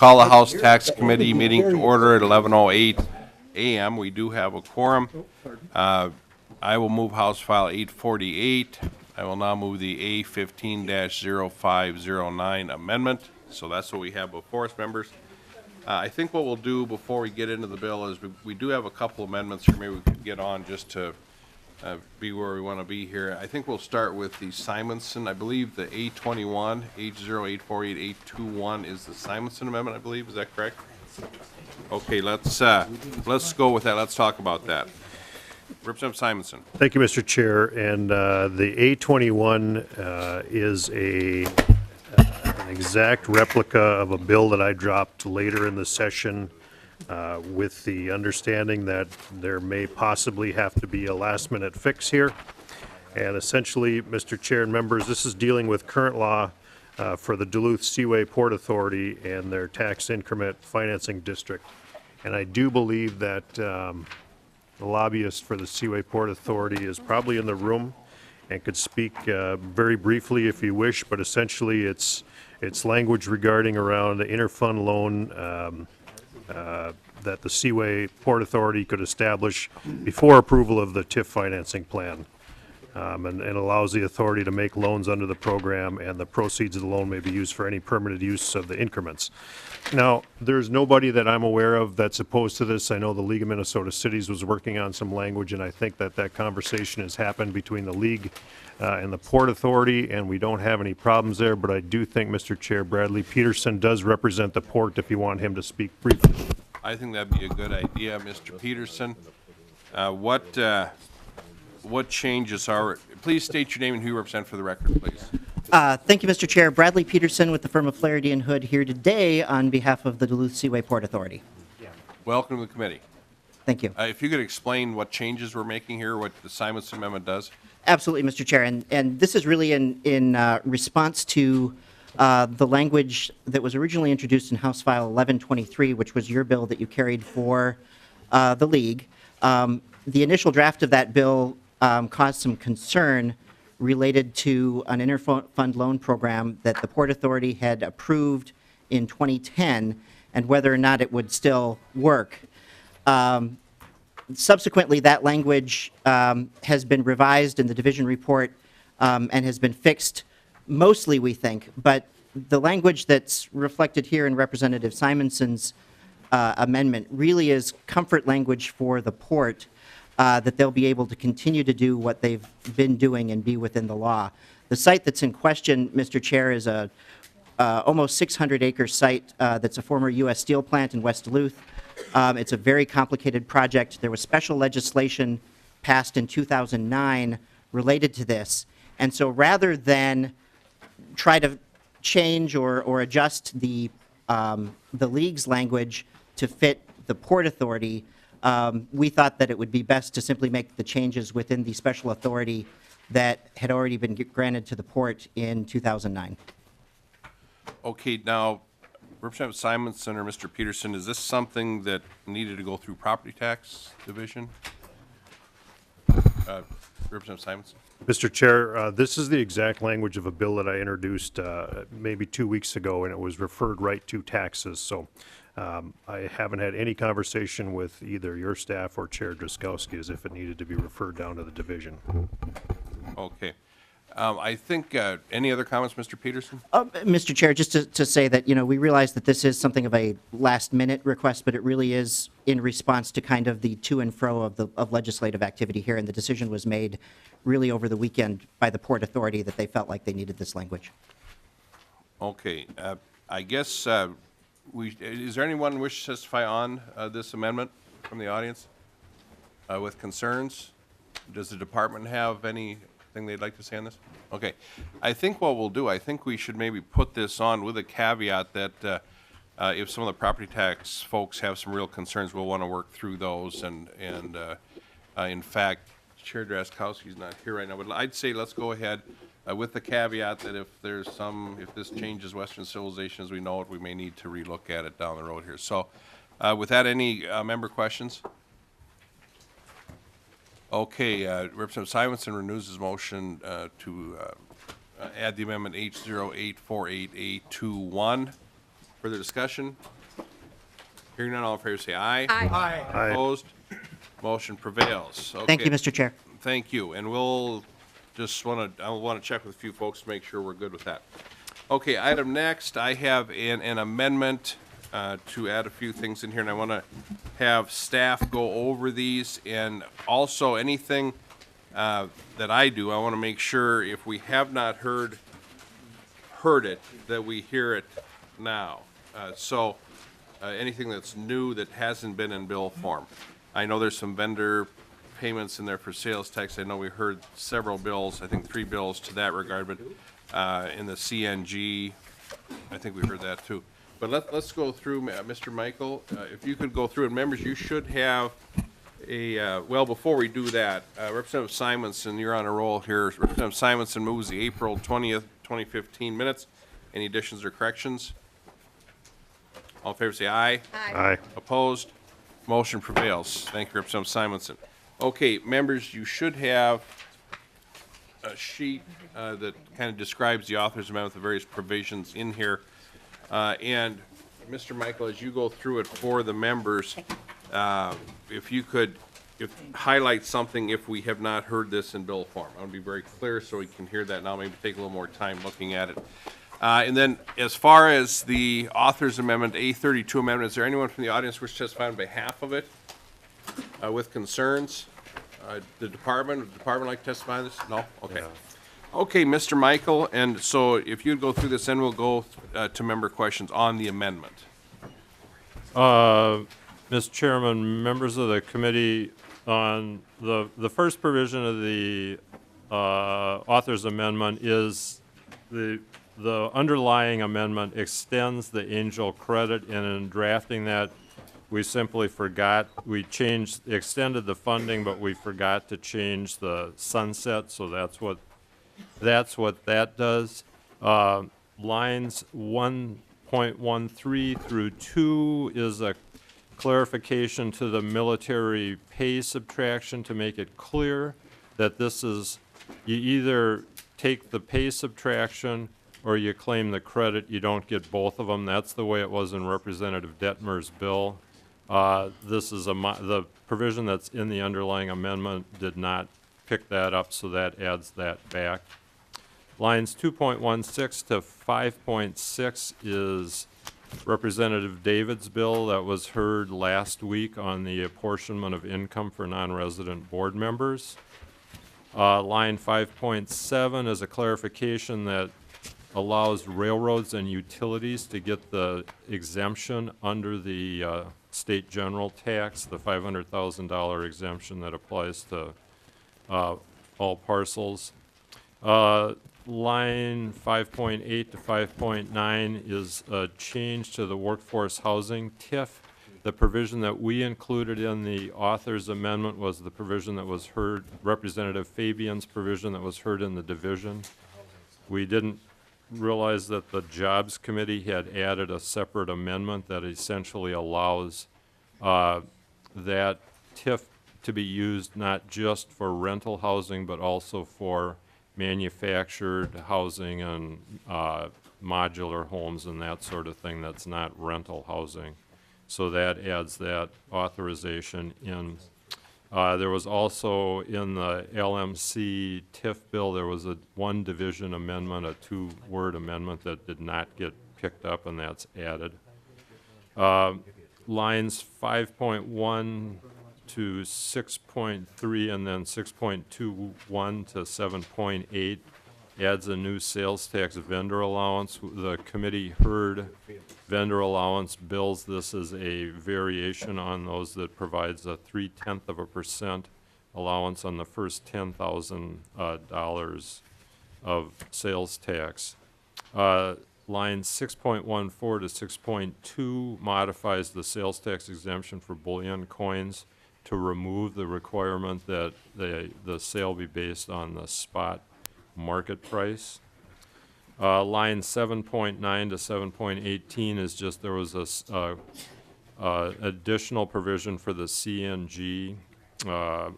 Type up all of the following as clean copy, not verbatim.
Call the House Tax Committee meeting to order at 11:08 a.m. We do have a quorum. I will move House File 848. I will now move the A15-0509 amendment. So that's what we have before us, members. I think what we'll do before we get into the bill is we do have a couple amendments here maybe we could get on just to be where we want to be here. I think we'll start with the Simonson. I believe the A21, H0848-821 is the Simonson amendment, I believe. Is that correct? Okay, let's go with that. Let's talk about that. Representative Simonson. Thank you, Mr. Chair. And the A21 is an exact replica of a bill that I dropped later in the session with the understanding that there may possibly have to be a last-minute fix here. And essentially, Mr. Chair and members, this is dealing with current law for the Duluth Seaway Port Authority and their tax increment financing district. And I do believe that the lobbyist for the Seaway Port Authority is probably in the room and could speak very briefly if you wish, but essentially it's language regarding around the interfund loan that the Seaway Port Authority could establish before approval of the TIF financing plan. And allows the authority to make loans under the program, and the proceeds of the loan may be used for any permitted use of the increments. Now, there's nobody that I'm aware of that's opposed to this. I know the League of Minnesota Cities was working on some language, and I think that conversation has happened between the League and the Port Authority, and we don't have any problems there, but I do think, Mr. Chair, Bradley Peterson does represent the port if you want him to speak briefly. I think that'd be a good idea, Mr. Peterson. What changes are, please state your name and who you represent for the record, please. Thank you, Mr. Chair. Bradley Peterson with the firm of Flaherty and Hood here today on behalf of the Duluth Seaway Port Authority. Welcome to the committee. Thank you. If you could explain what changes we're making here, what the Simonson Amendment does. Absolutely, Mr. Chair. And this is really in response to the language that was originally introduced in House File 1123, which was your bill that you carried for the League. The initial draft of that bill caused some concern related to an interfund loan program that the Port Authority had approved in 2010 and whether or not it would still work. Subsequently, that language has been revised in the division report and has been fixed mostly, we think, but the language that's reflected here in Representative Simonson's amendment really is comfort language for the port that they'll be able to continue to do what they've been doing and be within the law. The site that's in question, Mr. Chair, is a almost 600-acre site that's a former U.S. steel plant in West Duluth. It's a very complicated project. There was special legislation passed in 2009 related to this. And so rather than try to change or adjust the League's language to fit the Port Authority, we thought that it would be best to simply make the changes within the special authority that had already been granted to the port in 2009. Okay, now, Representative Simonson or Mr. Peterson, is this something that needed to go through property tax division? Representative Simonson. Mr. Chair, this is the exact language of a bill that I introduced maybe 2 weeks ago, and it was referred right to taxes. So I haven't had any conversation with either your staff or Chair Driscowski as if it needed to be referred down to the division. Okay. I think, any other comments, Mr. Peterson? Mr. Chair, just to say that, we realize that this is something of a last-minute request, but it really is in response to kind of the to and fro of legislative activity here, and the decision was made really over the weekend by the Port Authority that they felt like they needed this language. Okay. I guess, is there anyone who wishes to testify on this amendment from the audience with concerns? Does the department have anything they'd like to say on this? Okay. I think what we'll do, I think we should maybe put this on with a caveat that if some of the property tax folks have some real concerns, we'll want to work through those. And in fact, Chair Driscowski's not here right now, but I'd say let's go ahead with the caveat that if this changes Western civilization as we know it, we may need to relook at it down the road here. So with that, any member questions? Okay, Representative Simonson renews his motion to add the amendment H0848A21. Further discussion? Hearing none, all in favor say aye. Aye. Aye. Opposed? Motion prevails. Thank you, Okay. Mr. Chair. Thank you, and we'll just I want to check with a few folks to make sure we're good with that. Okay, item next, I have an amendment to add a few things in here, and I want to have staff go over these, and also anything that I do, I want to make sure if we have not heard it, that we hear it now. So anything that's new that hasn't been in bill form. I know there's some vendor payments in there for sales tax. I know we heard several bills, I think 3 bills to that regard, but in the CNG, I think we heard that too. But let's go through, Mr. Michael, if you could go through, and members, you should have well, before we do that, Representative Simonson, you're on a roll here. Representative Simonson moves the April 20th, 2015 minutes. Any additions or corrections? All in favor say aye. Aye. Opposed? Motion prevails. Thank you, Representative Simonson. Okay, members, you should have a sheet that kind of describes the author's amendment, the various provisions in here. And Mr. Michael, as you go through it for the members, if you could highlight something if we have not heard this in bill form. I want to be very clear so we can hear that now, maybe take a little more time looking at it. And then as far as the author's amendment, A32 amendment, is there anyone from the audience wish to testify on behalf of it with concerns? Would the department like to testify on this? No? Okay. Yeah. Okay, Mr. Michael, and so if you'd go through this, then we'll go to member questions on the amendment. Mr. Chairman, members of the committee, on the first provision of the author's amendment is the underlying amendment extends the Angel credit, and in drafting that, we simply forgot, we extended the funding, but we forgot to change the sunset, so that's what that does. Lines 1.13 through 2 is a clarification to the military pay subtraction to make it clear that this is, you either take the pay subtraction or you claim the credit. You don't get both of them. That's the way it was in Representative Detmer's bill. This is the provision that's in the underlying amendment did not pick that up, so that adds that back. Lines 2.16 to 5.6 is Representative David's bill that was heard last week on the apportionment of income for non-resident board members. Line 5.7 is a clarification that allows railroads and utilities to get the exemption under the state general tax, the $500,000 exemption that applies to all parcels. Line 5.8 to 5.9 is a change to the workforce housing TIF. The provision that we included in the author's amendment was the provision that was heard, Representative Fabian's provision that was heard in the division. We didn't realize that the Jobs Committee had added a separate amendment that essentially allows that TIF to be used not just for rental housing, but also for manufactured housing and modular homes and that sort of thing that's not rental housing. So that adds that authorization in. There was also in the LMC TIF bill, there was a one division amendment, a 2-word amendment that did not get picked up, and that's added. Lines 5.1 to 6.3 and then 6.21 to 7.8 adds a new sales tax vendor allowance. The committee heard vendor allowance bills. This is a variation on those that provides a 0.3% allowance on the first $10,000 of sales tax. Line 6.14 to 6.2 modifies the sales tax exemption for bullion coins to remove the requirement that the sale be based on the spot market price. Line 7.9 to 7.18 is just, there was a additional provision for the CNG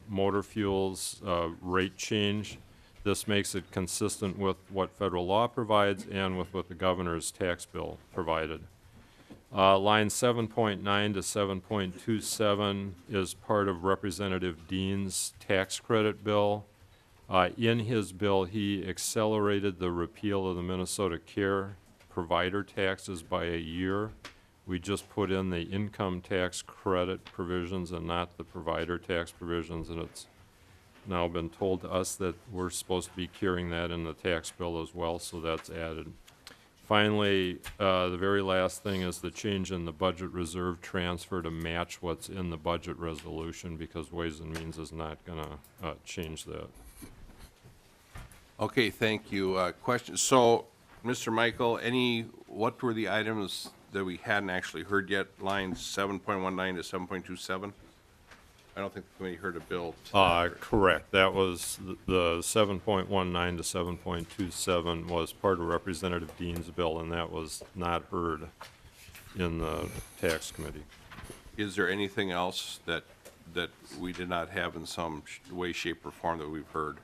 motor fuels rate change. This makes it consistent with what federal law provides and with what the governor's tax bill provided. Line 7.9 to 7.27 is part of Representative Dean's tax credit bill. In his bill, he accelerated the repeal of the Minnesota Care provider taxes by a year. We just put in the income tax credit provisions and not the provider tax provisions, and it's now been told to us that we're supposed to be carrying that in the tax bill as well, so that's added. Finally, the very last thing is the change in the budget reserve transfer to match what's in the budget resolution, because Ways and Means is not gonna change that. Okay, thank you. Question, so, Mr. Michael, what were the items that we hadn't actually heard yet? Lines 7.19 to 7.27? I don't think the committee heard a bill. Correct. That was the 7.19 to 7.27 was part of Representative Dean's bill, and that was not heard in the tax committee. Is there anything else that we did not have in some way, shape, or form that we've heard?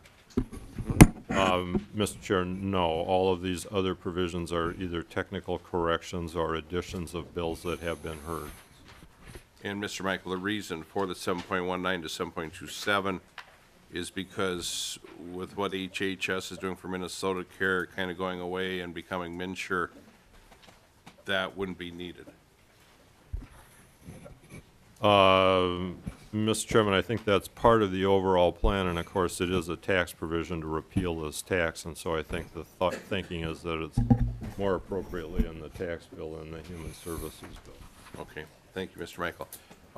Mr. Chair, no. All of these other provisions are either technical corrections or additions of bills that have been heard. And Mr. Michael, the reason for the 7.19 to 7.27 is because with what HHS is doing for Minnesota Care kind of going away and becoming MNsure, that wouldn't be needed. Mr. Chairman, I think that's part of the overall plan, and of course, it is a tax provision to repeal this tax, and so I think the thinking is that it's more appropriately in the tax bill than the human services bill. Okay, thank you, Mr. Michael.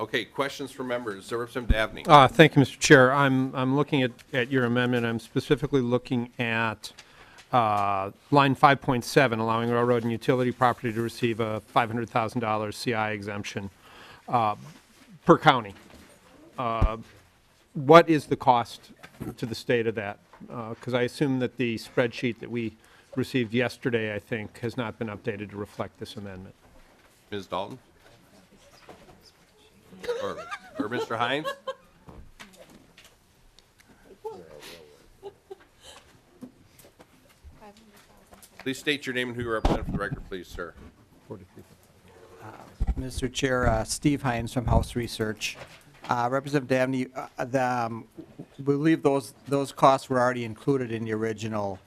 Okay, questions from members. Representative Dabney. Thank you, Mr. Chair. I'm looking at your amendment. I'm specifically looking at line 5.7, allowing railroad and utility property to receive a $500,000 CI exemption per county. What is the cost to the state of that? Because I assume that the spreadsheet that we received yesterday, I think, has not been updated to reflect this amendment. Ms. Dalton? Or Mr. Hines? Please state your name and who you represent for the record, please, sir. Mr. Chair, Steve Hines from House Research. Representative Dabney, we believe those costs were already included in the original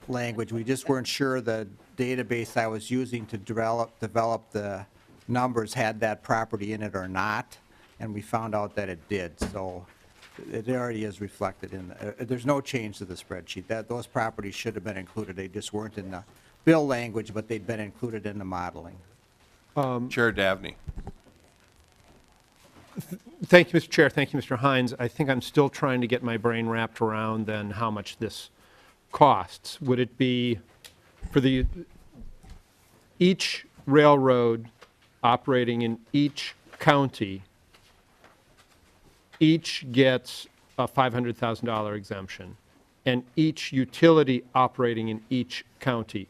language. We just weren't sure the database I was using to develop the numbers had that property in it or not, and we found out that it did. So it already is reflected in there's no change to the spreadsheet. Those properties should have been included. They just weren't in the bill language, but they'd been included in the modeling. Chair Dabney. Thank you, Mr. Chair. Thank you, Mr. Hines. I think I'm still trying to get my brain wrapped around then how much this costs. Would it be for each railroad operating in each county, each gets a $500,000 exemption, and each utility operating in each county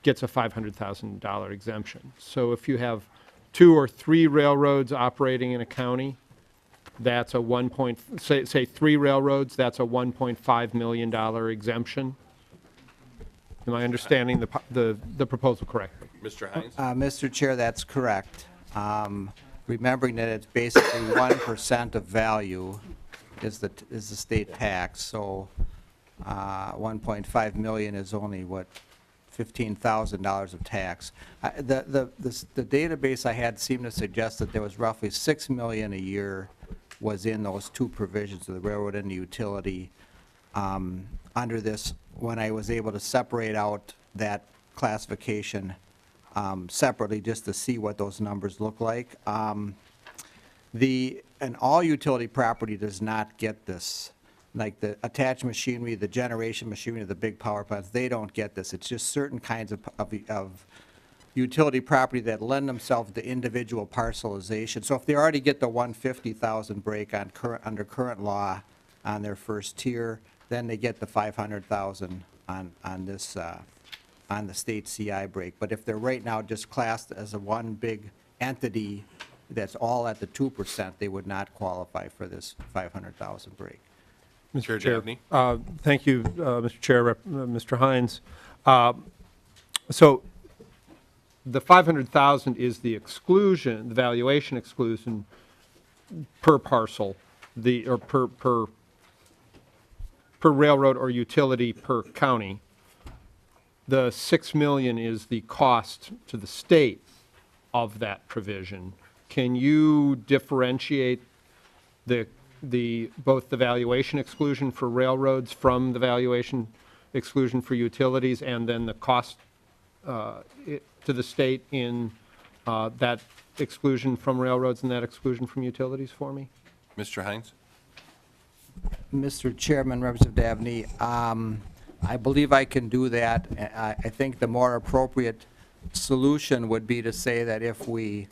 gets a $500,000 exemption. So if you have 2 or 3 railroads operating in a county, that's a say 3 railroads, that's a $1.5 million exemption. Am I understanding the proposal correctly? Mr. Hines? Mr. Chair, that's correct. Remembering that it's basically 1% of value is the state tax, so 1.5 million is only what, $15,000 of tax. The database I had seemed to suggest that there was roughly $6 million a year was in those 2 provisions of the railroad and the utility. Under this, when I was able to separate out that classification separately just to see what those numbers look like. And all utility property does not get this. Like the attached machinery, the generation machinery, the big power plants, they don't get this. It's just certain kinds of utility property that lend themselves to individual parcelization. So if they already get the $150,000 break on under current law on their first tier, then they get the $500,000 on this on the state CI break. But if they're right now just classed as a one big entity that's all at the 2%, they would not qualify for this $500,000 break. Chair Dabney? Thank you, Mr. Chair, Mr. Hines. So the 500,000 is the exclusion, the valuation exclusion per parcel, or per railroad or utility per county. The 6 million is the cost to the state of that provision. Can you differentiate both the valuation exclusion for railroads from the valuation exclusion for utilities, and then the cost to the state in that exclusion from railroads and that exclusion from utilities for me? Mr. Hines? Mr. Chairman, Representative Dabney, I believe I can do that. I think the more appropriate solution would be to say that if we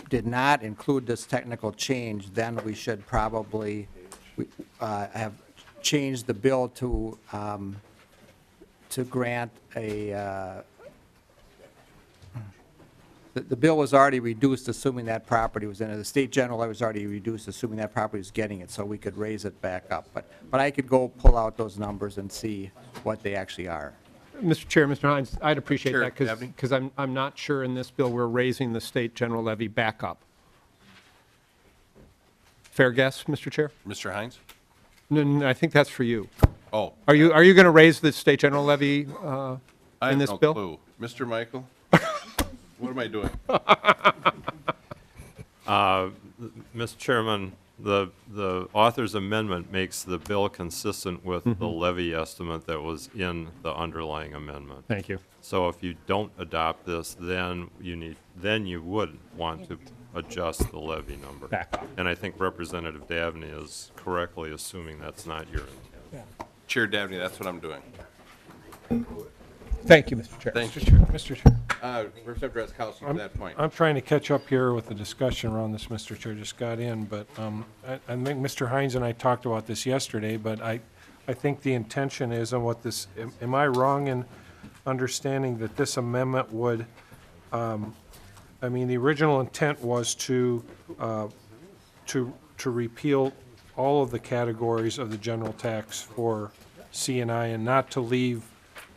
did not include this technical change, then we should probably have changed the bill to grant a, the bill was already reduced assuming that property was in it. The state general levy was already reduced assuming that property was getting it, so we could raise it back up. But I could go pull out those numbers and see what they actually are. Mr. Chair, Mr. Hines, I'd appreciate Sure, that Dabney. because I'm not sure in this bill we're raising the state general levy back up. Fair guess, Mr. Chair? Mr. Hines? No, I think that's for you. Oh. Are you going to raise the state general levy I in have this no bill? clue. Mr. Michael? What am I doing? Mr. Chairman, the author's amendment makes the bill consistent with the levy estimate that was in the underlying amendment. Thank you. So if you don't adopt this, then you would want to adjust the levy number. Back up. And I think Representative Dabney is correctly assuming that's not your intent. Chair Dabney, that's what I'm doing. Thank you, Mr. Chair. Thank you. Mr. Chair, Representative Drazkowski to that point. I'm trying to catch up here with the discussion around this, Mr. Chair, just got in, but I think Mr. Hines and I talked about this yesterday, but I think the intention is, and what this, am I wrong in understanding that this amendment would, I mean, the original intent was to repeal all of the categories of the general tax for C&I and not to leave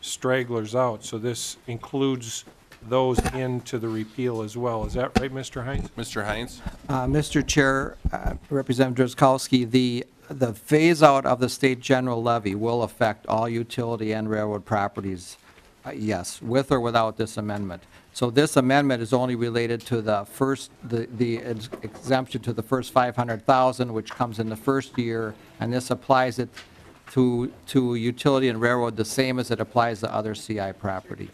stragglers out, so this includes those into the repeal as well. Is that right, Mr. Hines? Mr. Hines? Mr. Chair, Representative Drazkowski, the phase-out of the state general levy will affect all utility and railroad properties, yes, with or without this amendment. So this amendment is only related to the first, the exemption to the first 500,000, which comes in the first year, and this applies it to utility and railroad the same as it applies to other CI property,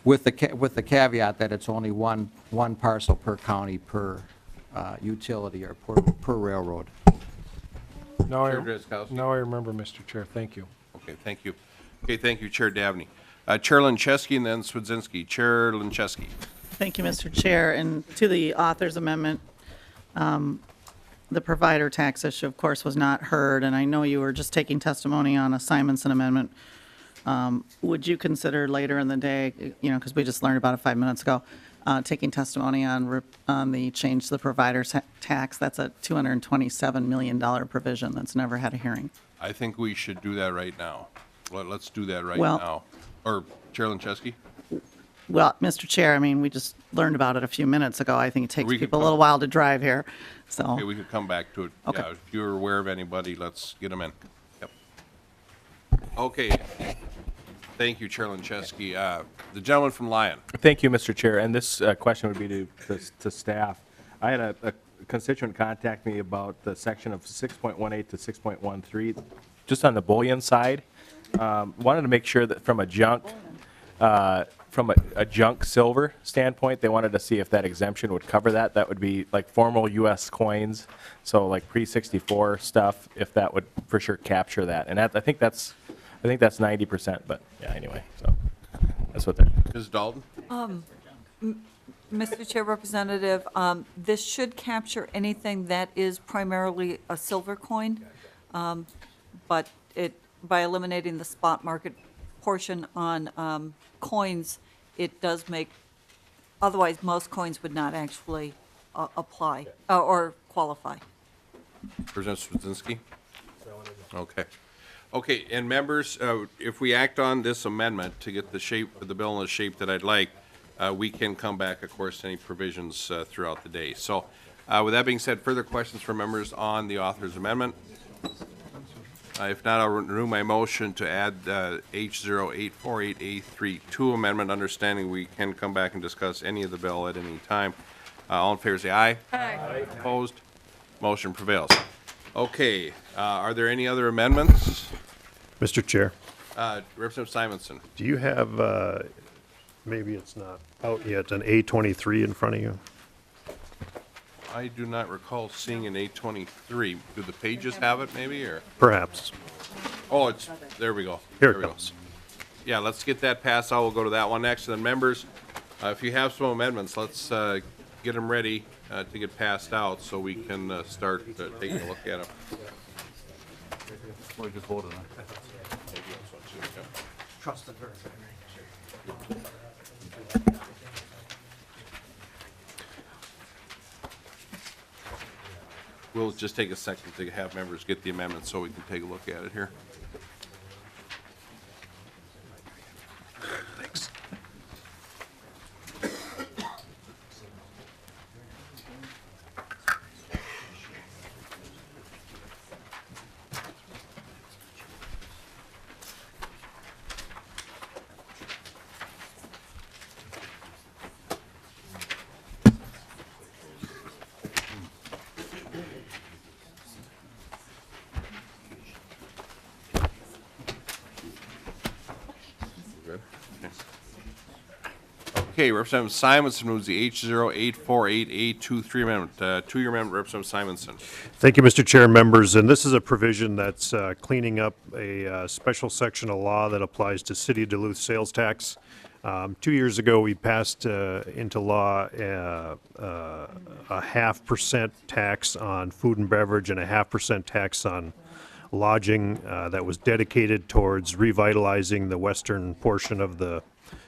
with the caveat that it's only one parcel per county per utility or per railroad. Now Chair Drazkowski? now I remember, Mr. Chair. Thank you. Okay, thank you. Okay, thank you, Chair Dabney. Chair Lincheski and then Swedzinski. Chair Lincheski. Thank you, Mr. Chair. And to the author's amendment, the provider tax issue, of course, was not heard, and I know you were just taking testimony on a Simonson amendment. Would you consider later in the day, you know, because we just learned about it 5 minutes ago, taking testimony on the change to the provider tax? That's a $227 million provision that's never had a hearing. I think we should do that right now. Let's do that right Well- now. Or Chair Lincheski? Well, Mr. Chair, I mean, we just learned about it a few minutes ago. I think it takes We could people a little while to drive here, so. Okay, we could come back to it. Okay. Yeah, if you're aware of anybody, let's get them in. Yep. Okay. Thank you, Chair Lincheski. The gentleman from Lyon. Thank you, Mr. Chair, and this question would be to staff. I had a constituent contact me about the section of 6.18 to 6.13, just on the bullion side. Wanted to make sure that from a junk silver standpoint, they wanted to see if that exemption would cover that. That would be like formal U.S. coins, so like pre-64 stuff, if that would for sure capture that. And that, I think that's 90%, but yeah, anyway, so that's what they're. Ms. Dalton? Mr. Chair, Representative, this should capture anything that is primarily a silver coin, but by eliminating the spot market portion on coins, it does make, otherwise most coins would not actually apply or qualify. Representative Swedzinski? Okay. Okay, and members, if we act on this amendment to get the shape of the bill in the shape that I'd like, we can come back, of course, to any provisions throughout the day. So with that being said, further questions from members on the author's amendment? If not, I'll renew my motion to add H0848A32 amendment, understanding we can come back and discuss any of the bill at any time. All in favor, say aye. Aye. Opposed? Motion prevails. Okay, are there any other amendments? Mr. Chair, Representative Simonson. do you have, maybe it's not out yet, an A23 in front of you? I do not recall seeing an 823. Do the pages have it maybe, or? Perhaps. Oh, there we go. Here There it we go. comes. Yeah, let's get that passed out. We'll go to that one next. And then members, if you have some amendments, let's get them ready to get passed out so we can start taking a look at them. We'll just take a second to have members get the amendments so we can take a look at it here. Thanks. Good. Okay, Representative Simonson moves the H0848A23 amendment. Two-year amendment, Representative Simonson. Thank you, Mr. Chair and members. And this is a provision that's cleaning up a special section of law that applies to City of Duluth sales tax. 2 years ago, we passed into law a 0.5% tax on food and beverage and a 0.5% tax on lodging that was dedicated towards revitalizing the western portion of the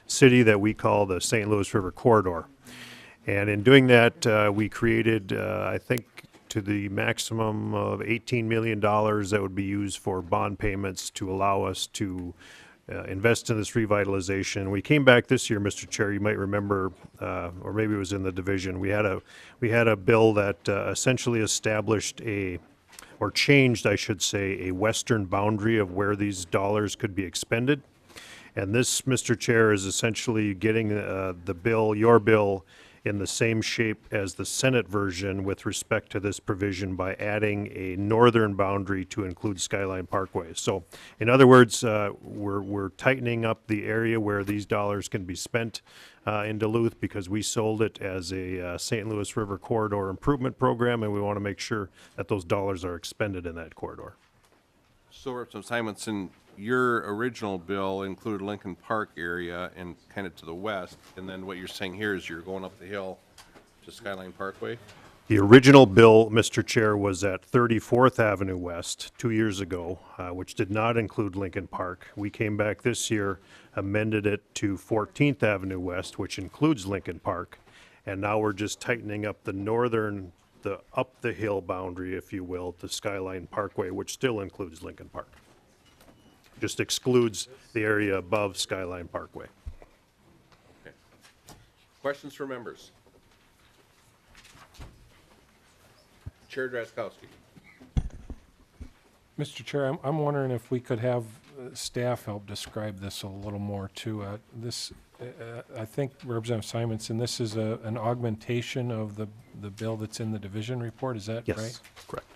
city that we call the St. Louis River Corridor. And in doing that, we created, I think, to the maximum of $18 million that would be used for bond payments to allow us to invest in this revitalization. We came back this year, Mr. Chair, you might remember, or maybe it was in the division, we had a bill that essentially established or changed, I should say, a western boundary of where these dollars could be expended. And this, Mr. Chair, is essentially getting the bill, your bill, in the same shape as the Senate version with respect to this provision by adding a northern boundary to include Skyline Parkway. So, in other words, we're tightening up the area where these dollars can be spent in Duluth because we sold it as a St. Louis River Corridor Improvement Program, and we want to make sure that those dollars are expended in that corridor. So, Representative Simonson, your original bill included Lincoln Park area and kind of to the west, and then what you're saying here is you're going up the hill to Skyline Parkway? The original bill, Mr. Chair, was at 34th Avenue West 2 years ago, which did not include Lincoln Park. We came back this year, amended it to 14th Avenue West, which includes Lincoln Park, and now we're just tightening up the northern, the up the hill boundary, if you will, to Skyline Parkway, which still includes Lincoln Park. Just excludes the area above Skyline Parkway. Okay. Questions for members? Chair Drazkowski. Mr. Chair, I'm wondering if we could have staff help describe this a little more too. I think Representative Simonson, this is an augmentation of the bill that's in the division report, is that right? Yes, correct.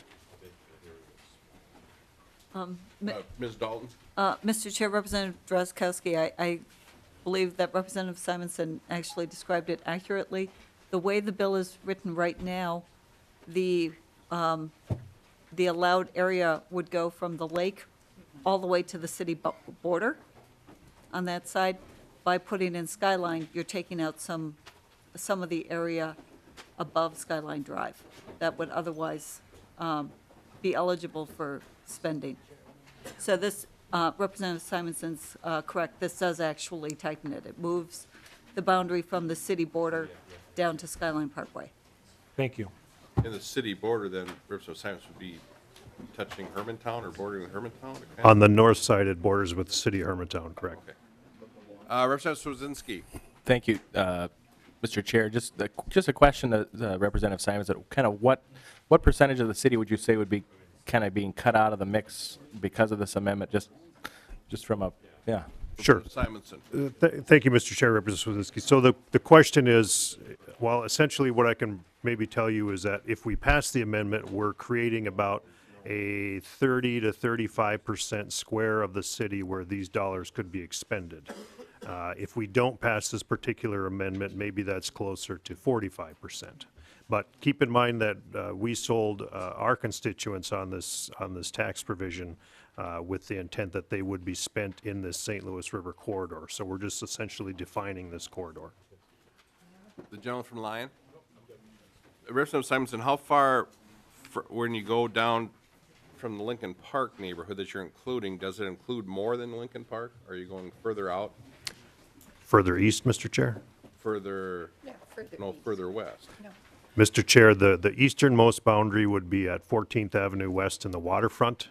Ms. Dalton? Mr. Chair, Representative Drazkowski, I believe that Representative Simonson actually described it accurately. The way the bill is written right now, the allowed area would go from the lake all the way to the city border on that side. By putting in Skyline, you're taking out some of the area above Skyline Drive that would otherwise be eligible for spending. So this, Representative Simonson's correct, this does actually tighten it. It moves the boundary from the city border down to Skyline Parkway. Thank you. In the city border, then Representative Simonson would be touching Hermantown or bordering with Hermantown? On the north side, it borders with the city of Hermantown, correct? Okay. Representative Swazinski. Thank you, Mr. Chair. Just a question to Representative Simons. Kind of what percentage of the city would you say would be kind of being cut out of the mix because of this amendment? Just from a, yeah. Sure. Simonson. Thank you, Mr. Chair, Representative Swizinski. So the question is, well, essentially what I can maybe tell you is that if we pass the amendment, we're creating about a 30 to 35% square of the city where these dollars could be expended. If we don't pass this particular amendment, maybe that's closer to 45%. But keep in mind that we sold our constituents on this tax provision with the intent that they would be spent in this St. Louis River corridor. So we're just essentially defining this corridor. The gentleman from Lyon. Representative Simonson, how far, when you go down from the Lincoln Park neighborhood that you're including, does it include more than Lincoln Park? Are you going further out, Further east, Mr. Chair? further, further west? Mr. Chair, the easternmost boundary would be at 14th Avenue West in the waterfront,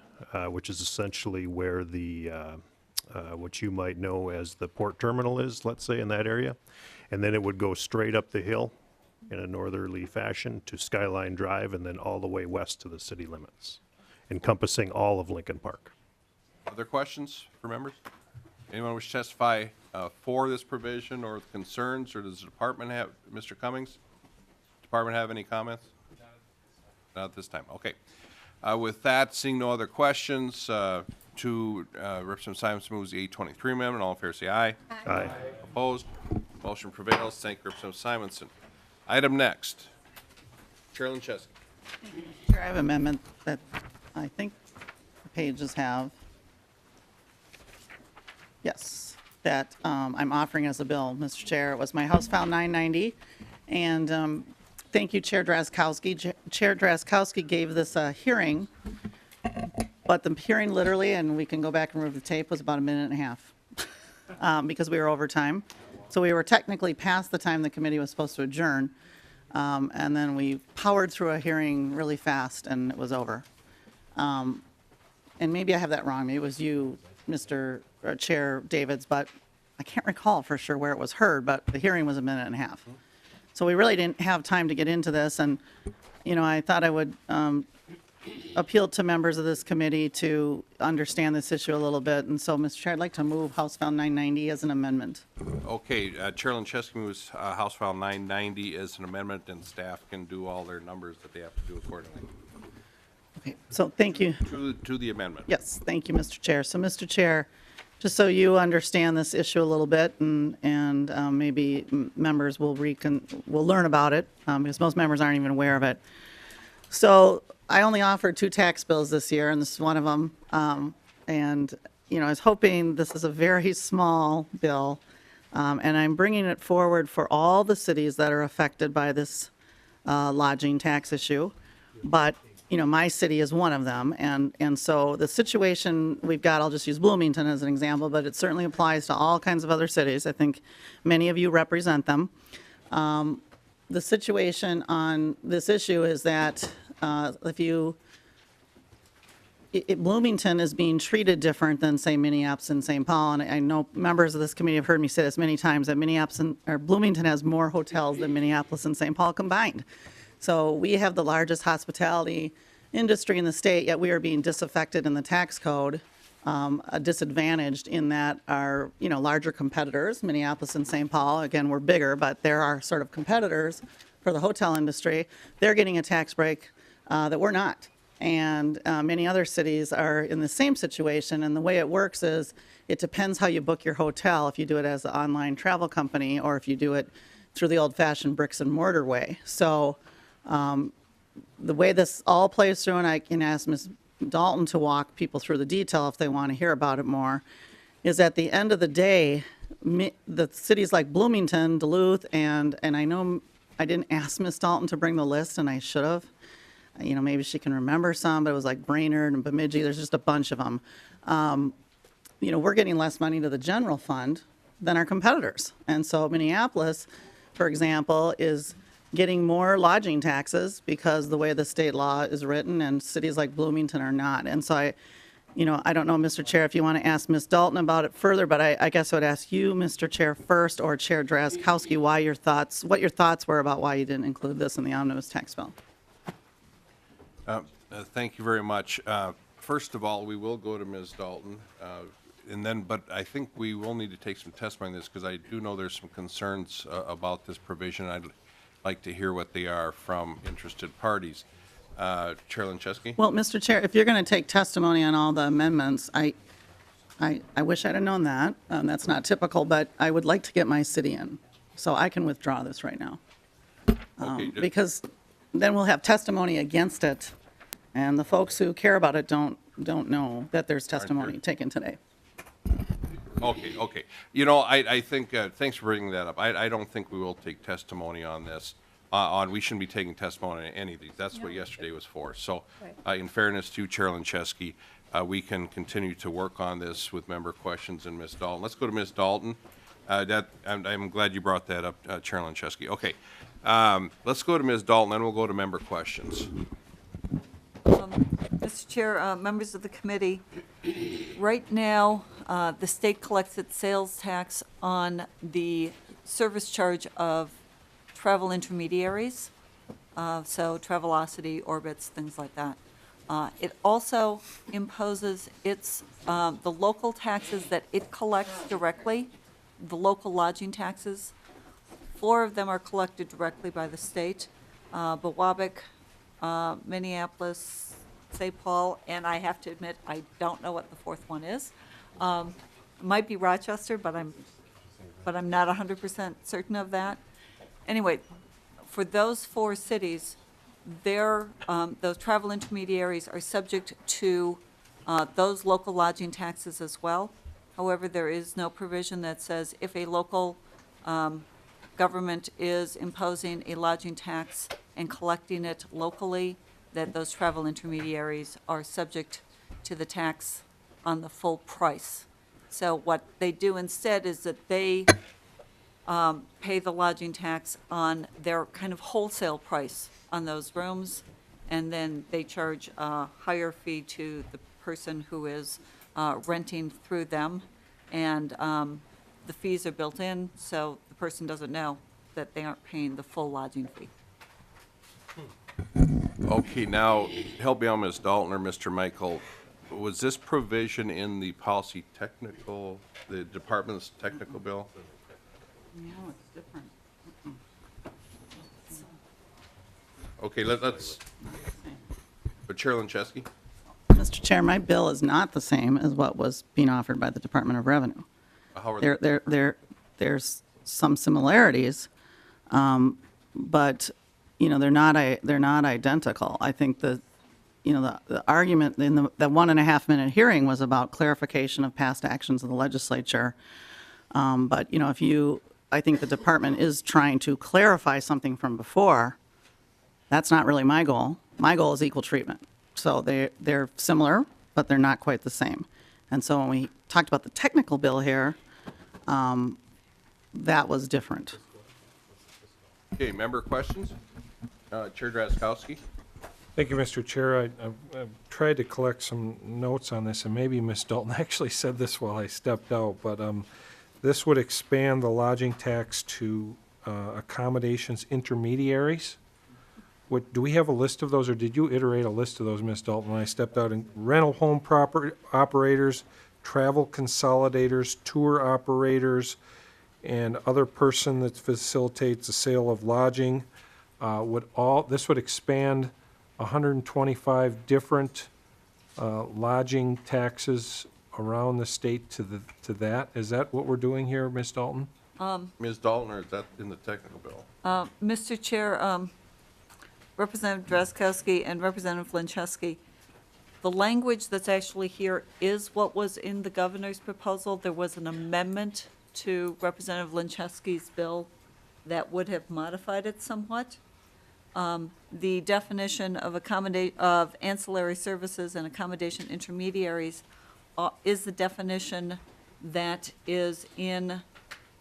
which is essentially where the, what you might know as the port terminal is, let's say, in that area. And then it would go straight up the hill in a northerly fashion to Skyline Drive and then all the way west to the city limits, encompassing all of Lincoln Park. Other questions for members? Anyone wish to testify for this provision or concerns, or does the department have, Mr. Cummings? Department have any comments? Not at this time. Okay. With that, seeing no other questions, Representative Simonson moves the 823 amendment. All in favor say aye. Aye. Opposed? Motion prevails. Thank you, Representative Simonson. Item next. Chair Linchesky. Chair, I have an amendment that I think the pages have. Yes, that I'm offering as a bill, Mr. Chair. It was my House File 990, and thank you, Chair Drazkowski. Chair Drazkowski gave this a hearing, but the hearing literally, and we can go back and remove the tape, was about a minute and a half because we were over time. So we were technically past the time the committee was supposed to adjourn, and then we powered through a hearing really fast, and it was over. And maybe I have that wrong. Maybe it was you, Mr. Chair Davids, but I can't recall for sure where it was heard, but the hearing was a minute and a half. So we really didn't have time to get into this, and, you know, I thought I would appeal to members of this committee to understand this issue a little bit. And so, Mr. Chair, I'd like to move House File 990 as an amendment. Okay, Chair Linchesky moves House File 990 as an amendment, and staff can do all their numbers that they have to do accordingly. Okay, so thank you. To the amendment. Yes, thank you, Mr. Chair. So, Mr. Chair, just so you understand this issue a little bit, and maybe members will learn about it, because most members aren't even aware of it. So I only offered 2 tax bills this year, and this is one of them. And, you know, I was hoping, this is a very small bill, and I'm bringing it forward for all the cities that are affected by this lodging tax issue. But, you know, my city is one of them. And so the situation we've got, I'll just use Bloomington as an example, but it certainly applies to all kinds of other cities. I think many of you represent them. The situation on this issue is that Bloomington is being treated different than, say, Minneapolis and St. Paul. And I know members of this committee have heard me say this many times, that Bloomington has more hotels than Minneapolis and St. Paul combined. So we have the largest hospitality industry in the state, yet we are being disaffected in the tax code, disadvantaged in that our, you know, larger competitors, Minneapolis and St. Paul, again, we're bigger, but there are sort of competitors for the hotel industry. They're getting a tax break that we're not. And many other cities are in the same situation. And the way it works is it depends how you book your hotel, if you do it as an online travel company or if you do it through the old-fashioned bricks and mortar way. So the way this all plays through, and I can ask Ms. Dalton to walk people through the detail if they want to hear about it more, is at the end of the day, the cities like Bloomington, Duluth, and I know I didn't ask Ms. Dalton to bring the list, and I should have. You know, maybe she can remember some, but it was like Brainerd and Bemidji. There's just a bunch of them. You know, we're getting less money to the general fund than our competitors. And so Minneapolis, for example, is getting more lodging taxes because the way the state law is written, and cities like Bloomington are not. And so I don't know, Mr. Chair, if you want to ask Ms. Dalton about it further, but I guess I would ask you, Mr. Chair, first, or Chair Drazkowski, what your thoughts were about why you didn't include this in the omnibus tax bill. Thank you very much. First of all, we will go to Ms. Dalton, but I think we will need to take some testimony on this, because I do know there's some concerns about this provision. I'd like to hear what they are from interested parties. Chair Lancheski? Well, Mr. Chair, if you're going to take testimony on all the amendments, I wish I'd have known that. That's not typical, but I would like to get my city in, so I can withdraw this right now. Okay, Because then we'll have testimony against it, and the folks who care about it don't know that there's testimony taken today. Okay. I think, thanks for bringing that up. I don't think we will take testimony on this. We shouldn't be taking testimony on any of these. That's what yesterday was for. So, in fairness to Chair Lancheski, we can continue to work on this with member questions and Ms. Dalton. Let's go to Ms. Dalton. I'm glad you brought that up, Chair Lancheski. Okay. Let's go to Ms. Dalton, then we'll go to member questions. Mr. Chair, members of the committee, right now, the state collects its sales tax on the service charge of travel intermediaries, so Travelocity, Orbitz, things like that. It also imposes the local taxes that it collects directly, the local lodging taxes. 4 of them are collected directly by the state, Wabac, Minneapolis, St. Paul, and I have to admit, I don't know what the 4th one is. It might be Rochester, but I'm not 100% certain of that. Anyway, for those 4 cities, those travel intermediaries are subject to those local lodging taxes as well. However, there is no provision that says if a local government is imposing a lodging tax and collecting it locally, that those travel intermediaries are subject to the tax on the full price. So what they do instead is that they pay the lodging tax on their kind of wholesale price on those rooms, and then they charge a higher fee to the person who is renting through them, and the fees are built in, so the person doesn't know that they aren't paying the full lodging fee. Okay, now, help me out, Ms. Dalton or Mr. Michael. Was this provision in the the department's technical bill? No, it's different. Okay, let's, but Chair Lancheski? Mr. Chair, my bill is not the same as what was being offered by the Department of Revenue. How are they? There's some similarities, but they're not identical. I think the argument in the 1.5-minute hearing was about clarification of past actions of the legislature. But I think the department is trying to clarify something from before. That's not really my goal. My goal is equal treatment. So they're similar, but they're not quite the same. And so when we talked about the technical bill here, that was different. Okay, member questions? Chair Drazkowski? Thank you, Mr. Chair. I've tried to collect some notes on this, and maybe Ms. Dalton actually said this while I stepped out, but this would expand the lodging tax to accommodations intermediaries. Do we have a list of those, or did you iterate a list of those, Ms. Dalton, when I stepped out? And rental home operators, travel consolidators, tour operators, and other person that facilitates the sale of lodging. This would expand 125 different lodging taxes around the state to that. Is that what we're doing here, Ms. Dalton? Ms. Dalton, or is that in the technical bill? Mr. Chair, Representative Drazkowski and Representative Lancheski, the language that's actually here is what was in the governor's proposal. There was an amendment to Representative Lancheski's bill that would have modified it somewhat. The definition of ancillary services and accommodation intermediaries is the definition that is in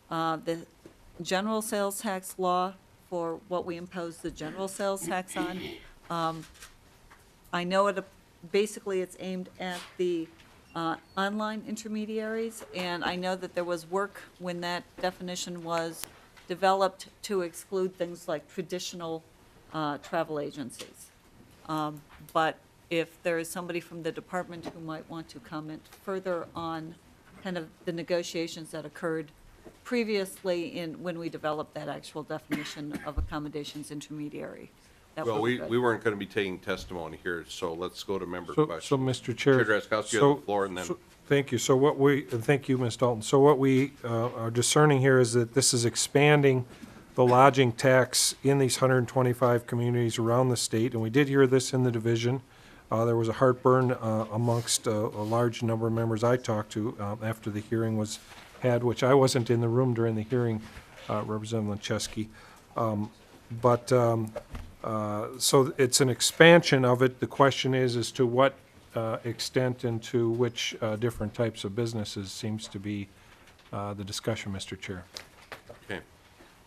the general sales tax law for what we impose the general sales tax on. I know basically it's aimed at the online intermediaries, and I know that there was work when that definition was developed to exclude things like traditional travel agencies. But if there is somebody from the department who might want to comment further on kind of the negotiations that occurred previously when we developed that actual definition of accommodations intermediary, that Well, would be we good. weren't going to be taking testimony here, so let's go to member So, questions. Mr. Chair. Chair Drazkowski, you have the floor, and then. Thank you. So and thank you, Ms. Dalton. So what we are discerning here is that this is expanding the lodging tax in these 125 communities around the state, and we did hear this in the division. There was a heartburn amongst a large number of members I talked to after the hearing was had, which I wasn't in the room during the hearing, Representative Lincheski. So it's an expansion of it. The question is as to what extent and to which different types of businesses seems to be the discussion, Mr. Chair. Okay.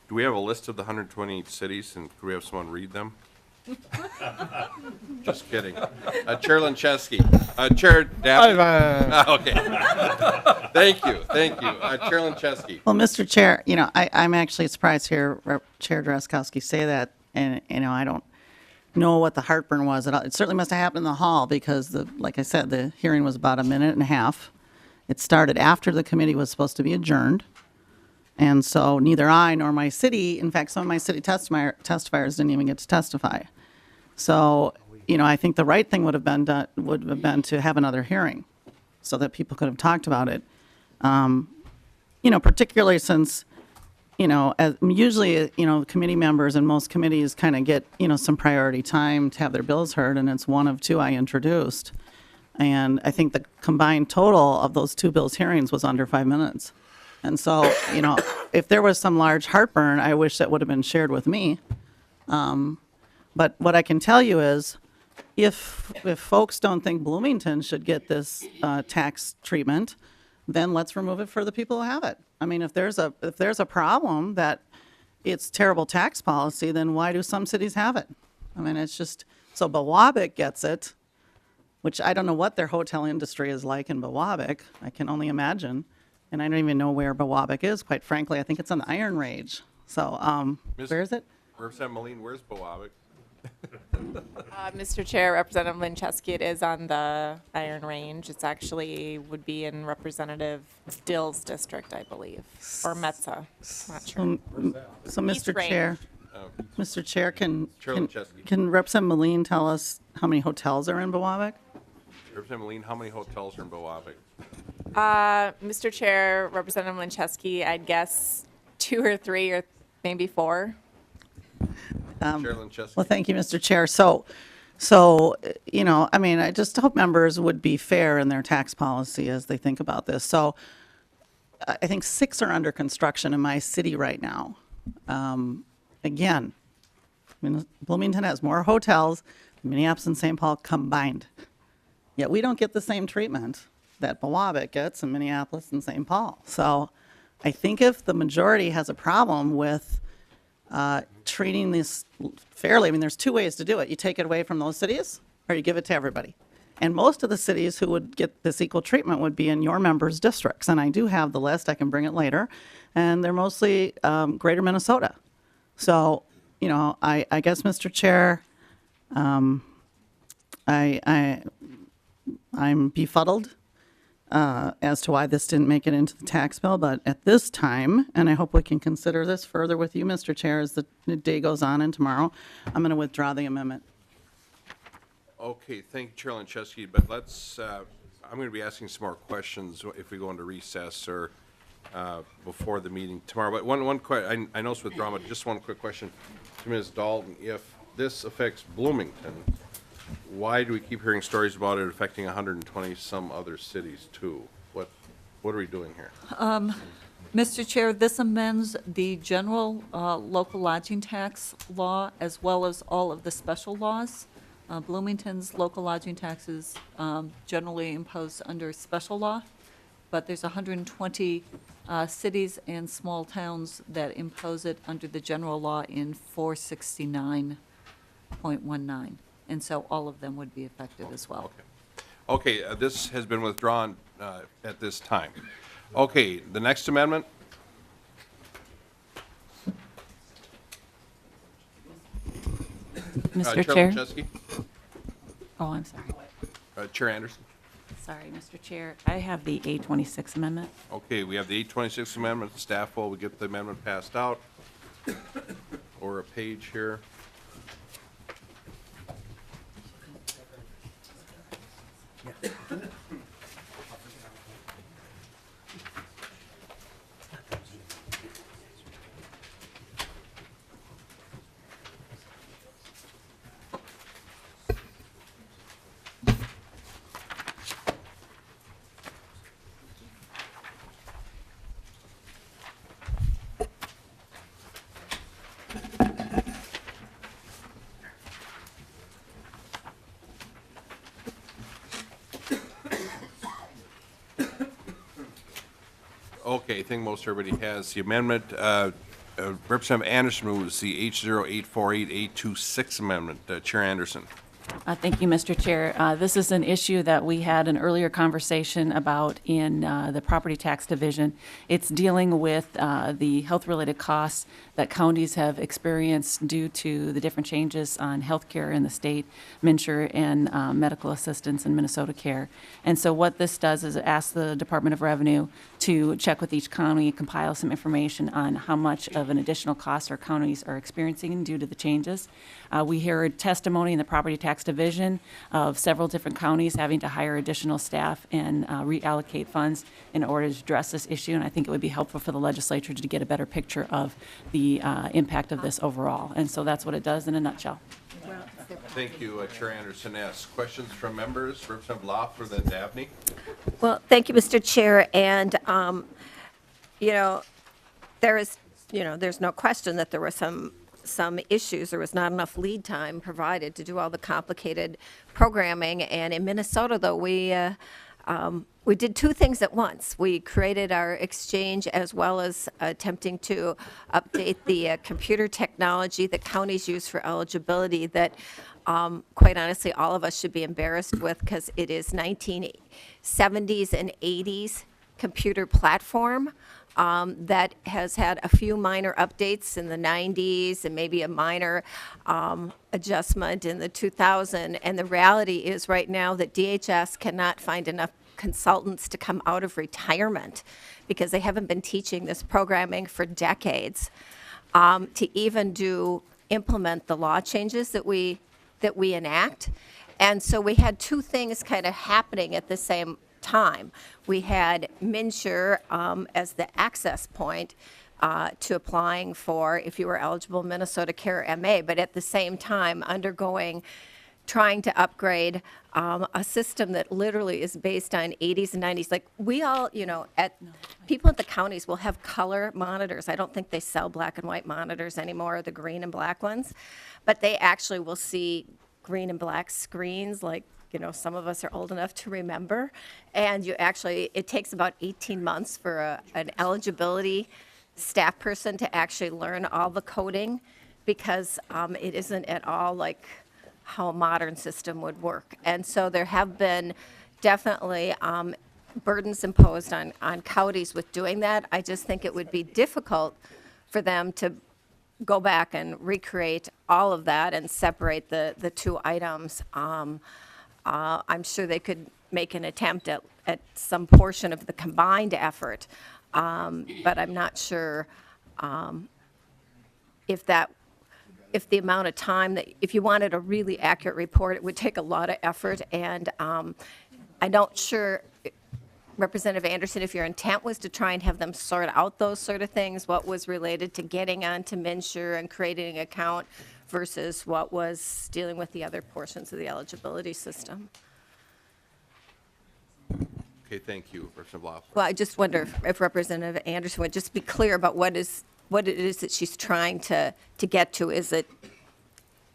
Do we have a list of the 120 cities, and could we have someone read them? Just kidding. Chair Lincheski. Chair Dapp. Okay. Thank you. Chair Lincheski. Well, Mr. Chair, I'm actually surprised to hear Chair Drazkowski say that, and, I don't know what the heartburn was. It certainly must have happened in the hall because, like I said, the hearing was about a minute and a half. It started after the committee was supposed to be adjourned. And so neither I nor my city, in fact, some of my city testifiers didn't even get to testify. So, I think the right thing would have been to have another hearing so that people could have talked about it. Particularly since, usually, committee members and most committees kind of get, some priority time to have their bills heard, and it's one of two I introduced. And I think the combined total of those two bills hearings was under 5 minutes. And so, if there was some large heartburn, I wish that would have been shared with me. But what I can tell you is, if folks don't think Bloomington should get this tax treatment, then let's remove it for the people who have it. I mean, if there's a problem that it's terrible tax policy, then why do some cities have it? I mean, it's just, so Biwabic gets it, which I don't know what their hotel industry is like in Biwabic. I can only imagine. And I don't even know where Biwabic is, quite frankly. I think it's on the Iron Range. So, where is it? Representative Moline, where's Biwabic? Mr. Chair, Representative Lincheski, it is on the Iron Range. It's actually would be in Representative Dill's district, I believe, or Metza. Not sure. So, Mr. Range. Chair, Mr. Chair, can Lincheski. Representative Moline tell us how many hotels are in Biwabic? Representative Moline, how many hotels are in Biwabic? Mr. Chair, Representative Lincheski, I'd guess 2 or 3 or maybe 4. Chair Lincheski. Well, thank you, Mr. Chair. So, I mean, I just hope members would be fair in their tax policy as they think about this. So I think 6 are under construction in my city right now. Again, Bloomington has more hotels than Minneapolis and St. Paul combined. Yet we don't get the same treatment that Biwabic gets in Minneapolis and St. Paul. So I think if the majority has a problem with treating this fairly, I mean, there's 2 ways to do it. You take it away from those cities, or you give it to everybody. And most of the cities who would get this equal treatment would be in your members' districts. And I do have the list. I can bring it later. And they're mostly greater Minnesota. So, I guess, Mr. Chair, I'm befuddled as to why this didn't make it into the tax bill, but at this time, and I hope we can consider this further with you, Mr. Chair, as the day goes on and tomorrow, I'm going to withdraw the amendment. Okay, thank you, Chair Lincheski, but let's, I'm going to be asking some more questions if we go into recess or before the meeting tomorrow. But one question, I know it's withdrawn, but just one quick question to Ms. Dalton. If this affects Bloomington, why do we keep hearing stories about it affecting 120 some other cities too? What are we doing here? Mr. Chair, this amends the general local lodging tax law as well as all of the special laws. Bloomington's local lodging taxes generally imposed under special law, but there's 120 cities and small towns that impose it under the general law in 469.19. And so all of them would be affected as well. Okay, this has been withdrawn at this time. Okay, the next amendment? Mr. Chair? Luchesky? Oh, I'm sorry. Chair Anderson? Sorry, Mr. Chair. I have the A26 amendment. Okay, we have the 826 amendment. Staff will get the amendment passed out. Or a page here. Okay, I think most everybody has the amendment. Representative Anderson moves the H0848-826 amendment. Chair Anderson. Thank you, Mr. Chair. This is an issue that we had an earlier conversation about in the Property Tax Division. It's dealing with the health-related costs that counties have experienced due to the different changes on healthcare in the state, MNsure, and medical assistance in Minnesota Care. And so what this does is it asks the Department of Revenue to check with each county, compile some information on how much of an additional cost our counties are experiencing due to the changes. We heard testimony in the Property Tax Division of several different counties having to hire additional staff and reallocate funds in order to address this issue, and I think it would be helpful for the legislature to get a better picture of the impact of this overall. And so that's what it does in a nutshell. Thank you, Chair Anderson. Yes, questions from members? Representative Loeffler, then Dabney. Well, thank you, Mr. Chair, and, there's no question that there were some issues. There was not enough lead time provided to do all the complicated programming, and in Minnesota, though, we did two things at once. We created our exchange as well as attempting to update the computer technology that counties use for eligibility that, quite honestly, all of us should be embarrassed with because it is 1970s and 80s computer platform that has had a few minor updates in the 90s and maybe a minor adjustment in the 2000. And the reality is right now that DHS cannot find enough consultants to come out of retirement because they haven't been teaching this programming for decades to even implement the law changes that we enact. And so we had two things kind of happening at the same time. We had MNsure as the access point to applying for, if you were eligible, Minnesota Care MA, but at the same time trying to upgrade a system that literally is based on 80s and 90s. Like we all, people at the counties will have color monitors. I don't think they sell black and white monitors anymore, the green and black ones, but they actually will see green and black screens like, some of us are old enough to remember. And it takes about 18 months for an eligibility staff person to actually learn all the coding because it isn't at all like how a modern system would work. And so there have been definitely burdens imposed on counties with doing that. I just think it would be difficult for them to go back and recreate all of that and separate the two items. I'm sure they could make an attempt at some portion of the combined effort, but I'm not sure if the amount of time that, if you wanted a really accurate report, it would take a lot of effort, and I'm not sure, Representative Anderson, if your intent was to try and have them sort out those sort of things, what was related to getting onto MNsure and creating an account versus what was dealing with the other portions of the eligibility system. Okay, thank you, Representative Loeffler. Well, I just wonder if Representative Anderson would just be clear about what it is that she's trying to get to. Is it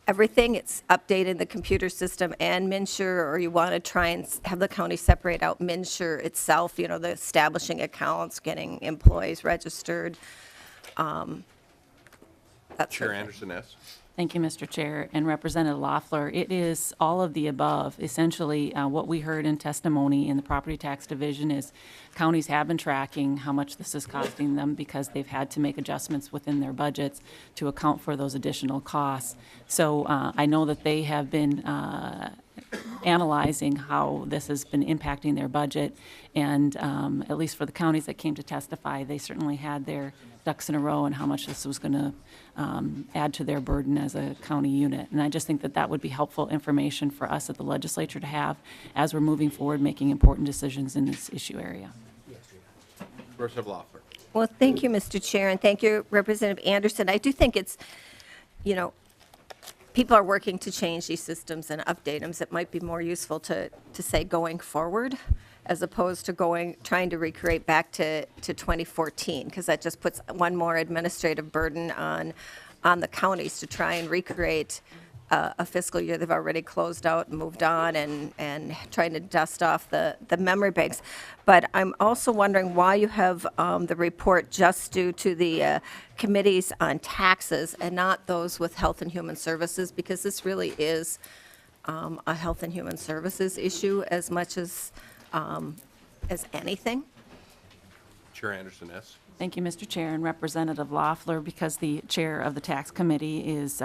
everything? It's updating the computer system and MNsure, or you want to try and have the county separate out MNsure itself, the establishing accounts, getting employees registered? That's Chair perfect. Anderson, S. Thank you, Mr. Chair. And Representative Loeffler, it is all of the above. Essentially, what we heard in testimony in the Property Tax Division is counties have been tracking how much this is costing them because they've had to make adjustments within their budgets to account for those additional costs. So I know that they have been analyzing how this has been impacting their budget. And at least for the counties that came to testify, they certainly had their ducks in a row and how much this was going to add to their burden as a county unit. And I just think that that would be helpful information for us at the legislature to have as we're moving forward, making important decisions in this issue area. Representative Loeffler. Well, thank you, Mr. Chair, and thank you, Representative Anderson. I do think it's, people are working to change these systems and update them. So it might be more useful to say going forward as opposed to trying to recreate back to 2014, because that just puts one more administrative burden on the counties to try and recreate a fiscal year they've already closed out and moved on and trying to dust off the memory banks. But I'm also wondering why you have the report just due to the committees on taxes and not those with Health and Human Services, because this really is a Health and Human Services issue as much as anything. Chair Anderson, S. Thank you, Mr. Chair, and Representative Loeffler, because the chair of the tax committee is,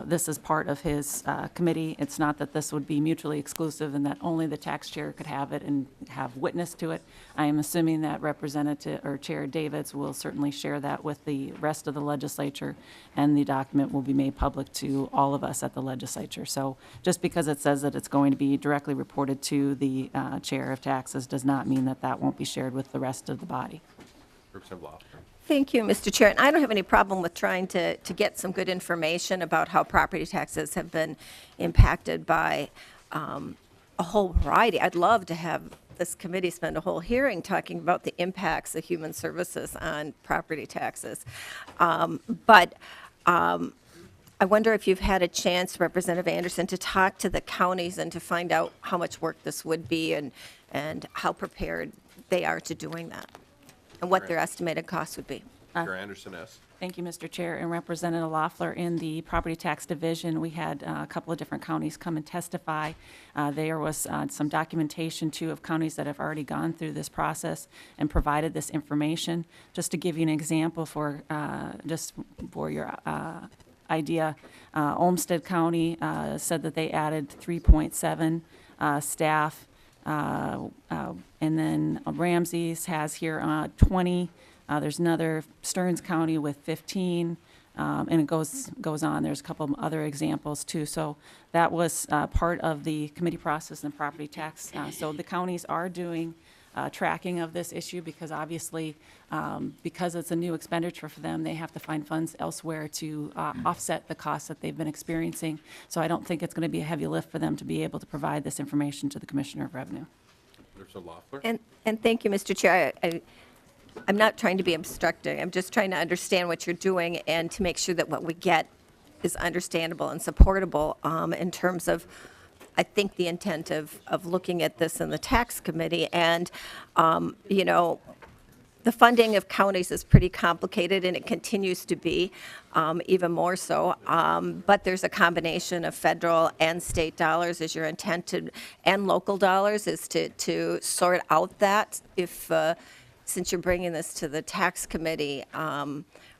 this is part of his committee. It's not that this would be mutually exclusive and that only the tax chair could have it and have witness to it. I am assuming that Representative or Chair Davids will certainly share that with the rest of the legislature, and the document will be made public to all of us at the legislature. So just because it says that it's going to be directly reported to the chair of taxes does not mean that that won't be shared with the rest of the body. Representative Loeffler. Thank you, Mr. Chair. And I don't have any problem with trying to get some good information about how property taxes have been impacted by a whole variety. I'd love to have this committee spend a whole hearing talking about the impacts of human services on property taxes. But I wonder if you've had a chance, Representative Anderson, to talk to the counties and to find out how much work this would be and how prepared they are to doing that, and what their estimated costs would be. Chair Anderson, S. Thank you, Mr. Chair. And Representative Loeffler, in the Property Tax Division, we had a couple of different counties come and testify. There was some documentation, too, of counties that have already gone through this process and provided this information. Just to give you an example for your idea, Olmsted County said that they added 3.7 staff, and then Ramsey's has here 20. There's another Stearns County with 15, and it goes on. There's a couple of other examples too. So that was part of the committee process in property tax. So the counties are doing tracking of this issue because obviously, because it's a new expenditure for them, they have to find funds elsewhere to offset the costs that they've been experiencing. So I don't think it's going to be a heavy lift for them to be able to provide this information to the Commissioner of Revenue. Representative Loeffler. And thank you, Mr. Chair. I'm not trying to be obstructing. I'm just trying to understand what you're doing and to make sure that what we get is understandable and supportable in terms of, I think, the intent of looking at this in the tax committee. And, the funding of counties is pretty complicated, and it continues to be even more so. But there's a combination of federal and state dollars is your intent to, and local dollars is to sort out that if, since you're bringing this to the tax committee,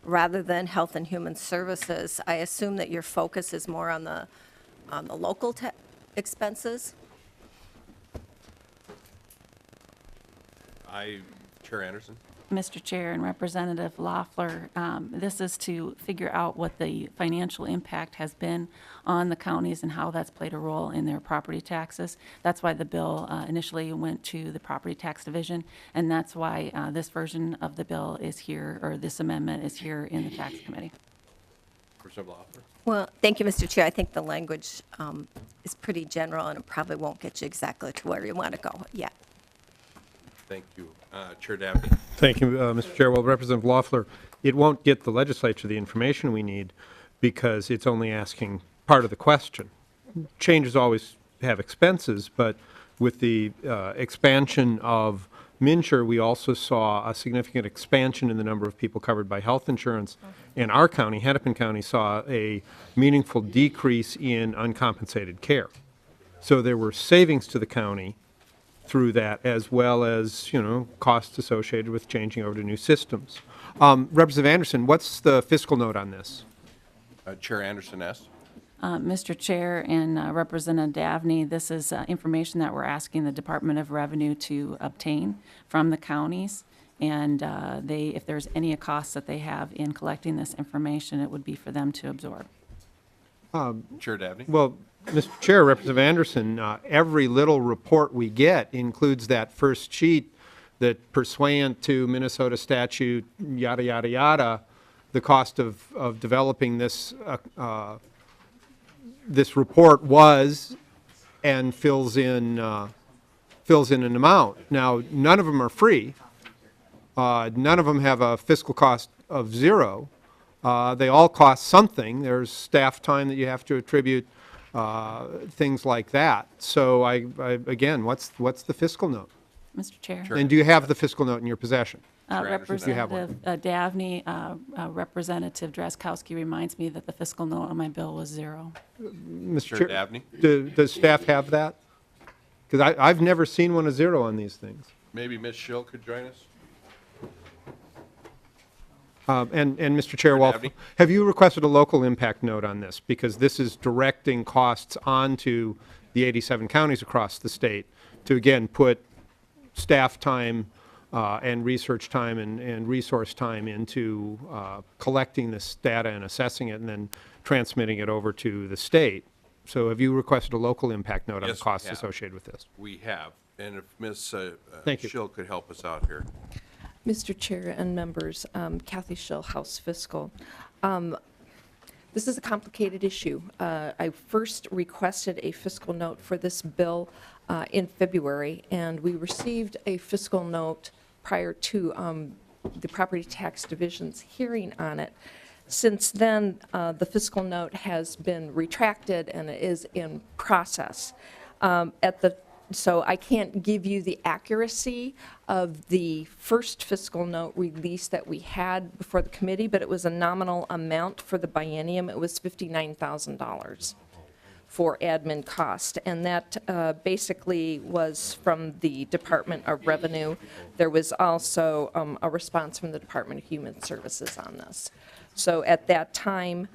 rather than Health and Human Services, I assume that your focus is more on the local expenses? Chair Anderson. Mr. Chair and Representative Loeffler, this is to figure out what the financial impact has been on the counties and how that's played a role in their property taxes. That's why the bill initially went to the Property Tax Division, and that's why this version of the bill is here, or this amendment is here in the Tax Committee. Representative Loeffler. Well, thank you, Mr. Chair. I think the language is pretty general, and it probably won't get you exactly to where you want to go yet. Thank you. Chair Dabney. Thank you, Mr. Chair. Well, Representative Loeffler, it won't get the legislature the information we need because it's only asking part of the question. Changes always have expenses, but with the expansion of MNsure, we also saw a significant expansion in the number of people covered by health insurance. And our county, Hennepin County, saw a meaningful decrease in uncompensated care. So there were savings to the county through that, as well as, costs associated with changing over to new systems. Representative Anderson, what's the fiscal note on this? Chair Anderson asks. Mr. Chair and Representative Davney, this is information that we're asking the Department of Revenue to obtain from the counties. And if there's any costs that they have in collecting this information, it would be for them to absorb. Chair Dabney. Well, Mr. Chair, Representative Anderson, every little report we get includes that first sheet that pursuant to Minnesota statute, yada, yada, yada, the cost of developing this this report was and fills in an amount. Now, none of them are free. None of them have a fiscal cost of zero. They all cost something. There's staff time that you have to attribute, things like that. So again, what's the fiscal note? Mr. Chair. And do you have the fiscal note in your possession? Representative Davney, Representative Drazkowski reminds me that the fiscal note on my bill was zero. Mr. Chair Chair, Dabney. does staff have that? Because I've never seen one of zero on these things. Maybe Ms. Schill could join us? And Mr. Chair, Dabney. have you requested a local impact note on this? Because this is directing costs onto the 87 counties across the state to, again, put staff time and research time and resource time into collecting this data and assessing it and then transmitting it over to the state. So have you requested a local impact note on the Yes, we costs have. associated with this? We have. And if Ms. Thank you. Schill could help us out here. Mr. Chair and members, Kathy Schill, House Fiscal. This is a complicated issue. I first requested a fiscal note for this bill in February, and we received a fiscal note prior to the Property Tax Division's hearing on it. Since then, the fiscal note has been retracted and is in process. So I can't give you the accuracy of the first fiscal note release that we had before the committee, but it was a nominal amount for the biennium. It was $59,000 for admin cost, and that basically was from the Department of Revenue. There was also a response from the Department of Human Services on this. So at that time,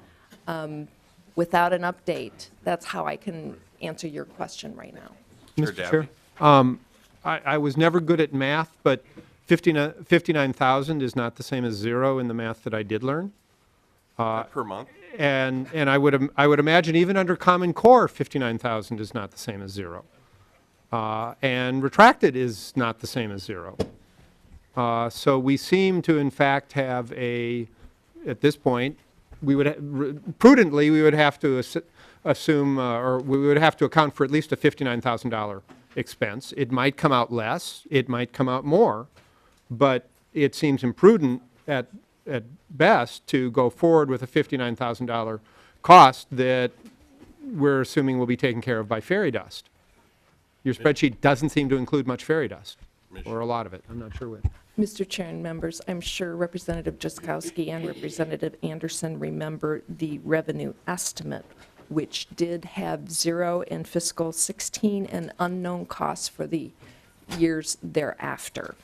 without an update, that's how I can answer your question right now. Mr. Chair, I was never good at math, but 59,000 is not the same as zero in the math that I did learn. Per month? And I would imagine even under Common Core, 59,000 is not the same as zero. And retracted is not the same as zero. So we seem to, in fact, have at this point, prudently, we would have to assume, or we would have to account for at least a $59,000 expense. It might come out less, it might come out more, but it seems imprudent at best to go forward with a $59,000 cost that we're assuming will be taken care of by fairy dust. Your spreadsheet doesn't seem to include much fairy dust, or a lot of it. I'm not sure which. Mr. Chair and members, I'm sure Representative Drazkowski and Representative Anderson remember the revenue estimate, which did have zero in fiscal 16 and unknown costs for the years thereafter.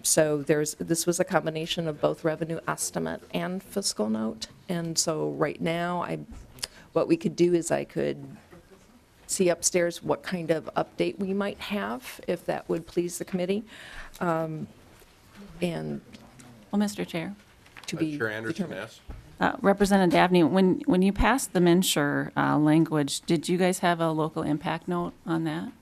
So this was a combination of both revenue estimate and fiscal note. And so right now, what we could do is I could see upstairs what kind of update we might have, if that would please the committee. And Well, Mr. Chair. to be Chair Anderson determined. asks. Representative Dabney, when you passed the MNsure language, did you guys have a local impact note on that?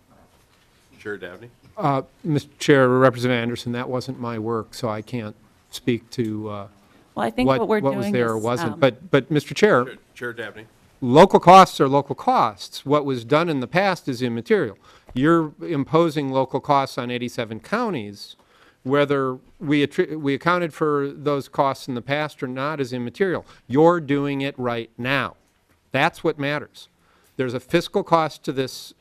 Chair Dabney. Mr. Chair, Representative Anderson, that wasn't my work, so I can't speak to Well, I think what we're doing what was there or is, wasn't. But Mr. Chair, Chair Dabney. local costs are local costs. What was done in the past is immaterial. You're imposing local costs on 87 counties. Whether we accounted for those costs in the past or not is immaterial. You're doing it right now. That's what matters. There's a fiscal cost to this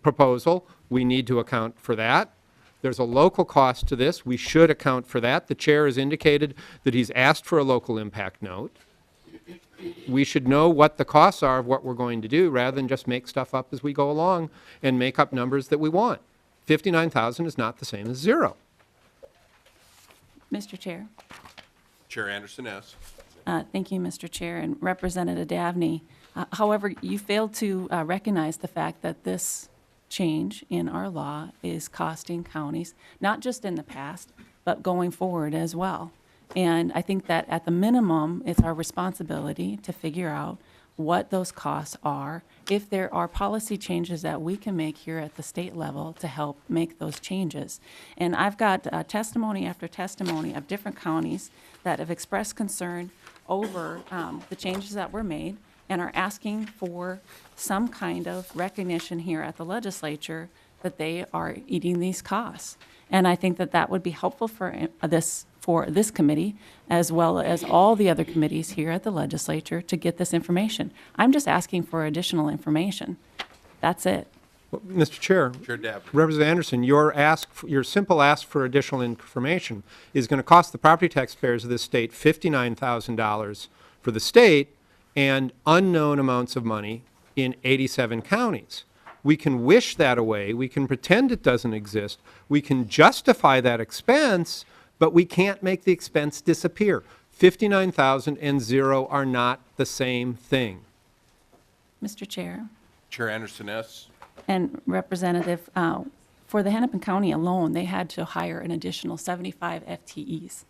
proposal. We need to account for that. There's a local cost to this. We should account for that. The chair has indicated that he's asked for a local impact note. We should know what the costs are of what we're going to do rather than just make stuff up as we go along and make up numbers that we want. 59,000 is not the same as zero. Mr. Chair. Chair Anderson, yes. Thank you, Mr. Chair, and Representative Davney. However, you failed to recognize the fact that this change in our law is costing counties, not just in the past, but going forward as well. And I think that at the minimum, it's our responsibility to figure out what those costs are, if there are policy changes that we can make here at the state level to help make those changes. And I've got testimony after testimony of different counties that have expressed concern over the changes that were made and are asking for some kind of recognition here at the legislature that they are eating these costs. And I think that that would be helpful for this committee, as well as all the other committees here at the legislature, to get this information. I'm just asking for additional information. That's it. Well, Mr. Chair. Chair Dabney. Representative Anderson, your simple ask for additional information is going to cost the property taxpayers of this state $59,000 for the state and unknown amounts of money in 87 counties. We can wish that away. We can pretend it doesn't exist. We can justify that expense, but we can't make the expense disappear. 59,000 and zero are not the same thing. Mr. Chair. Chair Anderson, yes. And Representative, for the Hennepin County alone, they had to hire an additional 75 FTEs.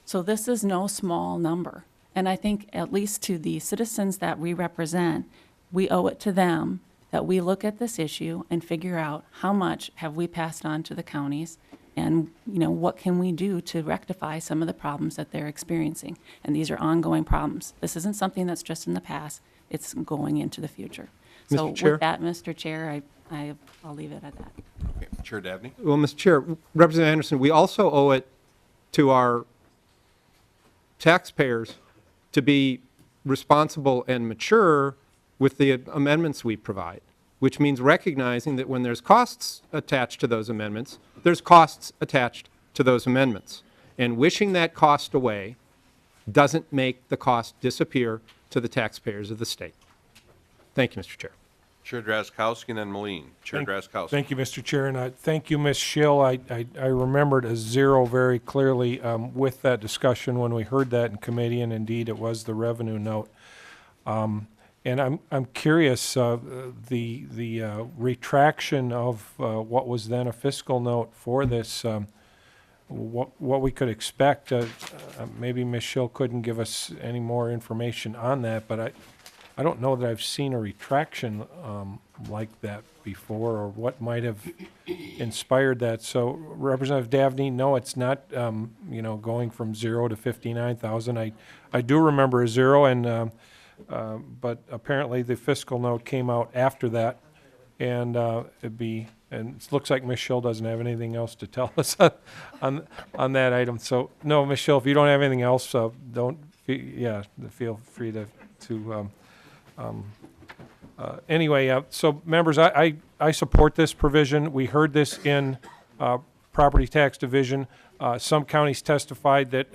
So this is no small number. And I think at least to the citizens that we represent, we owe it to them that we look at this issue and figure out how much have we passed on to the counties and, what can we do to rectify some of the problems that they're experiencing. And these are ongoing problems. This isn't something that's just in the past. It's going into the future. So Mr. Chair? with that, Mr. Chair, I'll leave it at that. Okay. Chair Dabney. Well, Mr. Chair, Representative Anderson, we also owe it to our taxpayers to be responsible and mature with the amendments we provide, which means recognizing that when there's costs attached to those amendments, there's costs attached to those amendments. And wishing that cost away doesn't make the cost disappear to the taxpayers of the state. Thank you, Mr. Chair. Chair Drazkowski and then Moline. Chair Drazkowski. Thank you, Mr. Chair, and thank you, Ms. Schill. I remembered a zero very clearly with that discussion when we heard that in committee, and indeed it was the revenue note. And I'm curious, the retraction of what was then a fiscal note for this, what we could expect. Maybe Ms. Schill couldn't give us any more information on that, but I don't know that I've seen a retraction like that before, or what might have inspired that. So, Representative Davney, no, it's not, going from 0 to 59,000. I do remember a zero, and but apparently the fiscal note came out after that, and it looks like Ms. Schill doesn't have anything else to tell us on that item. So, no, Ms. Schill, if you don't have anything else, feel free to. Anyway, so members, I support this provision. We heard this in Property Tax Division. Some counties testified that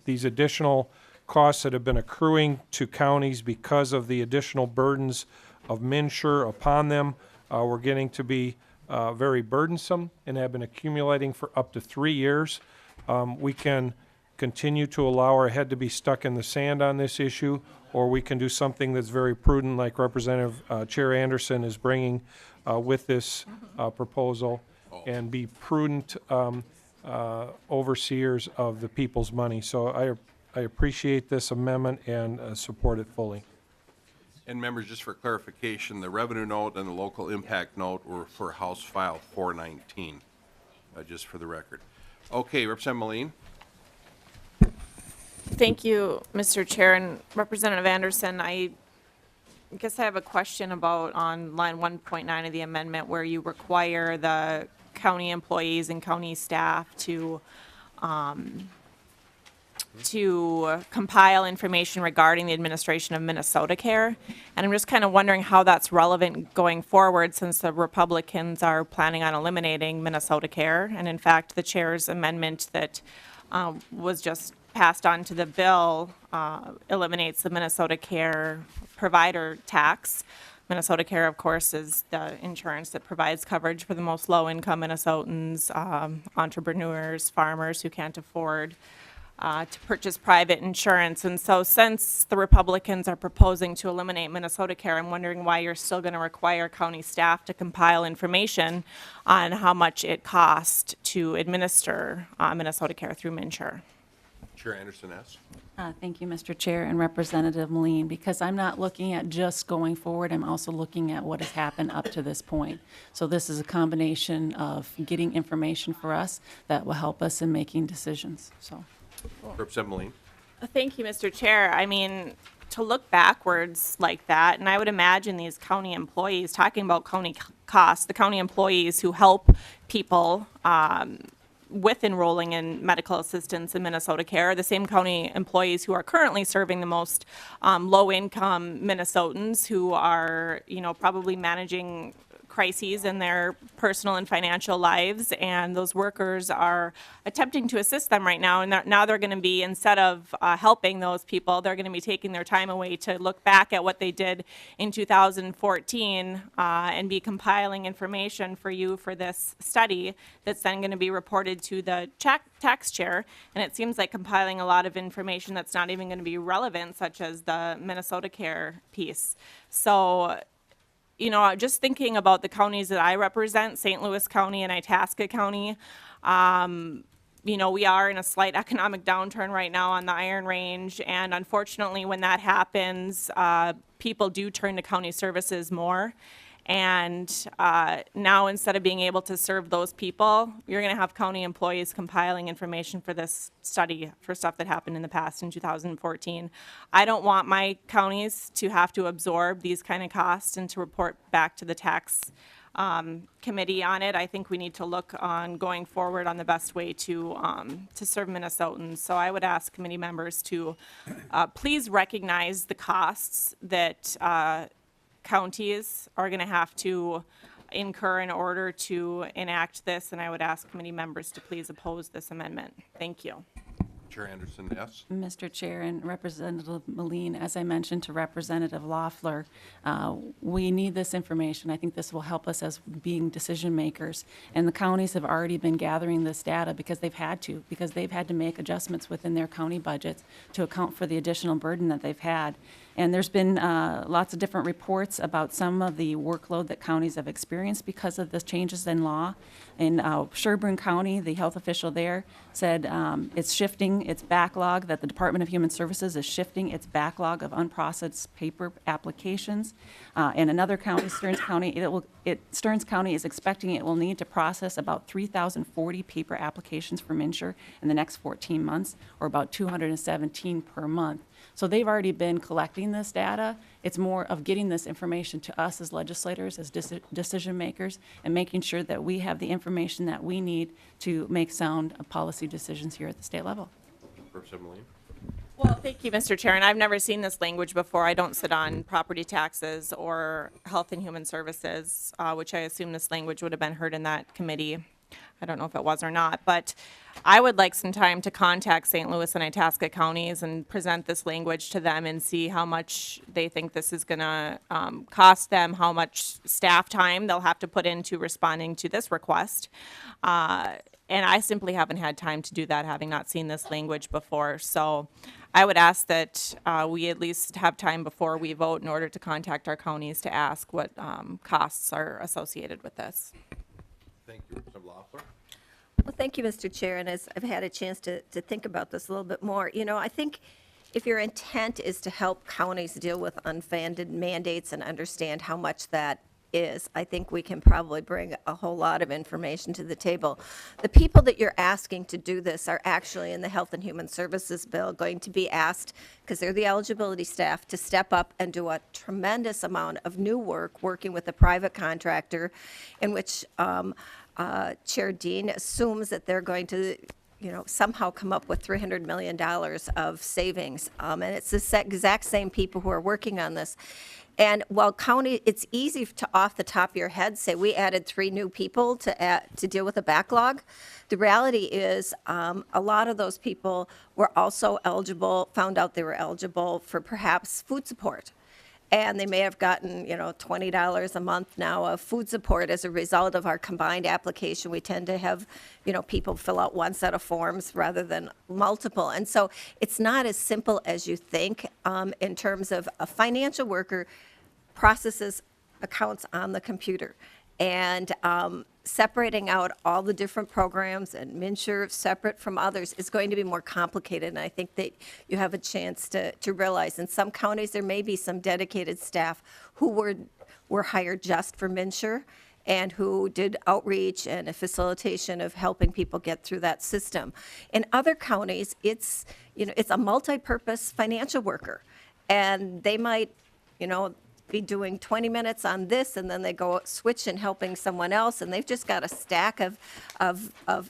these additional costs that have been accruing to counties because of the additional burdens of MNsure upon them were getting to be very burdensome and have been accumulating for up to 3 years. We can continue to allow our head to be stuck in the sand on this issue, or we can do something that's very prudent, like Representative Chair Anderson is bringing with this proposal, and be prudent overseers of the people's money. So I appreciate this amendment and support it fully. And members, just for clarification, the revenue note and the local impact note were for House File 419, just for the record. Okay, Representative Moline. Thank you, Mr. Chair. And Representative Anderson, I guess I have a question about on line 1.9 of the amendment, where you require the county employees and county staff to to compile information regarding the administration of Minnesota Care. And I'm just kind of wondering how that's relevant going forward, since the Republicans are planning on eliminating Minnesota Care. And in fact, the chair's amendment that was just passed on to the bill eliminates the Minnesota Care provider tax. Minnesota Care, of course, is the insurance that provides coverage for the most low-income Minnesotans, entrepreneurs, farmers who can't afford to purchase private insurance. And so since the Republicans are proposing to eliminate Minnesota Care, I'm wondering why you're still going to require county staff to compile information on how much it costs to administer Minnesota Care through MNsure. Chair Anderson asks. Thank you, Mr. Chair and Representative Moline, because I'm not looking at just going forward, I'm also looking at what has happened up to this point. So this is a combination of getting information for us that will help us in making decisions, so. Representative Moline. Thank you, Mr. Chair. I mean, to look backwards like that, and I would imagine these county employees, talking about county costs, the county employees who help people with enrolling in medical assistance in Minnesota Care, the same county employees who are currently serving the most low-income Minnesotans who are, you know, probably managing crises in their personal and financial lives, and those workers are attempting to assist them right now. And now they're going to be, instead of helping those people, they're going to be taking their time away to look back at what they did in 2014 and be compiling information for you for this study that's then going to be reported to the tax chair. And it seems like compiling a lot of information that's not even going to be relevant, such as the Minnesota Care piece. So, you know, just thinking about the counties that I represent, St. Louis County and Itasca County, you know, we are in a slight economic downturn right now on the Iron Range, and unfortunately, when that happens, people do turn to county services more. And now, instead of being able to serve those people, you're going to have county employees compiling information for this study for stuff that happened in the past in 2014. I don't want my counties to have to absorb these kind of costs and to report back to the tax committee on it. I think we need to look on going forward on the best way to serve Minnesotans. So I would ask committee members to please recognize the costs that counties are going to have to incur in order to enact this, and I would ask committee members to please oppose this amendment. Thank you. Chair Anderson, yes. Mr. Chair and Representative Moline, as I mentioned to Representative Loeffler, we need this information. I think this will help us as being decision makers. And the counties have already been gathering this data because they've had to make adjustments within their county budgets to account for the additional burden that they've had. And there's been lots of different reports about some of the workload that counties have experienced because of the changes in law. In Sherburne County, the health official there said it's shifting its backlog, that the Department of Human Services is shifting its backlog of unprocessed paper applications. In another county, Stearns County, Stearns County is expecting it will need to process about 3,040 paper applications for MNsure in the next 14 months, or about 217 per month. So they've already been collecting this data. It's more of getting this information to us as legislators, as decision makers, and making sure that we have the information that we need to make sound policy decisions here at the state level. Representative Moline. Well, thank you, Mr. Chair, and I've never seen this language before. I don't sit on property taxes or health and human services, which I assume this language would have been heard in that committee. I don't know if it was or not, but I would like some time to contact St. Louis and Itasca counties and present this language to them and see how much they think this is going to cost them, how much staff time they'll have to put into responding to this request. And I simply haven't had time to do that, having not seen this language before. So I would ask that we at least have time before we vote in order to contact our counties to ask what costs are associated with this. Thank you, Representative Loeffler. Well, thank you, Mr. Chair, and as I've had a chance to think about this a little bit more, you know, I think if your intent is to help counties deal with unfunded mandates and understand how much that is, I think we can probably bring a whole lot of information to the table. The people that you're asking to do this are actually in the Health and Human Services bill going to be asked, because they're the eligibility staff, to step up and do a tremendous amount of new work working with a private contractor in which Chair Dean assumes that they're going to somehow come up with $300 million of savings. And it's the exact same people who are working on this. And while county, it's easy to, off the top of your head, say we added 3 new people to deal with a backlog. The reality is a lot of those people were also eligible, found out they were eligible for perhaps food support. And they may have gotten, $20 a month now of food support as a result of our combined application. We tend to have, people fill out one set of forms rather than multiple. And so it's not as simple as you think in terms of a financial worker processes accounts on the computer. And separating out all the different programs and MNsure separate from others is going to be more complicated. And I think that you have a chance to realize in some counties there may be some dedicated staff who were hired just for MNsure and who did outreach and a facilitation of helping people get through that system. In other counties, it's a multi-purpose financial worker, and they might, be doing 20 minutes on this, and then they go switch and helping someone else, and they've just got a stack of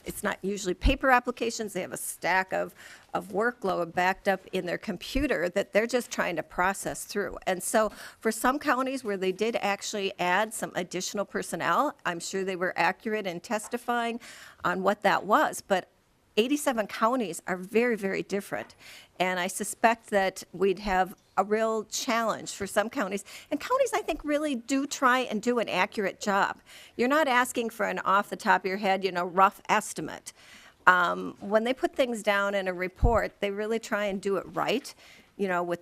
it's not usually paper applications, they have a stack of workload backed up in their computer that they're just trying to process through. And so for some counties where they did actually add some additional personnel, I'm sure they were accurate in testifying on what that was, but 87 counties are very, very different. And I suspect that we'd have a real challenge for some counties. And counties, I think, really do try and do an accurate job. You're not asking for an off the top of your head, rough estimate. When they put things down in a report, they really try and do it right, with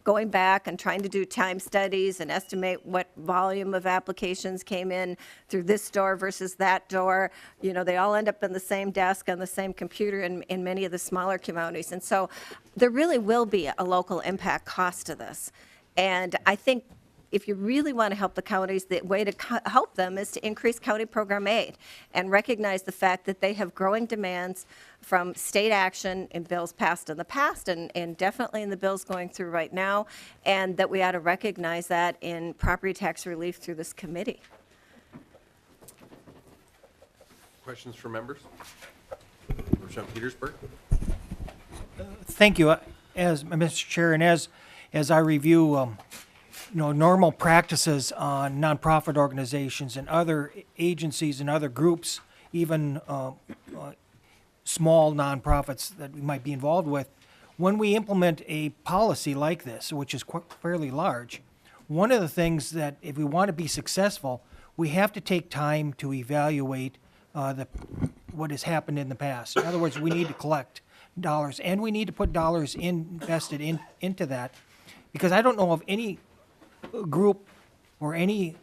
going back and trying to do time studies and estimate what volume of applications came in through this door versus that door. They all end up in the same desk on the same computer in many of the smaller counties. And so there really will be a local impact cost to this. And I think if you really want to help the counties, the way to help them is to increase county program aid and recognize the fact that they have growing demands from state action in bills passed in the past and definitely in the bills going through right now, and that we ought to recognize that in property tax relief through this committee. Questions from members? Representative Petersburg? Thank you. As Mr. Chair, and as I review normal practices on nonprofit organizations and other agencies and other groups, even small nonprofits that we might be involved with, when we implement a policy like this, which is fairly large, one of the things that if we want to be successful, we have to take time to evaluate what has happened in the past. In other words, we need to collect dollars, and we need to put dollars invested into that, because I don't know of any group or any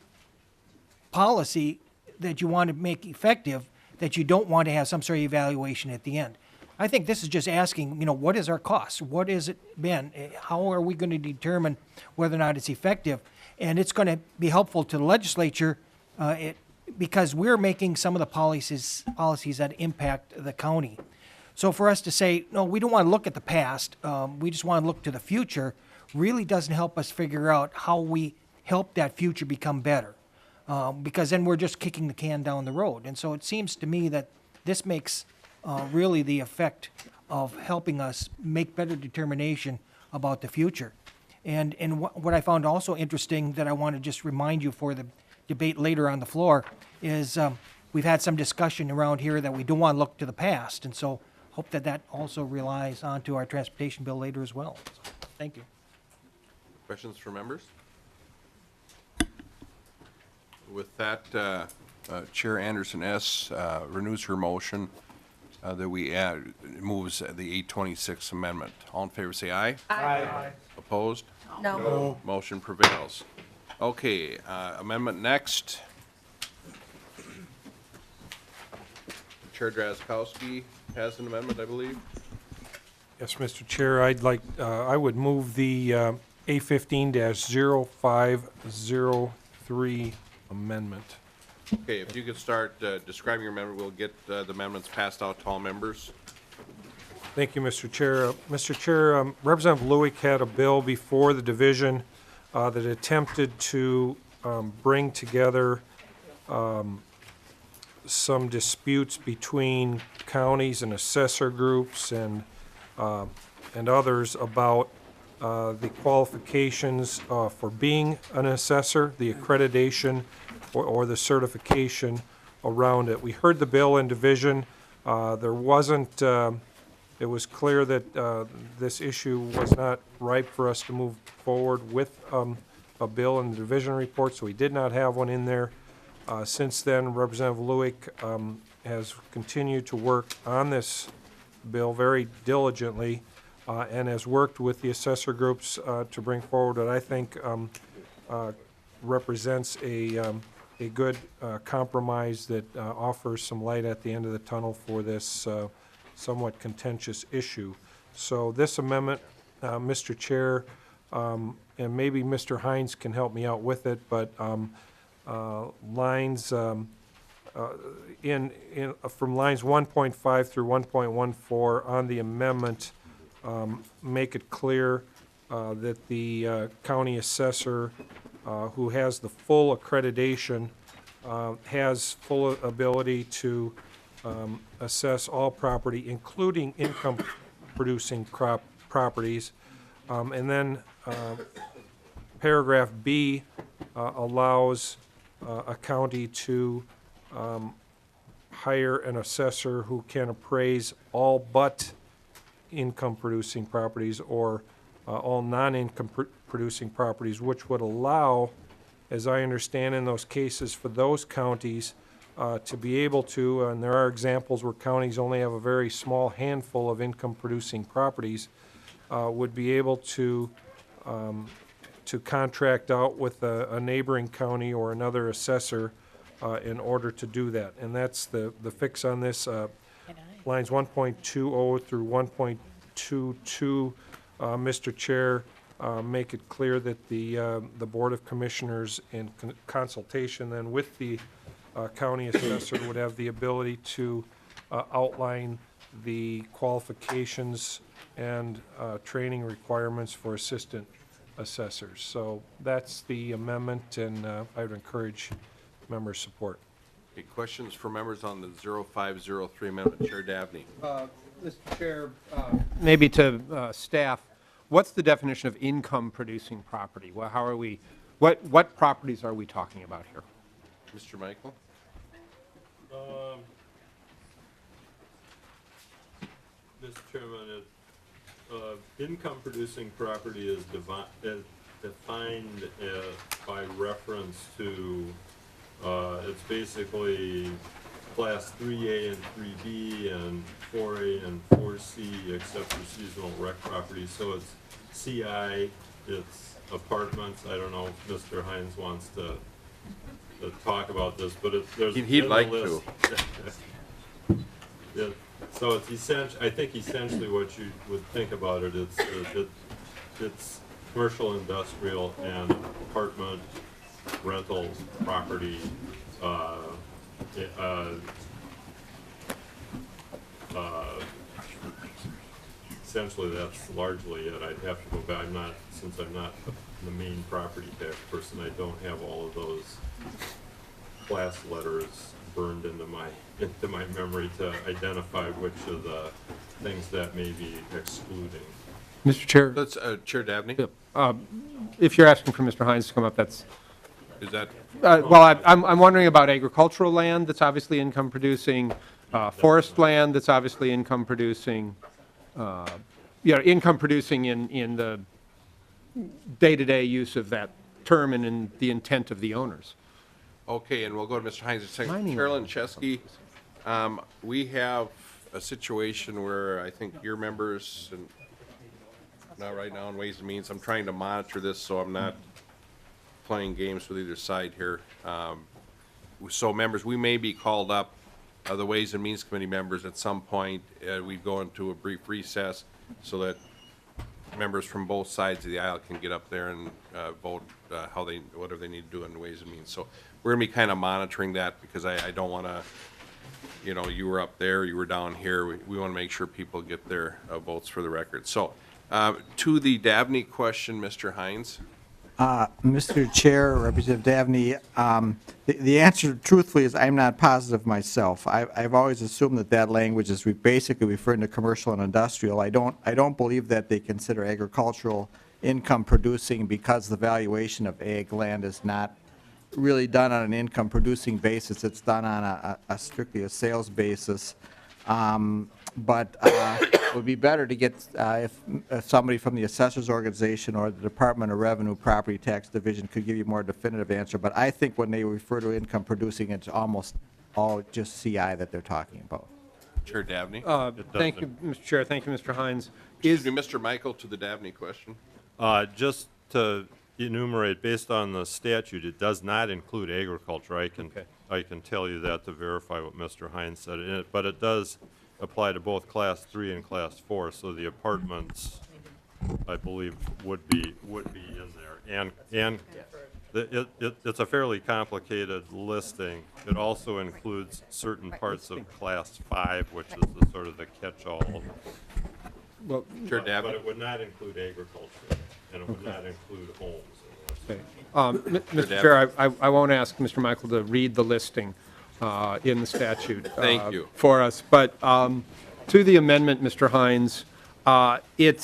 policy that you want to make effective that you don't want to have some sort of evaluation at the end. I think this is just asking, what is our cost? What has it been? How are we going to determine whether or not it's effective? And it's going to be helpful to the legislature because we're making some of the policies that impact the county. So for us to say, no, we don't want to look at the past, we just want to look to the future, really doesn't help us figure out how we help that future become better. Because then we're just kicking the can down the road. And so it seems to me that this makes really the effect of helping us make better determination about the future. And what I found also interesting that I want to just remind you for the debate later on the floor is we've had some discussion around here that we don't want to look to the past. And so hope that also relies onto our transportation bill later as well. So, thank you. Questions for members? With that, Chair Anderson S. Renews her motion that we add, moves the 826 amendment. All in favor say aye. Aye. Opposed? No. Motion prevails. Okay, amendment next. Chair Drazkowski has an amendment, I believe. Yes, Mr. Chair, I would move the A15-0503 amendment. Okay, if you could start describing your amendment, we'll get the amendments passed out to all members. Thank you, Mr. Chair. Mr. Chair, Representative Lewick had a bill before the division that attempted to bring together some disputes between counties and assessor groups and others about the qualifications for being an assessor, the accreditation or the certification around it. We heard the bill in division. There wasn't, it was clear that this issue was not ripe for us to move forward with a bill in the division report, so we did not have one in there. Since then, Representative Lewick has continued to work on this bill very diligently and has worked with the assessor groups to bring forward what I think represents a good compromise that offers some light at the end of the tunnel for this somewhat contentious issue. So this amendment, Mr. Chair, and maybe Mr. Hines can help me out with it, but lines from lines 1.5 through 1.14 on the amendment make it clear that the county assessor who has the full accreditation has full ability to assess all property, including income-producing properties. And then paragraph B allows a county to hire an assessor who can appraise all but income-producing properties or all non-income producing properties, which would allow, as I understand in those cases, for those counties to be able to, and there are examples where counties only have a very small handful of income-producing properties, would be able to contract out with a neighboring county or another assessor in order to do that. And that's the fix on this. Lines 1.20 through 1.22, Mr. Chair, make it clear that the Board of Commissioners, in consultation then with the county assessor, would have the ability to outline the qualifications and training requirements for assistant assessors. So that's the amendment, and I would encourage members' support. Okay, questions for members on the 0503 amendment? Chair Dabney. Mr. Chair, maybe to staff, what's the definition of income-producing property? Well, how are we, what properties are we talking about here? Mr. Michael? Mr. Chairman, income-producing property is defined by reference to, it's basically Class 3A and 3B and 4A and 4C, except for seasonal rec properties. So it's CI, it's apartments. I don't know if Mr. Hines wants to talk about this, but there's he'd like to. Yeah, so it's I think essentially what you would think about it, it's commercial, industrial, and apartment rental property. Essentially, that's largely it. I'd have to go back. Since I'm not the main property tax person, I don't have all of those class letters burned into my memory to identify which of the things that may be excluding. Mr. Chair, Let's, Chair Dabney? if you're asking for Mr. Hines to come up, that's, Is that, well, I'm wondering about agricultural land that's obviously income-producing, forest land that's obviously income-producing, income-producing in the day-to-day use of that term and in the intent of the owners. okay, and we'll go to Mr. Hines in a second. Mining Carolyn Chesky, we have a situation where I think your members, and not right now in Ways and Means, I'm trying to monitor this so I'm not playing games with either side here. So members, we may be called up, the Ways and Means Committee members, at some point. We go into a brief recess so that members from both sides of the aisle can get up there and vote whatever they need to do in Ways and Means. So we're gonna be kind of monitoring that because I don't want to, you were up there, you were down here. We want to make sure people get their votes for the record. So to the Dabney question, Mr. Hines. Mr. Chair, Representative Dabney, the answer truthfully is I'm not positive myself. I've always assumed that that language is basically referring to commercial and industrial. I don't believe that they consider agricultural income producing because the valuation of ag land is not really done on an income producing basis. It's done on a strictly a sales basis. But it would be better to get, if somebody from the assessors organization or the Department of Revenue Property Tax Division could give you a more definitive answer. But I think when they refer to income producing, it's almost all just CI that they're talking about. Chair Dabney. Thank you, Mr. Chair. Thank you, Mr. Hines. Excuse me, Mr. Michael, to the Dabney question. Just to enumerate, based on the statute, it does not include agriculture. I can tell you that to verify what Mr. Hines said. But it does apply to both Class 3 and Class 4, so the apartments, I believe, would be in there. And it's a fairly complicated listing. It also includes certain parts of Class 5, which is the sort of the catch-all. Well, But it would not include agriculture, and it would not include homes. Mr. Chair, I won't ask Mr. Michael to read the listing in the statute Thank you. for us. But to the amendment, Mr. Hines, it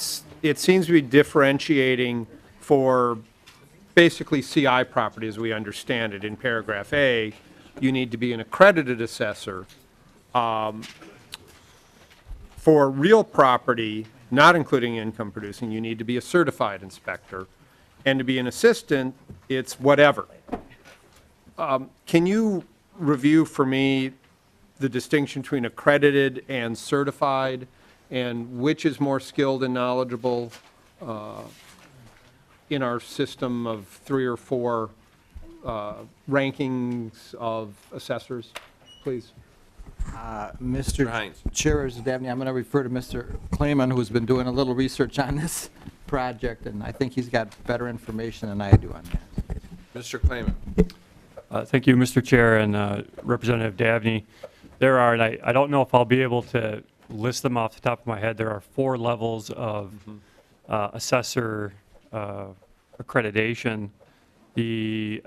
seems to be differentiating for basically CI property as we understand it. In paragraph A, you need to be an accredited assessor. For real property, not including income producing, you need to be a certified inspector. And to be an assistant, it's whatever. Can you review for me the distinction between accredited and certified, and which is more skilled and knowledgeable in our system of 3 or 4 rankings of assessors, please? Mr. Hines. Chair, Dabney, I'm going to refer to Mr. Clayman, who's been doing a little research on this project, and I think he's got better information than I do on that. Mr. Clayman. Thank you, Mr. Chair and Representative Dabney. There are, and I don't know if I'll be able to list them off the top of my head, there are 4 levels of assessor accreditation. The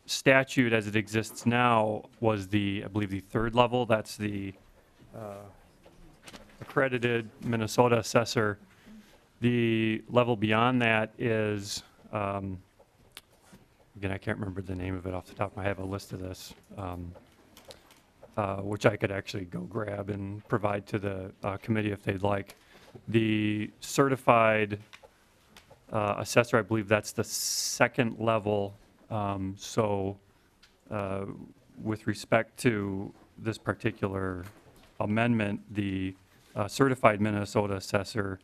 statute as it exists now was I believe the 3rd level. That's the accredited Minnesota assessor. The level beyond that is, again, I can't remember the name of it off the top of my head. I have a list of this, which I could actually go grab and provide to the committee if they'd like. The certified assessor, I believe that's the 2nd level. So with respect to this particular amendment, the certified Minnesota assessor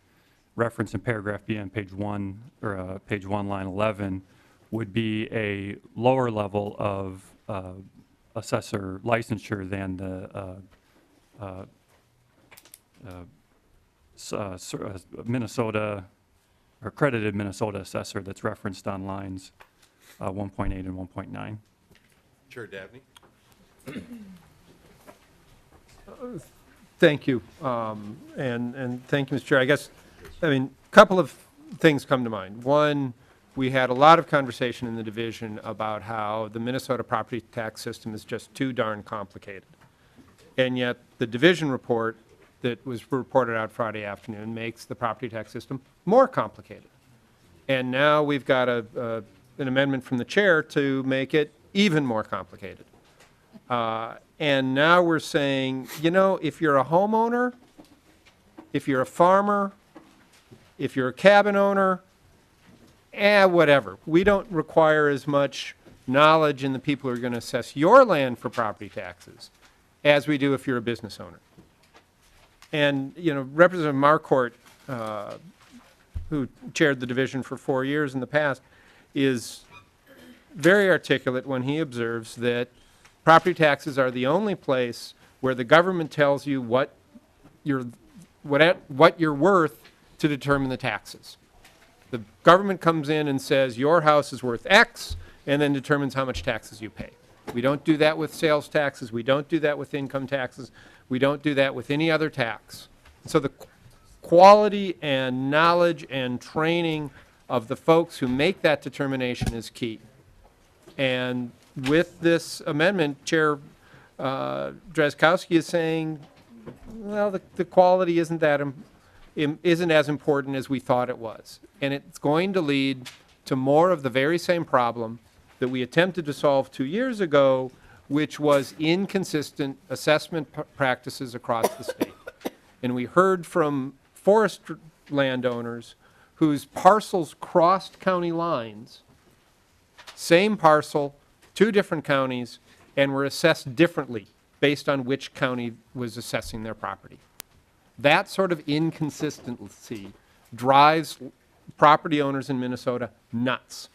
referenced in paragraph B on page 1, or page 1, line 11, would be a lower level of assessor licensure than the Minnesota, or accredited Minnesota assessor that's referenced on lines 1.8 and 1.9. Chair Dabney. Thank you. And thank you, Mr. Chair. I mean, a couple of things come to mind. One, we had a lot of conversation in the division about how the Minnesota property tax system is just too darn complicated. And yet the division report that was reported out Friday afternoon makes the property tax system more complicated. And now we've got an amendment from the chair to make it even more complicated. And now we're saying, you know, if you're a homeowner, if you're a farmer, if you're a cabin owner, whatever. We don't require as much knowledge in the people who are going to assess your land for property taxes as we do if you're a business owner. And, you know, Representative Marquardt, who chaired the division for 4 years in the past, is very articulate when he observes that property taxes are the only place where the government tells you what you're worth to determine the taxes. The government comes in and says your house is worth X and then determines how much taxes you pay. We don't do that with sales taxes. We don't do that with income taxes. We don't do that with any other tax. So the quality and knowledge and training of the folks who make that determination is key. And with this amendment, Chair Drazkowski is saying, well, the quality isn't as important as we thought it was. And it's going to lead to more of the very same problem that we attempted to solve 2 years ago, which was inconsistent assessment practices across the state. And we heard from forest landowners whose parcels crossed county lines, same parcel, 2 different counties, and were assessed differently based on which county was assessing their property. That sort of inconsistency drives property owners in Minnesota nuts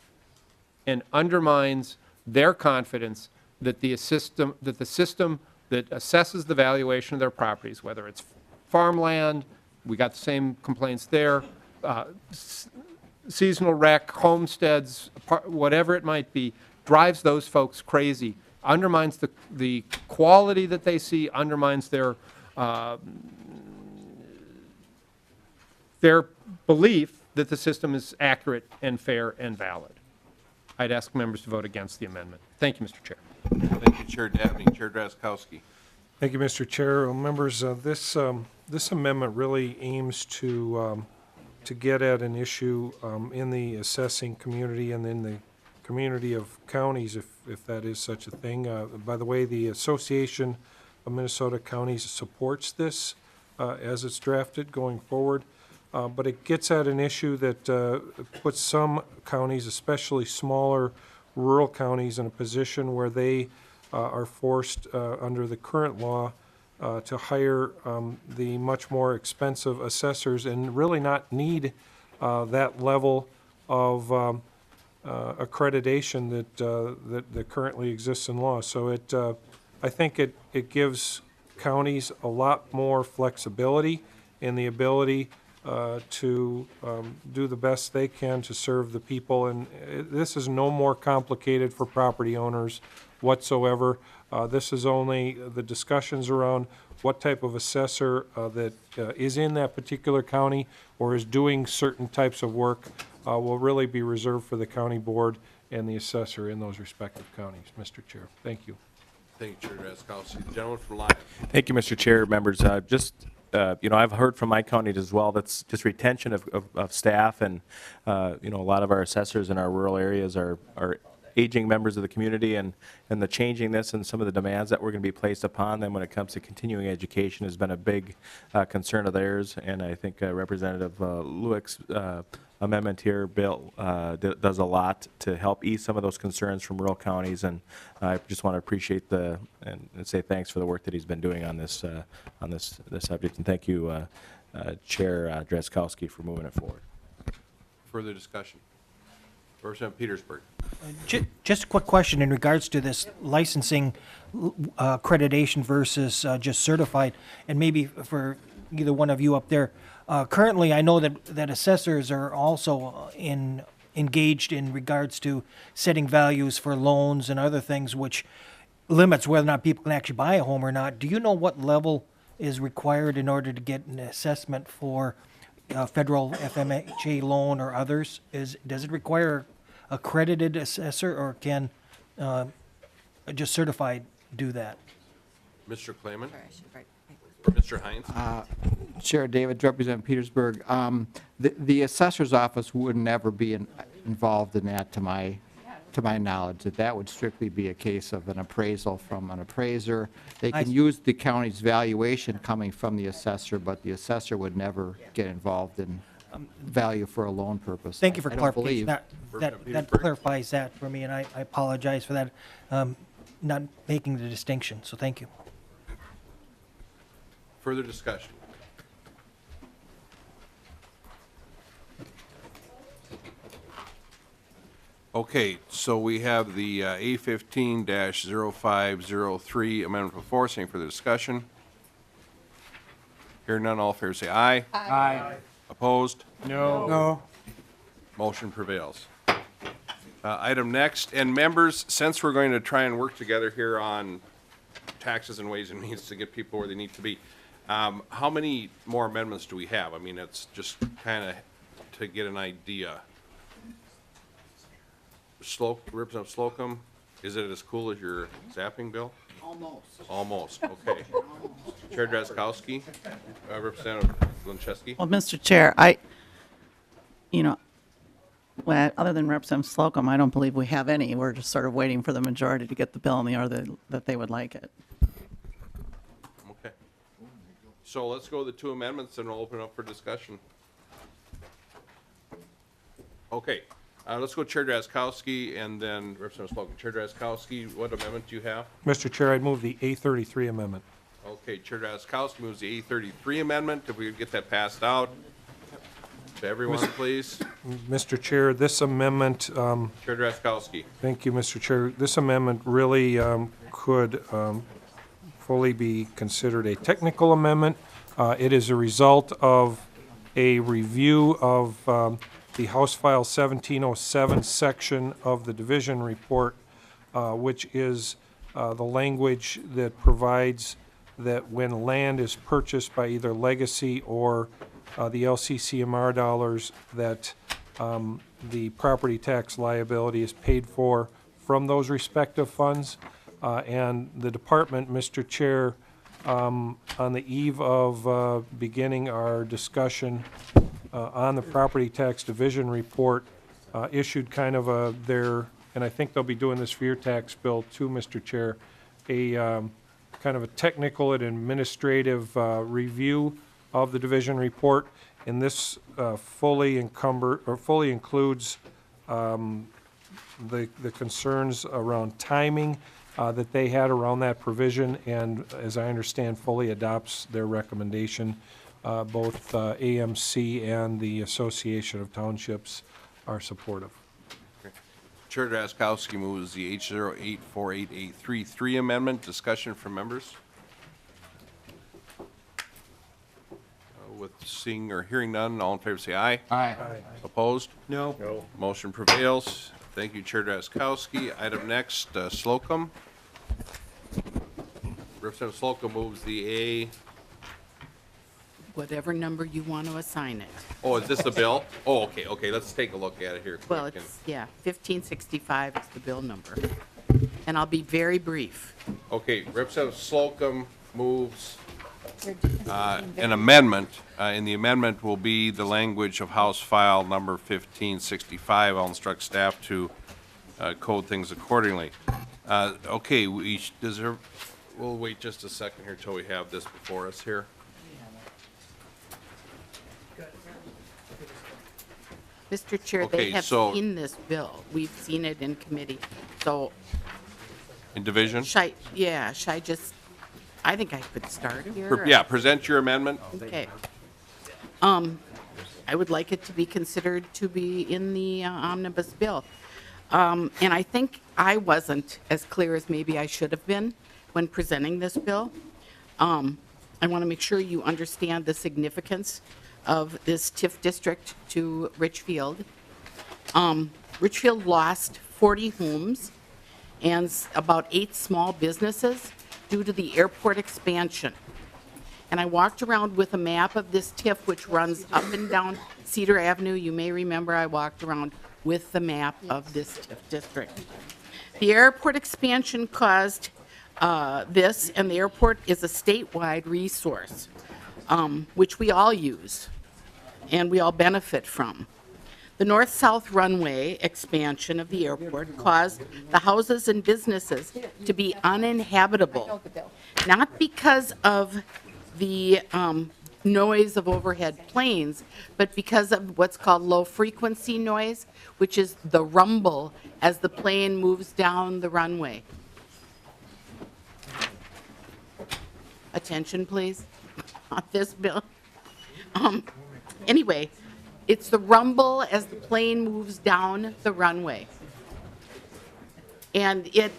and undermines their confidence that the system that assesses the valuation of their properties, whether it's farmland, we got the same complaints there, seasonal rec, homesteads, whatever it might be, drives those folks crazy, undermines the quality that they see, undermines their belief that the system is accurate and fair and valid. I'd ask members to vote against the amendment. Thank you, Mr. Chair. Thank you, Chair Dabney. Chair Drazkowski. Thank you, Mr. Chair. Members, this amendment really aims to get at an issue in the assessing community and in the community of counties, if that is such a thing. By the way, the Association of Minnesota Counties supports this as it's drafted going forward. But it gets at an issue that puts some counties, especially smaller rural counties, in a position where they are forced under the current law to hire the much more expensive assessors and really not need that level of accreditation that currently exists in law. So I think it gives counties a lot more flexibility in the ability to do the best they can to serve the people. And this is no more complicated for property owners whatsoever. This is only the discussions around what type of assessor that is in that particular county or is doing certain types of work will really be reserved for the county board and the assessor in those respective counties. Mr. Chair, thank you. Thank you, Chair Drazkowski. The gentleman from Lyon. Thank you, Mr. Chair, members. I've heard from my county as well, that's just retention of staff, and, a lot of our assessors in our rural areas are aging members of the community, and the changing this and some of the demands that were going to be placed upon them when it comes to continuing education has been a big concern of theirs, and I think Representative Lewick's amendment here, Bill, does a lot to help ease some of those concerns from rural counties, and I just want to appreciate and say thanks for the work that he's been doing on this subject, and thank you, Chair Drazkowski, for moving it forward. Further discussion. Representative Petersburg. Just a quick question in regards to this licensing accreditation versus just certified, and maybe for either one of you up there. Currently, I know that assessors are also engaged in regards to setting values for loans and other things, which limits whether or not people can actually buy a home or not. Do you know what level is required in order to get an assessment for federal FMHA loan or others? Does it require accredited assessor, or can just certified do that? Mr. Clayman? Or Mr. Hines? Chair David, represent Petersburg. The assessor's office would never be involved in that, to my knowledge. That would strictly be a case of an appraisal from an appraiser. They can use the county's valuation coming from the assessor, but the assessor would never get involved in value for a loan purpose. Thank you for I don't clarification. believe. That clarifies that for me, and I apologize for that, not making the distinction, so thank you. Further discussion. Okay, so we have the A15-0503 amendment before. Any further discussion? Hearing none, all in favor say aye. Aye. Opposed? No. Motion prevails. Item next, and members, since we're going to try and work together here on taxes and ways and means to get people where they need to be, how many more amendments do we have? I mean, it's just kind of to get an idea. Representative Slocum, is it as cool as your zapping bill? Almost, okay. Chair Drazkowski, Representative Lancheski. Well, Mr. Chair, well, other than Representative Slocum, I don't believe we have any. We're just sort of waiting for the majority to get the bill in the order that they would like it. Okay. So let's go with the two amendments and we'll open up for discussion. Okay, let's go Chair Drazkowski and then Representative Slocum. Chair Drazkowski, what amendment do you have? Mr. Chair, I'd move the A33 amendment. Okay, Chair Drazkowski moves the A33 amendment. If we could get that passed out to everyone, please. Mr. Chair, this amendment, Chair Drazkowski. thank you, Mr. Chair. This amendment really could fully be considered a technical amendment. It is a result of a review of the House File 1707 section of the division report, which is the language that provides that when land is purchased by either legacy or the LCCMR dollars, that the property tax liability is paid for from those respective funds. And the department, Mr. Chair, on the eve of beginning our discussion on the property tax division report, issued kind of and I think they'll be doing this for your tax bill too, Mr. Chair, a kind of a technical and administrative review of the division report, and this fully includes the concerns around timing that they had around that provision, and as I understand, fully adopts their recommendation. Both AMC and the Association of Townships are supportive. Chair Drazkowski moves the H084883 amendment. Discussion from members? With seeing or hearing none, all in favor say aye. Aye. Opposed? No. Motion prevails. Thank you, Chair Drazkowski. Item next, Slocum. Representative Slocum moves the A. Whatever number you want to assign it. Oh, is this the bill? Oh, okay, let's take a look at it here. Well, quick. it's, yeah, 1565 is the bill number. And I'll be very brief. Okay, Representative Slocum moves an amendment. And the amendment will be the language of House File number 1565. I'll instruct staff to code things accordingly. Okay, we'll wait just a second here till we have this before us here. Mr. Chair, Okay, they have so- seen this bill. We've seen it in committee. So, In division? should I just, I think I could start here. Yeah, present your amendment. Okay. I would like it to be considered to be in the omnibus bill. And I think I wasn't as clear as maybe I should have been when presenting this bill. I want to make sure you understand the significance of this TIF district to Richfield. Richfield lost 40 homes and about 8 small businesses due to the airport expansion. And I walked around with a map of this TIF, which runs up and down Cedar Avenue. You may remember I walked around with the map of this TIF district. The airport expansion caused this, and the airport is a statewide resource, which we all use and we all benefit from. The north-south runway expansion of the airport caused the houses and businesses to be uninhabitable, not because of the noise of overhead planes, but because of what's called low-frequency noise, which is the rumble as the plane moves down the runway. Attention, please, on this bill. Anyway, it's the rumble as the plane moves down the runway. And it,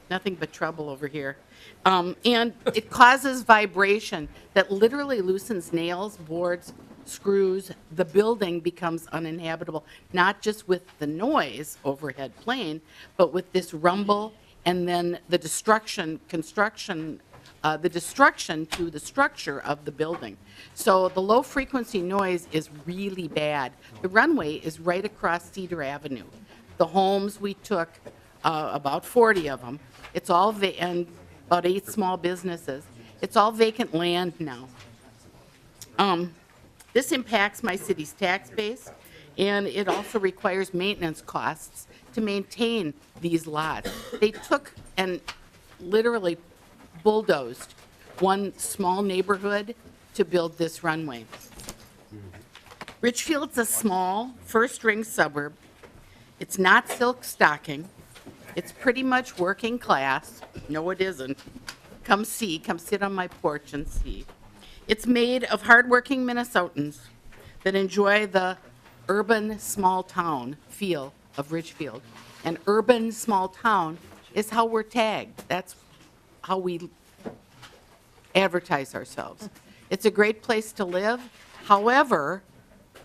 nothing but trouble over here. And it causes vibration that literally loosens nails, boards, screws. The building becomes uninhabitable, not just with the noise, overhead plane, but with this rumble and then the construction the destruction to the structure of the building. So the low-frequency noise is really bad. The runway is right across Cedar Avenue. The homes, we took about 40 of them. It's all, and about 8 small businesses. It's all vacant land now. This impacts my city's tax base, and it also requires maintenance costs to maintain these lots. They took and literally bulldozed one small neighborhood to build this runway. Richfield's a small, first-ring suburb. It's not silk stocking. It's pretty much working class. No, it isn't. Come see, come sit on my porch and see. It's made of hardworking Minnesotans that enjoy the urban small town feel of Richfield. And urban small town is how we're tagged. That's how we advertise ourselves. It's a great place to live. However,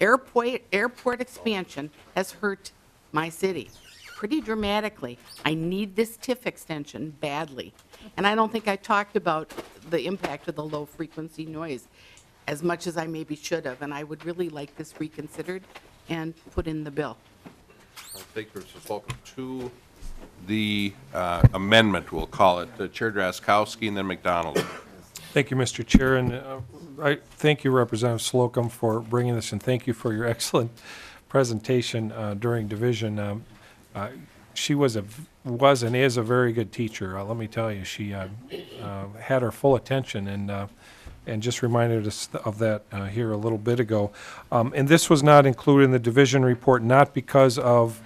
airport expansion has hurt my city pretty dramatically. I need this TIF extension badly. And I don't think I talked about the impact of the low-frequency noise as much as I maybe should have, and I would really like this reconsidered and put in the bill. Thank you, Mr. Slocum. To the amendment, we'll call it, Chair Drazkowski and then McDonald. Thank you, Mr. Chair, and I thank you, Representative Slocum, for bringing this, and thank you for your excellent presentation during division. She was and is a very good teacher. Let me tell you, she had our full attention and just reminded us of that here a little bit ago. And this was not included in the division report, not because of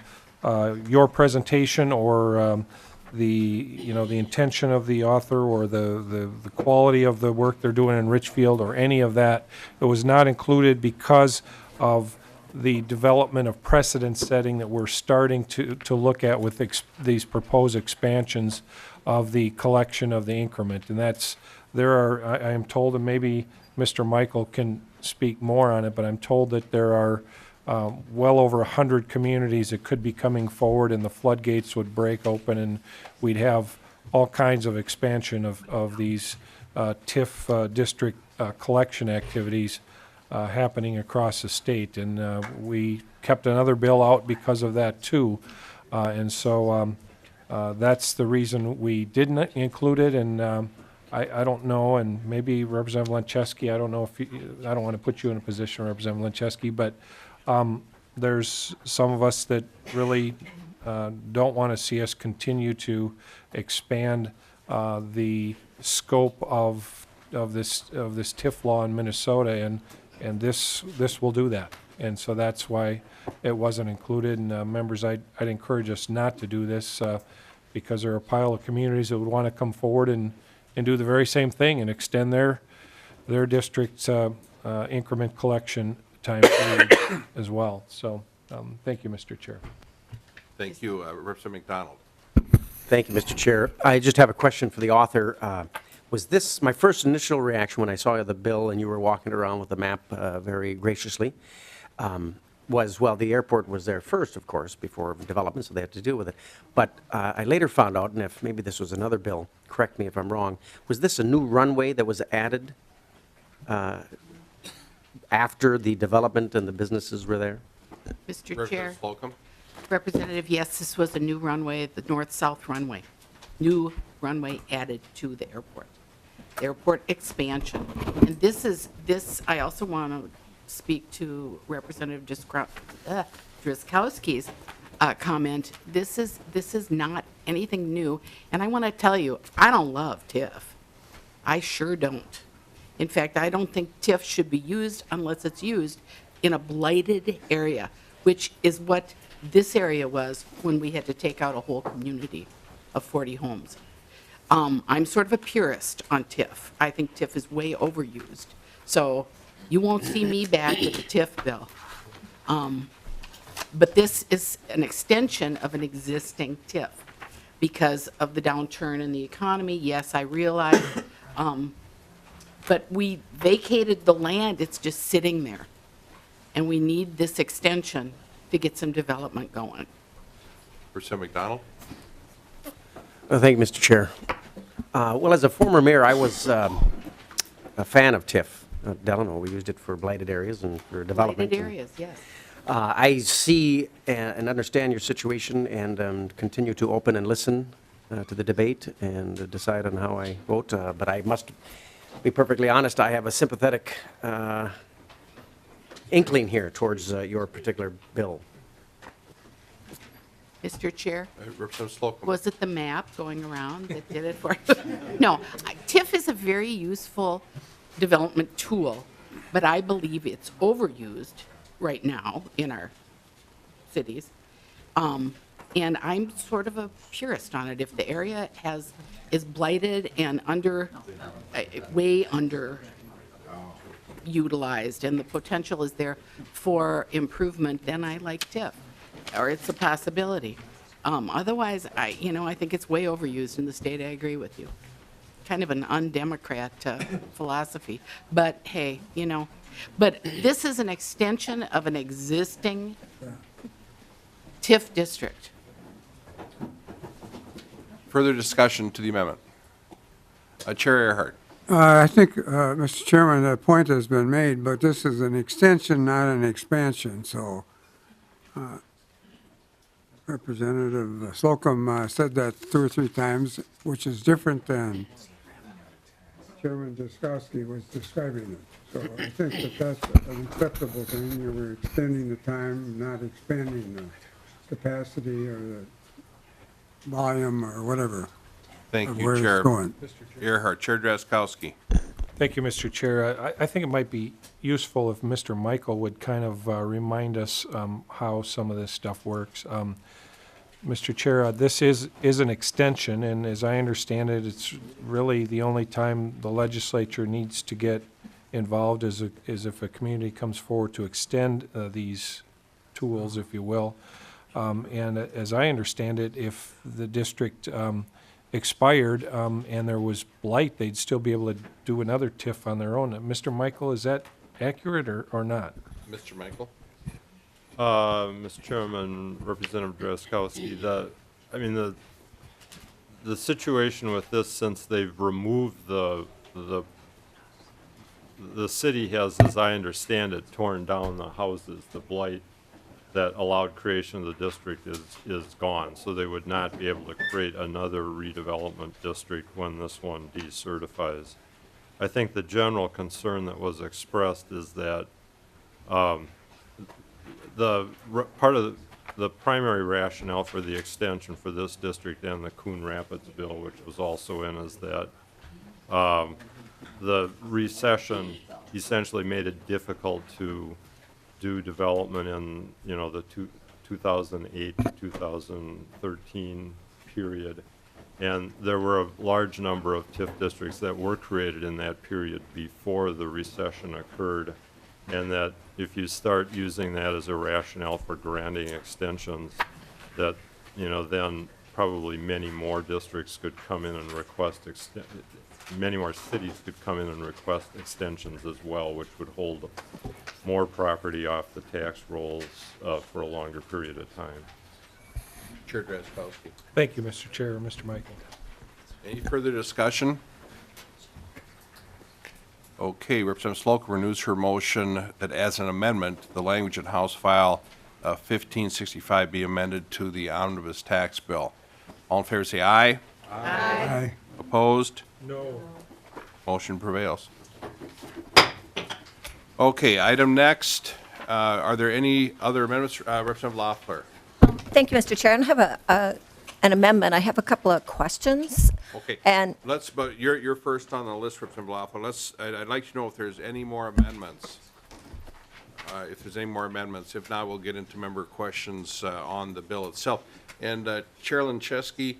your presentation or the intention of the author or the quality of the work they're doing in Richfield or any of that. It was not included because of the development of precedent setting that we're starting to look at with these proposed expansions of the collection of the increment. And I am told, and maybe Mr. Michael can speak more on it, but I'm told that there are well over 100 communities that could be coming forward and the floodgates would break open and we'd have all kinds of expansion of these TIF district collection activities happening across the state. And we kept another bill out because of that too. And so that's the reason we didn't include it. And I don't know, and maybe Representative Lencheski, I don't know if I don't want to put you in a position, Representative Lencheski, but there's some of us that really don't want to see us continue to expand the scope of this TIF law in Minnesota, and this will do that. And so that's why it wasn't included. And members, I'd encourage us not to do this because there are a pile of communities that would want to come forward and do the very same thing and extend their district's increment collection time period as well. So thank you, Mr. Chair. Thank you, Representative McDonald. Thank you, Mr. Chair. I just have a question for the author. Was this my first initial reaction when I saw the bill and you were walking around with the map very graciously? Well, the airport was there first, of course, before development, so they had to deal with it. But I later found out, and if maybe this was another bill, correct me if I'm wrong, was this a new runway that was added after the development and the businesses were there? Mr. Chair, Slocum? Representative, yes, this was a new runway, the north-south runway. New runway added to the airport. Airport expansion. And this, I also want to speak to Representative Drazkowski's comment. This is not anything new. And I want to tell you, I don't love TIF. I sure don't. In fact, I don't think TIF should be used unless it's used in a blighted area, which is what this area was when we had to take out a whole community of 40 homes. I'm sort of a purist on TIF. I think TIF is way overused. So you won't see me back with the TIF bill. But this is an extension of an existing TIF because of the downturn in the economy. Yes, I realize. But we vacated the land. It's just sitting there. And we need this extension to get some development going. Representative McDonald? Thank you, Mr. Chair. Well, as a former mayor, I was a fan of TIF. Delano, we used it for blighted areas and for development. Blighted areas, yes. I see and understand your situation and continue to open and listen to the debate and decide on how I vote. But I must be perfectly honest, I have a sympathetic inkling here towards your particular bill. Mr. Chair, Representative Slocum. was it the map going around that did it for No, TIF is a very useful development tool, but I believe it's overused right now in our cities. And I'm sort of a purist on it. If the area is blighted and way under utilized and the potential is there for improvement, then I like TIF, or it's a possibility. Otherwise, I think it's way overused in the state. I agree with you. Kind of an undemocrat philosophy. But hey, but this is an extension of an existing TIF district. Further discussion to the amendment? Chair Earhart. I think, Mr. Chairman, that point has been made, but this is an extension, not an expansion, so Representative Slocum said that 2 or 3 times, which is different than Chairman Jaskowski was describing it. So I think that that's an acceptable thing. You were extending the time, not expanding the capacity or the volume or whatever. Thank of you, where it's Chair. going. Earhart. Chair Jaskowski. Thank you, Mr. Chair. I think it might be useful if Mr. Michael would kind of remind us how some of this stuff works. Mr. Chair, this is an extension, and as I understand it, it's really the only time the legislature needs to get involved is if a community comes forward to extend these tools, if you will. And as I understand it, if the district expired and there was blight, they'd still be able to do another TIF on their own. Mr. Michael, is that accurate or not? Mr. Michael. Mr. Chairman, Representative Drazkowski, the situation with this, since they've removed the city has, as I understand it, torn down the houses, the blight that allowed creation of the district is gone. So they would not be able to create another redevelopment district when this one decertifies. I think the general concern that was expressed is that part of the primary rationale for the extension for this district and the Coon Rapids bill, which was also in, is that the recession essentially made it difficult to do development in, the 2008 to 2013 period. And there were a large number of TIF districts that were created in that period before the recession occurred. And that if you start using that as a rationale for granting extensions, that, then probably many more districts could come in and request many more cities could come in and request extensions as well, which would hold more property off the tax rolls for a longer period of time. Chair Drazkowski. Thank you, Mr. Chair. Mr. Michael. Any further discussion? Okay, Representative Slocum renews her motion that as an amendment, the language in House File 1565 be amended to the Omnibus Tax Bill. All in favor say aye. Aye. Opposed? No. Motion prevails. Okay, item next. Are there any other amendments? Representative Loeffler. Thank you, Mr. Chair. I don't have an amendment. I have a couple of questions. Okay. And But you're first on the list, Representative Loeffler. I'd like to know if there's any more amendments. If there's any more amendments. If not, we'll get into member questions on the bill itself. And Chair Linczewski,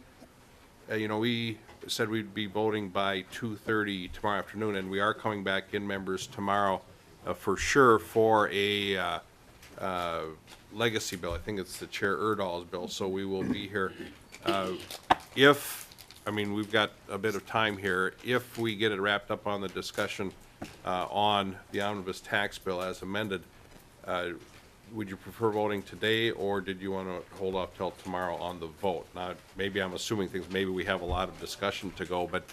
we said we'd be voting by 2:30 tomorrow afternoon, and we are coming back in, members, tomorrow for sure for a legacy bill. I think it's the Chair Erdahl's bill, so we will be here. We've got a bit of time here. If we get it wrapped up on the discussion on the omnibus tax bill as amended, would you prefer voting today, or did you want to hold off till tomorrow on the vote? Now, maybe I'm assuming things, maybe we have a lot of discussion to go, but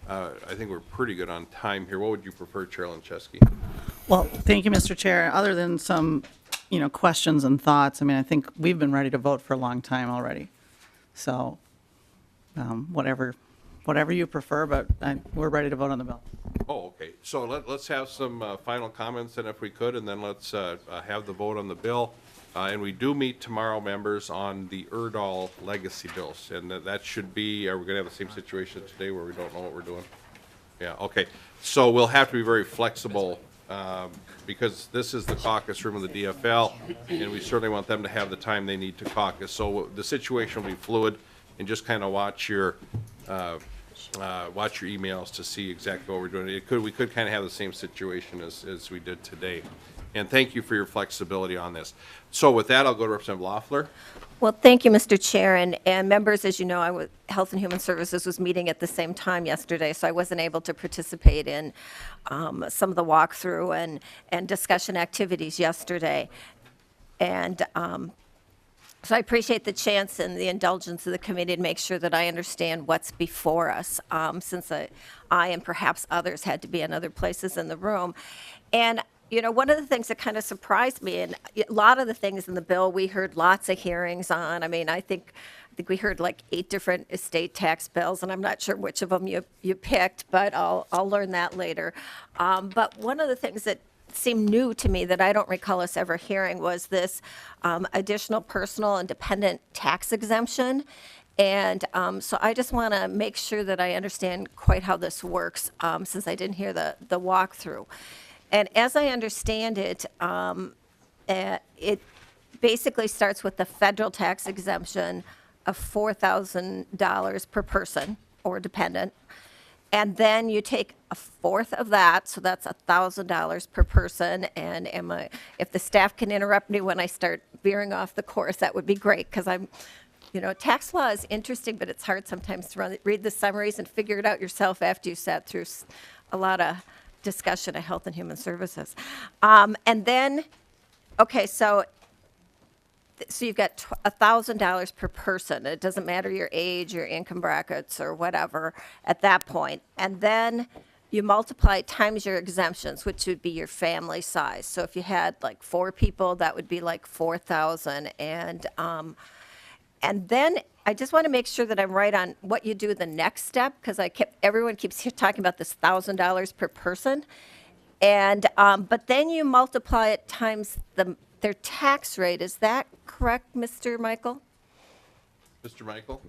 I think we're pretty good on time here. What would you prefer, Chair Lancheski? Well, thank you, Mr. Chair. Other than some, questions and thoughts, I mean, I think we've been ready to vote for a long time already. So, whatever you prefer, but we're ready to vote on the bill. Oh, okay. So let's have some final comments, and if we could, and then let's have the vote on the bill. And we do meet tomorrow, members, on the Erdahl legacy bills, and that should be, are we going to have the same situation today where we don't know what we're doing? Yeah, okay. So we'll have to be very flexible, because this is the caucus room of the DFL, and we certainly want them to have the time they need to caucus. So the situation will be fluid, and just kind of watch your emails to see exactly what we're doing. We could kind of have the same situation as we did today. And thank you for your flexibility on this. So with that, I'll go to Representative Loeffler. Well, thank you, Mr. Chair, and members, as you know, Health and Human Services was meeting at the same time yesterday, so I wasn't able to participate in some of the walkthrough and discussion activities yesterday. And so I appreciate the chance and the indulgence of the committee to make sure that I understand what's before us, since I and perhaps others had to be in other places in the room. And one of the things that kind of surprised me, and a lot of the things in the bill, we heard lots of hearings on. I mean, I think we heard like 8 different estate tax bills, and I'm not sure which of them you picked, but I'll learn that later. But one of the things that seemed new to me that I don't recall us ever hearing was this additional personal and dependent tax exemption. And so I just want to make sure that I understand quite how this works, since I didn't hear the walkthrough. And as I understand it, it basically starts with the federal tax exemption of $4,000 per person or dependent. And then you take a fourth of that, so that's $1,000 per person. And if the staff can interrupt me when I start veering off the course, that would be great, because tax law is interesting, but it's hard sometimes to read the summaries and figure it out yourself after you sat through a lot of discussion of Health and Human Services. And then, okay, so you've got $1,000 per person. It doesn't matter your age, your income brackets, or whatever at that point. And then you multiply it times your exemptions, which would be your family size. So if you had like 4 people, that would be like 4,000. And then I just want to make sure that I'm right on what you do the next step, because everyone keeps talking about this $1,000 per person. And but then you multiply it times their tax rate. Is that correct, Mr. Michael? Mr. Michael?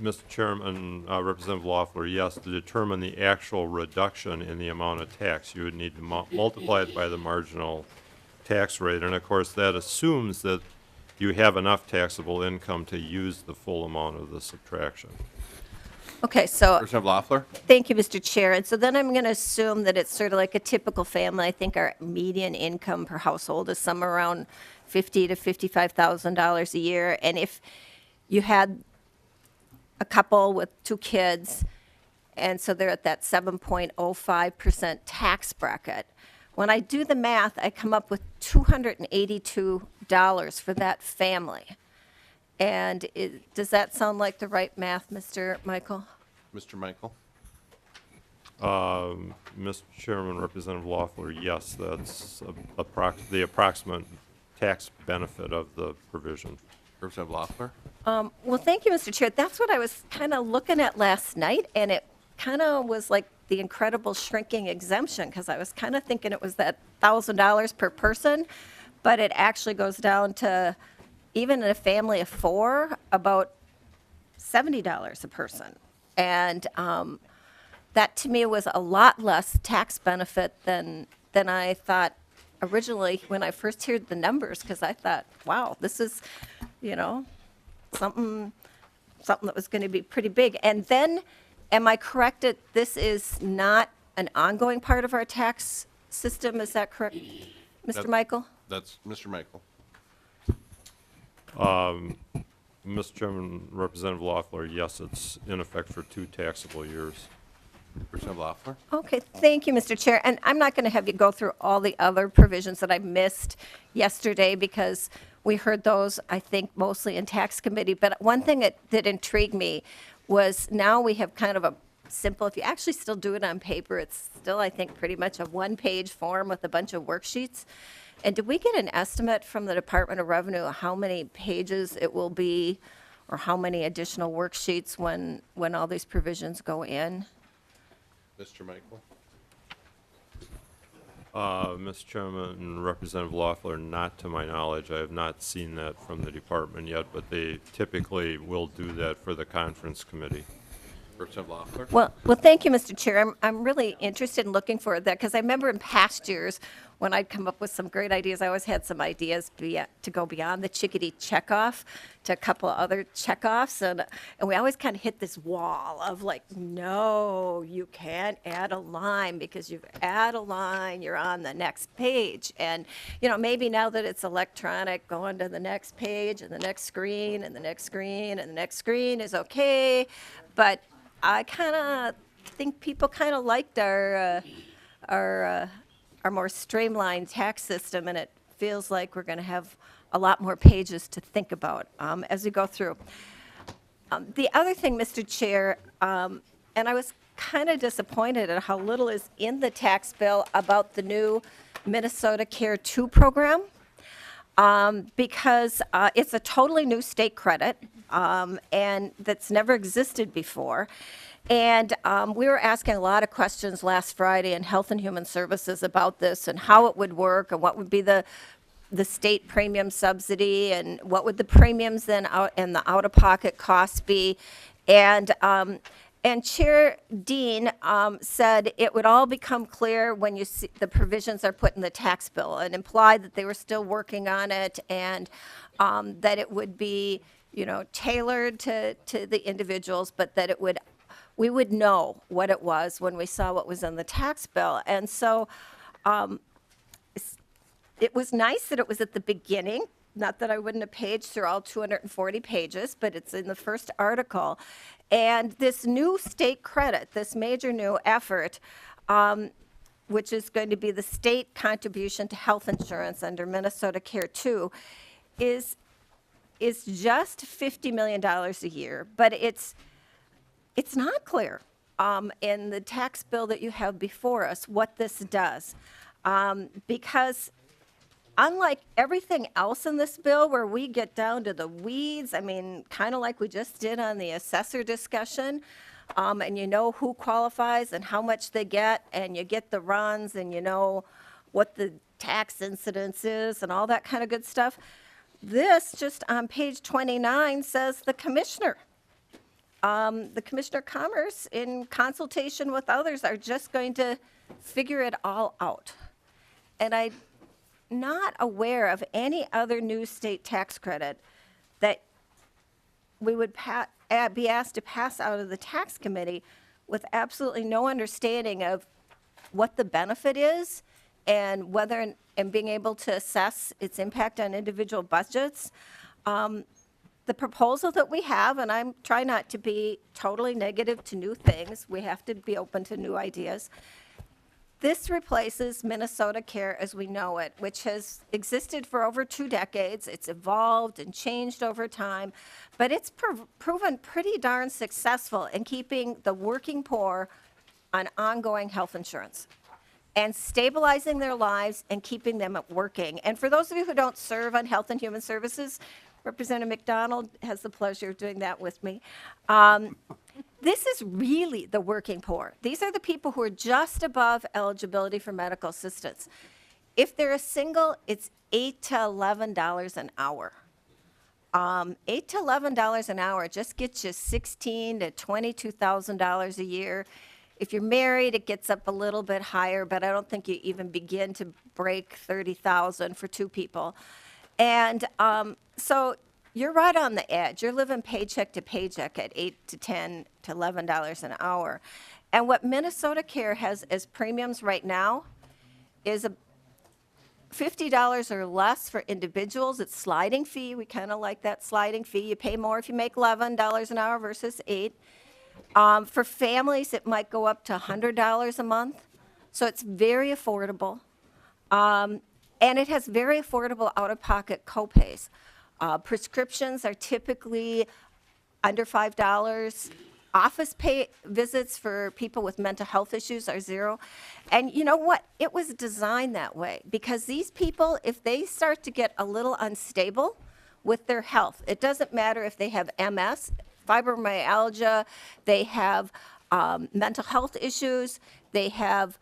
Mr. Chairman, Representative Loeffler, yes, to determine the actual reduction in the amount of tax, you would need to multiply it by the marginal tax rate. And of course, that assumes that you have enough taxable income to use the full amount of the subtraction. Okay, so. Representative Loeffler? Thank you, Mr. Chair. And so then I'm going to assume that it's sort of like a typical family. I think our median income per household is somewhere around $50,000 to $55,000 a year. And if you had a couple with 2 kids, and so they're at that 7.05% tax bracket, when I do the math, I come up with $282 for that family. And does that sound like the right math, Mr. Michael? Mr. Michael? Mr. Chairman, Representative Loeffler, yes, that's the approximate tax benefit of the provision. Representative Loeffler? Well, thank you, Mr. Chair. That's what I was kind of looking at last night, and it kind of was like the incredible shrinking exemption, because I was kind of thinking it was that $1,000 per person, but it actually goes down to, even in a family of 4, about $70 a person. And that to me was a lot less tax benefit than I thought originally when I first heard the numbers, because I thought, wow, this is, something that was going to be pretty big. And then, am I correct that this is not an ongoing part of our tax system? Is that correct, Mr. Michael? That's Mr. Michael. Mr. Chairman, Representative Loeffler, yes, it's in effect for 2 taxable years. Representative Loeffler? Okay, thank you, Mr. Chair. And I'm not going to have you go through all the other provisions that I missed yesterday, because we heard those, I think, mostly in tax committee. But one thing that intrigued me was now we have kind of a simple, if you actually still do it on paper, it's still, I think, pretty much a one-page form with a bunch of worksheets. And did we get an estimate from the Department of Revenue of how many pages it will be, or how many additional worksheets when all these provisions go in? Mr. Michael? Mr. Chairman and Representative Loeffler, not to my knowledge. I have not seen that from the department yet, but they typically will do that for the conference committee. Representative Loeffler? Well, thank you, Mr. Chair. I'm really interested in looking for that, because I remember in past years, when I'd come up with some great ideas, I always had some ideas to go beyond the chickadee checkoff to a couple of other checkoffs, and we always kind of hit this wall of like, no, you can't add a line, because you add a line, you're on the next page. And, maybe now that it's electronic, going to the next page and the next screen and the next screen and the next screen is okay, but I kind of think people kind of liked our more streamlined tax system, and it feels like we're going to have a lot more pages to think about as we go through. The other thing, Mr. Chair, and I was kind of disappointed at how little is in the tax bill about the new Minnesota Care 2 program, because it's a totally new state credit, and that's never existed before. And we were asking a lot of questions last Friday in Health and Human Services about this and how it would work and what would be the state premium subsidy and what would the premiums then and the out-of-pocket costs be. And Chair Dean said it would all become clear when you see the provisions are put in the tax bill, and implied that they were still working on it, and that it would be, tailored to the individuals, but that we would know what it was when we saw what was in the tax bill. And so it was nice that it was at the beginning, not that I wouldn't have paged through all 240 pages, but it's in the first article. And this new state credit, this major new effort, which is going to be the state contribution to health insurance under Minnesota Care 2, is just $50 million a year, but it's not clear in the tax bill that you have before us what this does, because unlike everything else in this bill where we get down to the weeds, kind of like we just did on the assessor discussion, and who qualifies and how much they get, and you get the runs, and what the tax incidence is and all that kind of good stuff. This, just on page 29, says the commissioner of Commerce, in consultation with others, are just going to figure it all out. And I'm not aware of any other new state tax credit that we would be asked to pass out of the tax committee with absolutely no understanding of what the benefit is and whether, and being able to assess its impact on individual budgets. The proposal that we have, and I'm trying not to be totally negative to new things, we have to be open to new ideas. This replaces Minnesota Care as we know it, which has existed for over 2 decades. It's evolved and changed over time, but it's proven pretty darn successful in keeping the working poor on ongoing health insurance and stabilizing their lives and keeping them working. And for those of you who don't serve on Health and Human Services, Representative McDonald has the pleasure of doing that with me. This is really the working poor. These are the people who are just above eligibility for medical assistance. If they're a single, it's $8 to $11 an hour. $8 to $11 an hour just gets you $16,000 to $22,000 a year. If you're married, it gets up a little bit higher, but I don't think you even begin to break $30,000 for 2 people. And so you're right on the edge. You're living paycheck to paycheck at $8 to $10 to $11 an hour. And what Minnesota Care has as premiums right now is $50 or less for individuals. It's sliding fee. We kind of like that sliding fee. You pay more if you make $11 an hour versus $8. For families, it might go up to $100 a month. So it's very affordable. And it has very affordable out-of-pocket copays. Prescriptions are typically under $5. Office pay visits for people with mental health issues are zero. And you know what? It was designed that way because these people, if they start to get a little unstable with their health, it doesn't matter if they have MS, fibromyalgia, they have mental health issues, they have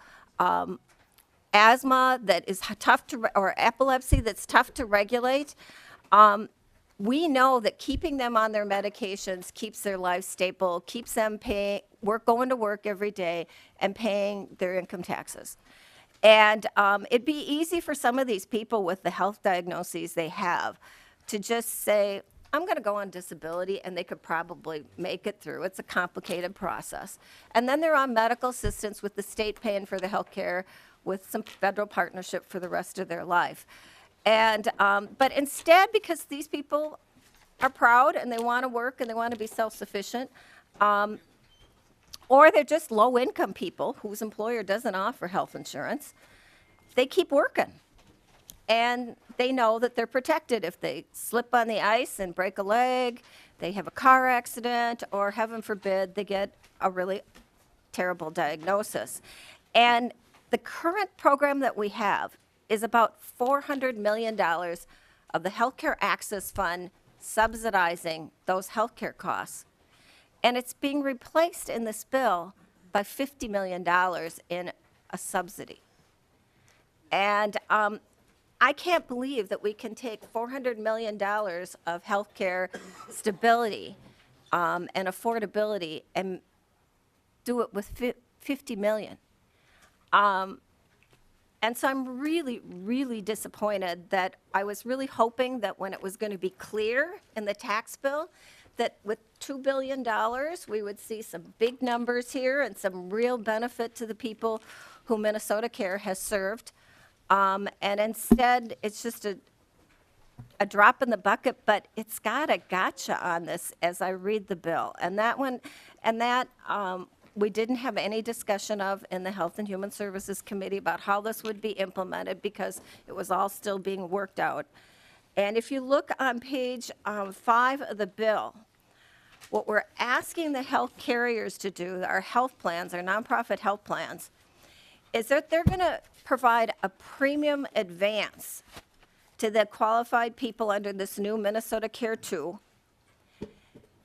asthma that is tough to, or epilepsy that's tough to regulate. We know that keeping them on their medications keeps their life stable, keeps them going to work every day and paying their income taxes. And it'd be easy for some of these people with the health diagnoses they have to just say, I'm going to go on disability, and they could probably make it through. It's a complicated process. And then they're on medical assistance with the state paying for the health care with some federal partnership for the rest of their life. And, but instead, because these people are proud and they want to work and they want to be self-sufficient, or they're just low-income people whose employer doesn't offer health insurance, they keep working. And they know that they're protected if they slip on the ice and break a leg, they have a car accident, or heaven forbid, they get a really terrible diagnosis. And the current program that we have is about $400 million of the Healthcare Access Fund subsidizing those healthcare costs. And it's being replaced in this bill by $50 million in a subsidy. And I can't believe that we can take $400 million of healthcare stability and affordability and do it with $50 million. And so I'm really, really disappointed that I was really hoping that when it was going to be clear in the tax bill, that with $2 billion, we would see some big numbers here and some real benefit to the people who Minnesota Care has served. And instead, it's just a drop in the bucket, but it's got a gotcha on this as I read the bill. And that one, we didn't have any discussion of in the Health and Human Services Committee about how this would be implemented because it was all still being worked out. And if you look on page 5 of the bill, what we're asking the health carriers to do, our health plans, our nonprofit health plans, is that they're going to provide a premium advance to the qualified people under this new Minnesota Care 2.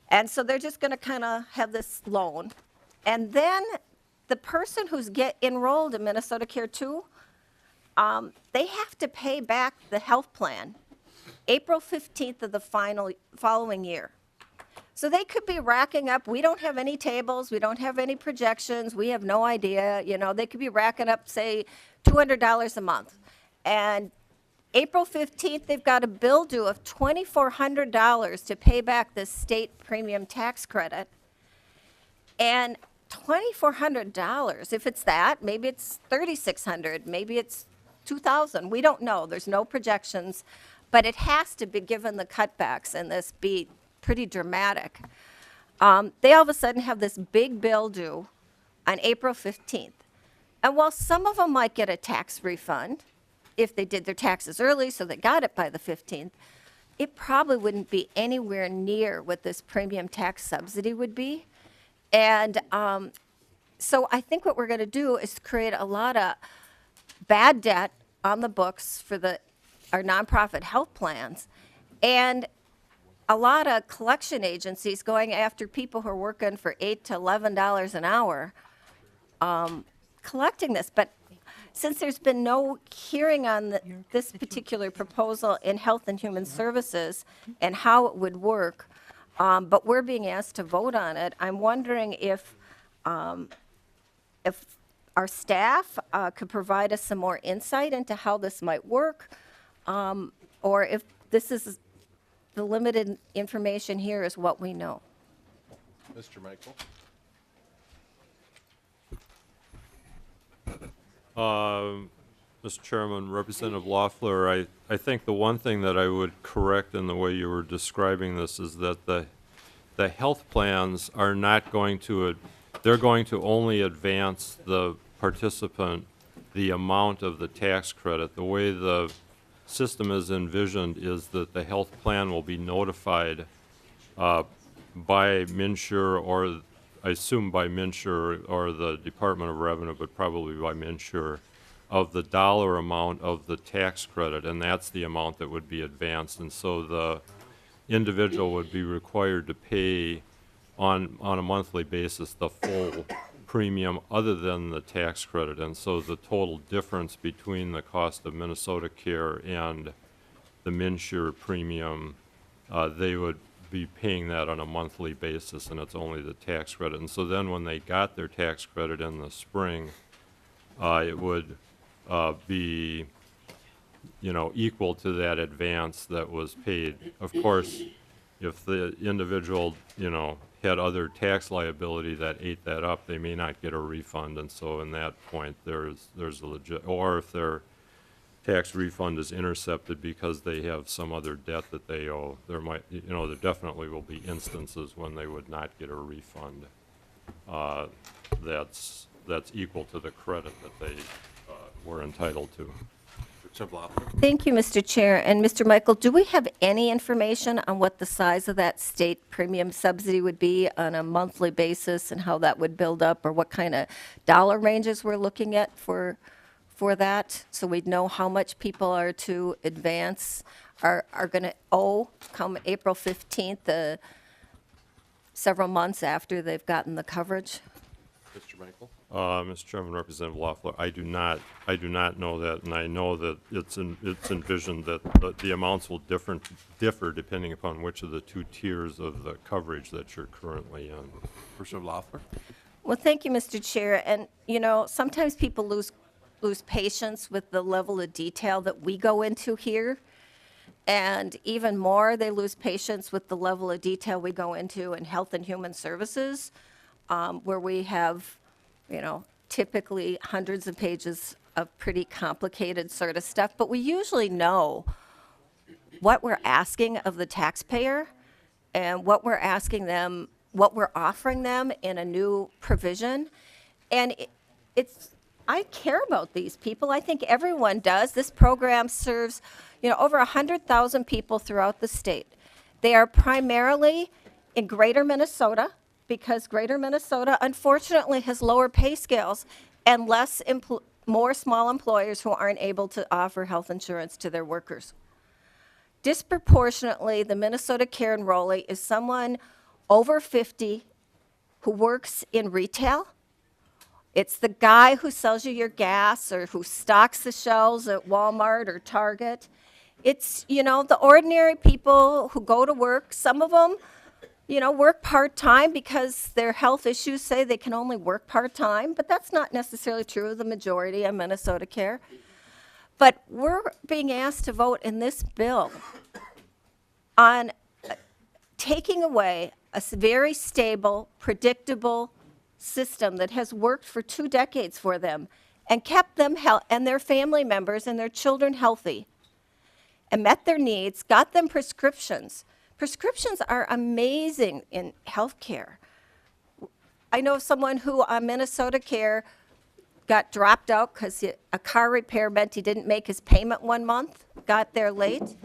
And so they're just going to kind of have this loan. And then the person who's enrolled in Minnesota Care 2, they have to pay back the health plan April 15th of the following year. So they could be racking up, we don't have any tables, we don't have any projections, we have no idea, you know, they could be racking up, say, $200 a month. And April 15th, they've got a bill due of $2,400 to pay back this state premium tax credit. And $2,400, if it's that, maybe it's $3,600, maybe it's $2,000, we don't know, there's no projections, but it has to be, given the cutbacks and this be pretty dramatic. They all of a sudden have this big bill due on April 15th. And while some of them might get a tax refund if they did their taxes early, so they got it by the 15th, it probably wouldn't be anywhere near what this premium tax subsidy would be. And so I think what we're going to do is create a lot of bad debt on the books for our nonprofit health plans, and a lot of collection agencies going after people who are working for $8 to $11 an hour, collecting this. But since there's been no hearing on this particular proposal in Health and Human Services and how it would work, but we're being asked to vote on it, I'm wondering if our staff could provide us some more insight into how this might work, or if this is the limited information here is what we know. Mr. Michael? Mr. Chairman, Representative Loeffler, I think the one thing that I would correct in the way you were describing this is that the health plans are not going to, they're going to only advance the participant the amount of the tax credit. The way the system is envisioned is that the health plan will be notified by MNsure or I assume by MNsure or the Department of Revenue, but probably by MNsure, of the dollar amount of the tax credit, and that's the amount that would be advanced. And so the individual would be required to pay on a monthly basis the full premium other than the tax credit. And so the total difference between the cost of Minnesota Care and the MNsure premium, they would be paying that on a monthly basis, and it's only the tax credit. And so then when they got their tax credit in the spring, it would be, equal to that advance that was paid. Of course, if the individual, had other tax liability that ate that up, they may not get a refund. And so in that point, there's a legit, or if their tax refund is intercepted because they have some other debt that they owe, there definitely will be instances when they would not get a refund. That's equal to the credit that they were entitled to. Thank you, Mr. Chair. And Mr. Michael, do we have any information on what the size of that state premium subsidy would be on a monthly basis and how that would build up, or what kind of dollar ranges we're looking at for that, so we'd know how much people are to advance, are going to owe come April 15th, several months after they've gotten the coverage? Mr. Michael? Mr. Chairman, Representative Loeffler, I do not know that, and I know that it's envisioned that the amounts will differ depending upon which of the two tiers of the coverage that you're currently in. Representative Loeffler? Well, thank you, Mr. Chair. And, sometimes people lose patience with the level of detail that we go into here. And even more, they lose patience with the level of detail we go into in Health and Human Services, where we have, typically hundreds of pages of pretty complicated sort of stuff. But we usually know what we're asking of the taxpayer and what we're asking them, what we're offering them in a new provision. And I care about these people. I think everyone does. This program serves, over 100,000 people throughout the state. They are primarily in greater Minnesota, because greater Minnesota, unfortunately, has lower pay scales and more small employers who aren't able to offer health insurance to their workers. Disproportionately, the Minnesota Care enrollee is someone over 50 who works in retail. It's the guy who sells you your gas or who stocks the shelves at Walmart or Target. It's, the ordinary people who go to work. Some of them, work part-time because their health issues say they can only work part-time, but that's not necessarily true of the majority of Minnesota Care. But we're being asked to vote in this bill on taking away a very stable, predictable system that has worked for 2 decades for them and kept them and their family members and their children healthy and met their needs, got them prescriptions. Prescriptions are amazing in healthcare. I know someone who on Minnesota Care got dropped out because a car repair meant he didn't make his payment 1 month, got there late.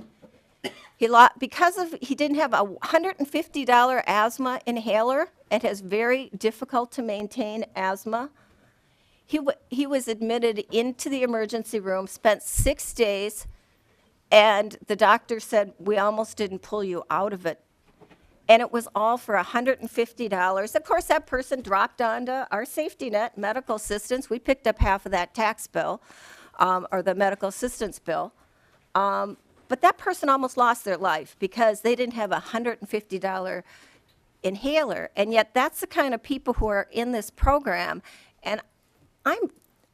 Because he didn't have a $150 asthma inhaler and has very difficult to maintain asthma. He was admitted into the emergency room, spent 6 days, and the doctor said, "We almost didn't pull you out of it." And it was all for $150. Of course, that person dropped onto our safety net, medical assistance. We picked up half of that tax bill, or the medical assistance bill. But that person almost lost their life because they didn't have a $150 inhaler. And yet that's the kind of people who are in this program. And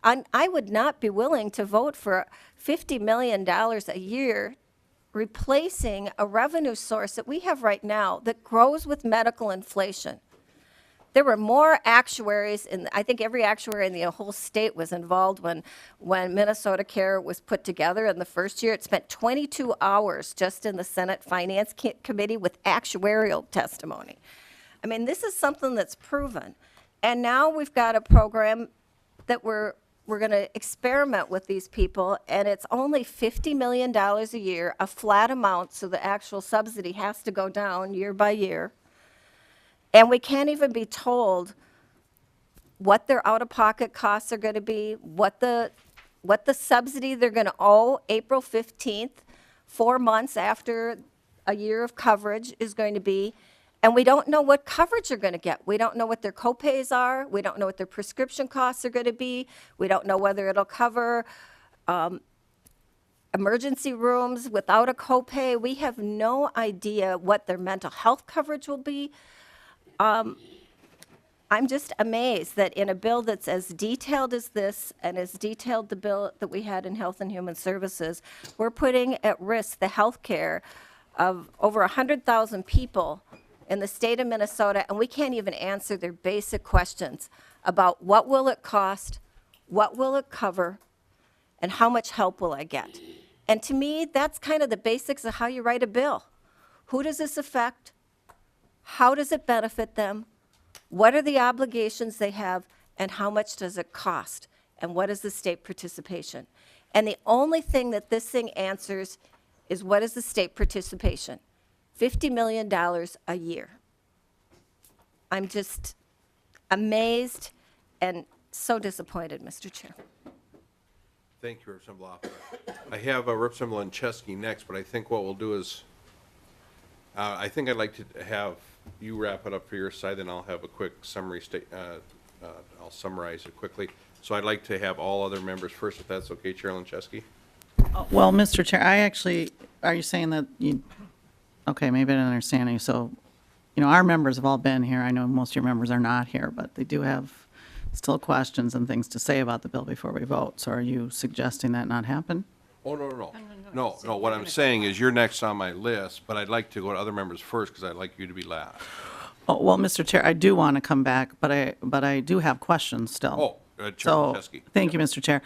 I would not be willing to vote for $50 million a year replacing a revenue source that we have right now that grows with medical inflation. There were more actuaries, and I think every actuary in the whole state was involved when Minnesota Care was put together in the first year. It spent 22 hours just in the Senate Finance Committee with actuarial testimony. I mean, this is something that's proven. And now we've got a program that we're going to experiment with these people, and it's only $50 million a year, a flat amount, so the actual subsidy has to go down year by year. And we can't even be told what their out-of-pocket costs are going to be, what the subsidy they're going to owe April 15th, 4 months after a year of coverage is going to be. And we don't know what coverage they're going to get. We don't know what their copays are. We don't know what their prescription costs are going to be. We don't know whether it'll cover emergency rooms without a copay. We have no idea what their mental health coverage will be. I'm just amazed that in a bill that's as detailed as this and as detailed the bill that we had in Health and Human Services, we're putting at risk the health care of over 100,000 people in the state of Minnesota, and we can't even answer their basic questions about what will it cost, what will it cover, and how much help will I get. And to me, that's kind of the basics of how you write a bill. Who does this affect? How does it benefit them? What are the obligations they have, and how much does it cost? And what is the state participation? And the only thing that this thing answers is what is the state participation? $50 million a year. I'm just amazed and so disappointed, Mr. Chair. Thank you, Representative Loeffler. I have Representative Lenczewski next, but I think what we'll do is, I think I'd like to have you wrap it up for your side, then I'll have a quick summary I'll summarize it quickly. So I'd like to have all other members first, if that's okay, Chair Lenczewski. Well, Mr. Chair, are you saying that okay, maybe I didn't understand you. So, our members have all been here. I know most of your members are not here, but they do have still questions and things to say about the bill before we vote. So are you suggesting that not happen? Oh, no. No, what I'm saying is you're next on my list, but I'd like to go to other members first because I'd like you to be last. Oh, well, Mr. Chair, I do want to come back, but I do have questions still. Chair So, Lenczewski. thank you, Mr. Chair.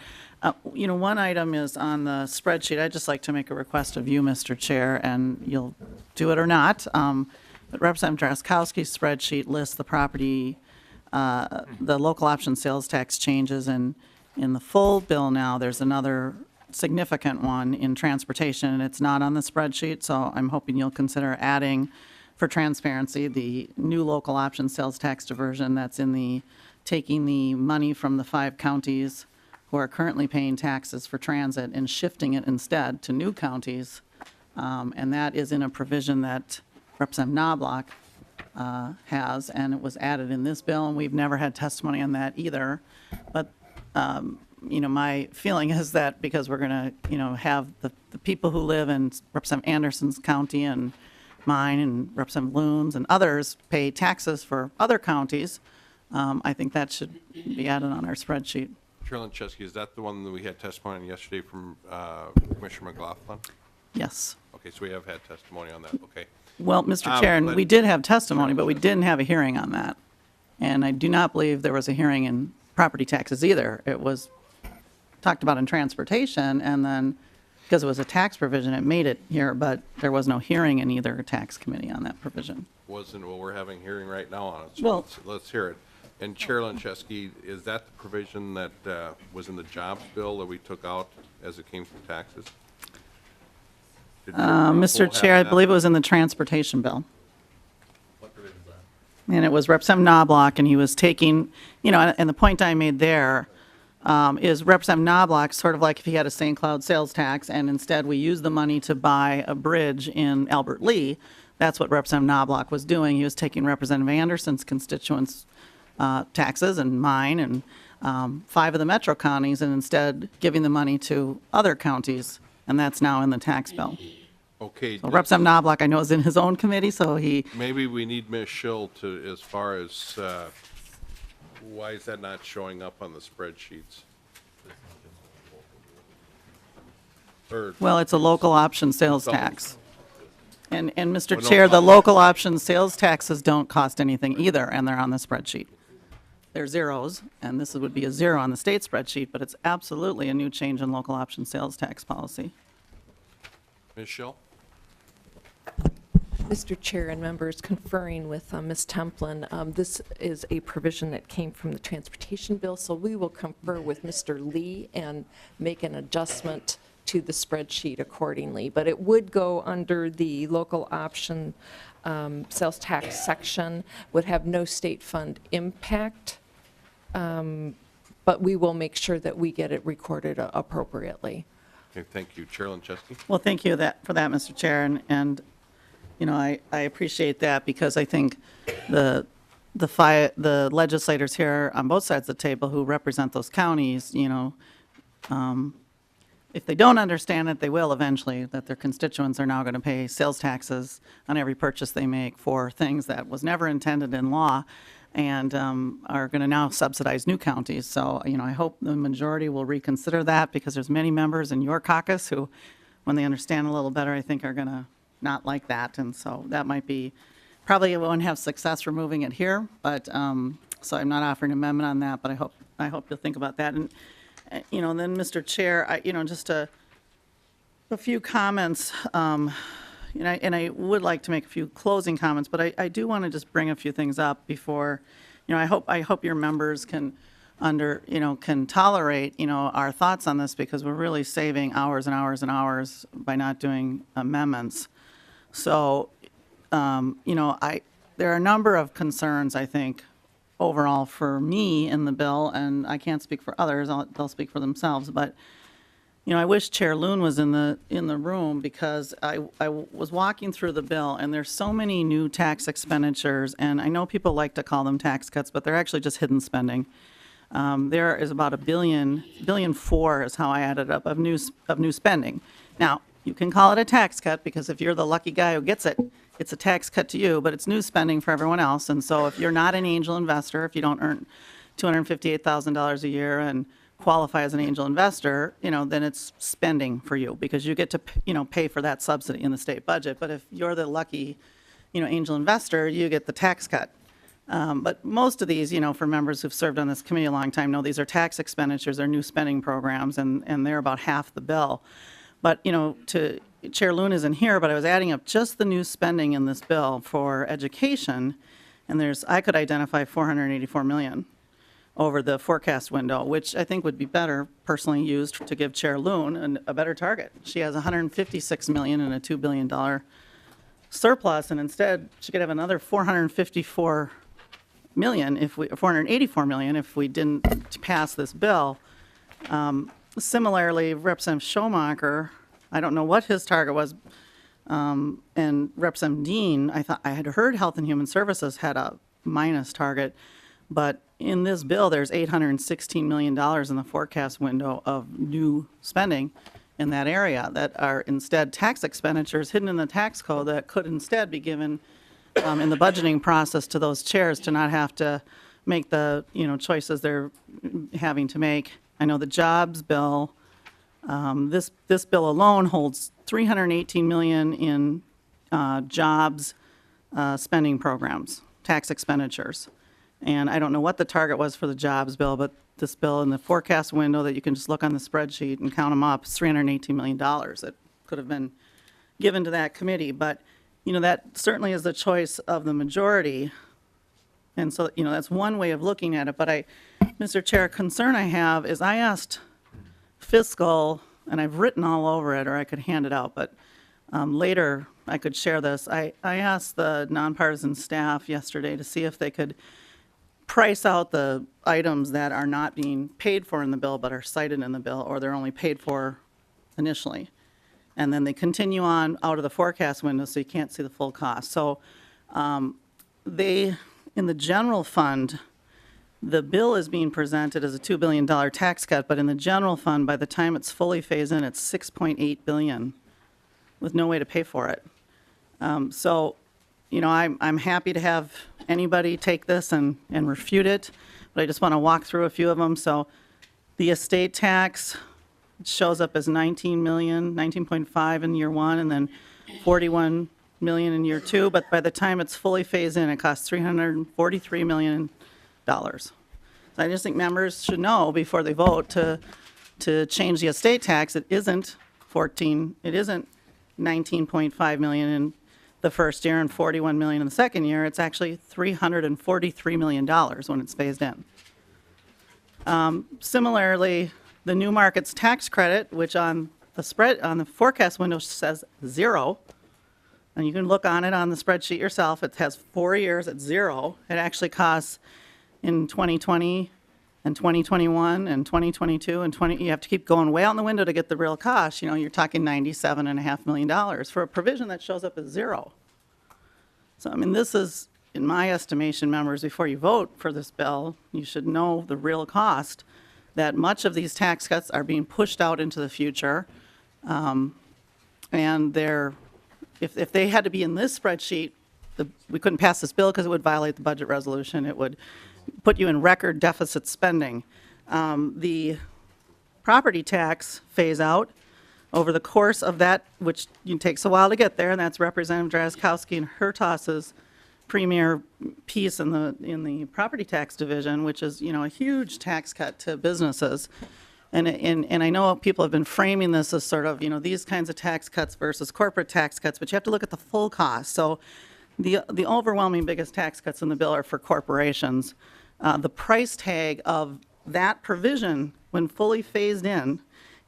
One item is on the spreadsheet. I'd just like to make a request of you, Mr. Chair, and you'll do it or not. But Representative Drazkowski's spreadsheet lists the property, the local option sales tax changes, and in the full bill now, there's another significant one in transportation, and it's not on the spreadsheet, so I'm hoping you'll consider adding, for transparency, the new local option sales tax diversion that's in taking the money from the 5 counties who are currently paying taxes for transit and shifting it instead to new counties. And that is in a provision that Representative Knobloch has, and it was added in this bill, and we've never had testimony on that either. But, my feeling is that because we're going to, have the people who live in Representative Anderson's county and mine and Representative Loon's and others pay taxes for other counties, I think that should be added on our spreadsheet. Chair Lenczewski, is that the one that we had testimony on yesterday from Commissioner McLaughlin? Yes. Okay, so we have had testimony on that, okay. Well, Mr. Chair, and we did have testimony, but we didn't have a hearing on that. And I do not believe there was a hearing in property taxes either. It was talked about in transportation, and then because it was a tax provision, it made it here, but there was no hearing in either tax committee on that provision. Well, we're having a hearing right now on it, so Well- let's hear it. And Chair Lenczewski, is that the provision that was in the jobs bill that we took out as it came from taxes? Did Chair Mr. Ruffalo Chair, I have that? believe it was in the transportation bill. And it was Representative Knobloch, and he was taking, and the point I made there is Representative Knobloch, sort of like if he had a St. Cloud sales tax, and instead we used the money to buy a bridge in Albert Lee. That's what Representative Knobloch was doing. He was taking Representative Anderson's constituents' taxes and mine and 5 of the metro counties, and instead giving the money to other counties, and that's now in the tax bill. Okay. So Representative Knobloch, I know, is in his own committee, so he, Maybe we need Ms. Schill to, as far as, why is that not showing up on the spreadsheets? Or, well, it's a local option sales tax. And Mr. Well, no, Chair, the local option sales taxes don't cost anything either, and they're on the spreadsheet. They're zeros, and this would be a 0 on the state spreadsheet, but it's absolutely a new change in local option sales tax policy. Ms. Schill? Mr. Chair and members, conferring with Ms. Templin, this is a provision that came from the transportation bill, so we will confer with Mr. Lee and make an adjustment to the spreadsheet accordingly. But it would go under the local option sales tax section would have no state fund impact, but we will make sure that we get it recorded appropriately. Okay, thank you. Chair Lancheski? Well, thank you for that, Mr. Chair, and you know, I appreciate that because I think the legislators here on both sides of the table who represent those counties, you know, if they don't understand it, they will eventually, that their constituents are now going to pay sales taxes on every purchase they make for things that was never intended in law and are going to now subsidize new counties. So, you know, I hope the majority will reconsider that because there's many members in your caucus who, when they understand a little better, I think are going to not like that. And so that might be, probably won't have success removing it here, but, so I'm not offering an amendment on that, but I hope you'll think about that. And, you know, then, Mr. Chair, you know, just a few comments, and I would like to make a few closing comments, but I do want to just bring a few things up before, you know, I hope your members can can tolerate, you know, our thoughts on this because we're really saving hours and hours and hours by not doing amendments. So, you know, there are a number of concerns, I think, overall for me in the bill, and I can't speak for others, they'll speak for themselves, but, you know, I wish Chair Loon was in the room because I was walking through the bill and there's so many new tax expenditures, and I know people like to call them tax cuts, but they're actually just hidden spending. There is about $1 billion is how I added up, of new spending. Now, you can call it a tax cut because if you're the lucky guy who gets it, it's a tax cut to you, but it's new spending for everyone else. And so if you're not an angel investor, if you don't earn $258,000 a year and qualify as an angel investor, you know, then it's spending for you because you get to, you know, pay for that subsidy in the state budget. But if you're the lucky, you know, angel investor, you get the tax cut. But most of these, you know, for members who've served on this committee a long time, know these are tax expenditures, they're new spending programs, and they're about half the bill. But, you know, Chair Loon isn't here, but I was adding up just the new spending in this bill for education, and I could identify $484 million over the forecast window, which I think would be better personally used to give Chair Loon a better target. She has $156 million in a $2 billion surplus, and instead she could have another $484 million $484 million if we didn't pass this bill. Similarly, Representative Schomacher, I don't know what his target was, and Representative Dean, I had heard Health and Human Services had a minus target, but in this bill, there's $816 million in the forecast window of new spending in that area that are instead tax expenditures hidden in the tax code that could instead be given in the budgeting process to those chairs to not have to make the, you know, choices they're having to make. I know the jobs bill, this bill alone holds $318 million in jobs spending programs, tax expenditures. And I don't know what the target was for the jobs bill, but this bill in the forecast window that you can just look on the spreadsheet and count them up is $318 million that could have been given to that committee. But, you know, that certainly is the choice of the majority. And so, you know, that's one way of looking at it. But Mr. Chair, a concern I have is I asked fiscal, and I've written all over it, or I could hand it out, but later I could share this. I asked the nonpartisan staff yesterday to see if they could price out the items that are not being paid for in the bill but are cited in the bill, or they're only paid for initially. And then they continue on out of the forecast window so you can't see the full cost. So in the general fund, the bill is being presented as a $2 billion tax cut, but in the general fund, by the time it's fully phased in, it's $6.8 billion with no way to pay for it. So, you know, I'm happy to have anybody take this and refute it, but I just want to walk through a few of them. So the estate tax shows up as 19 million, 19.5 in year one, and then 41 million in year two. But by the time it's fully phased in, it costs $343 million. So I just think members should know before they vote to change the estate tax. It isn't 19.5 million in the first year and 41 million in the second year. It's actually $343 million when it's phased in. Similarly, the new markets tax credit, which on the forecast window says 0, and you can look on it on the spreadsheet yourself, it has 4 years at zero. It actually costs in 2020 and 2021 and 2022 and you have to keep going way out in the window to get the real cost. You're talking $97.5 million for a provision that shows up as zero. So, I mean, this is, in my estimation, members, before you vote for this bill, you should know the real cost, that much of these tax cuts are being pushed out into the future. And if they had to be in this spreadsheet, we couldn't pass this bill because it would violate the budget resolution. It would put you in record deficit spending. The property tax phase out over the course of that, which takes a while to get there, and that's Representative Drazkowski and Hertas's premier piece in the property tax division, which is, a huge tax cut to businesses. And I know people have been framing this as sort of, these kinds of tax cuts versus corporate tax cuts, but you have to look at the full cost. So the overwhelming biggest tax cuts in the bill are for corporations. The price tag of that provision, when fully phased in,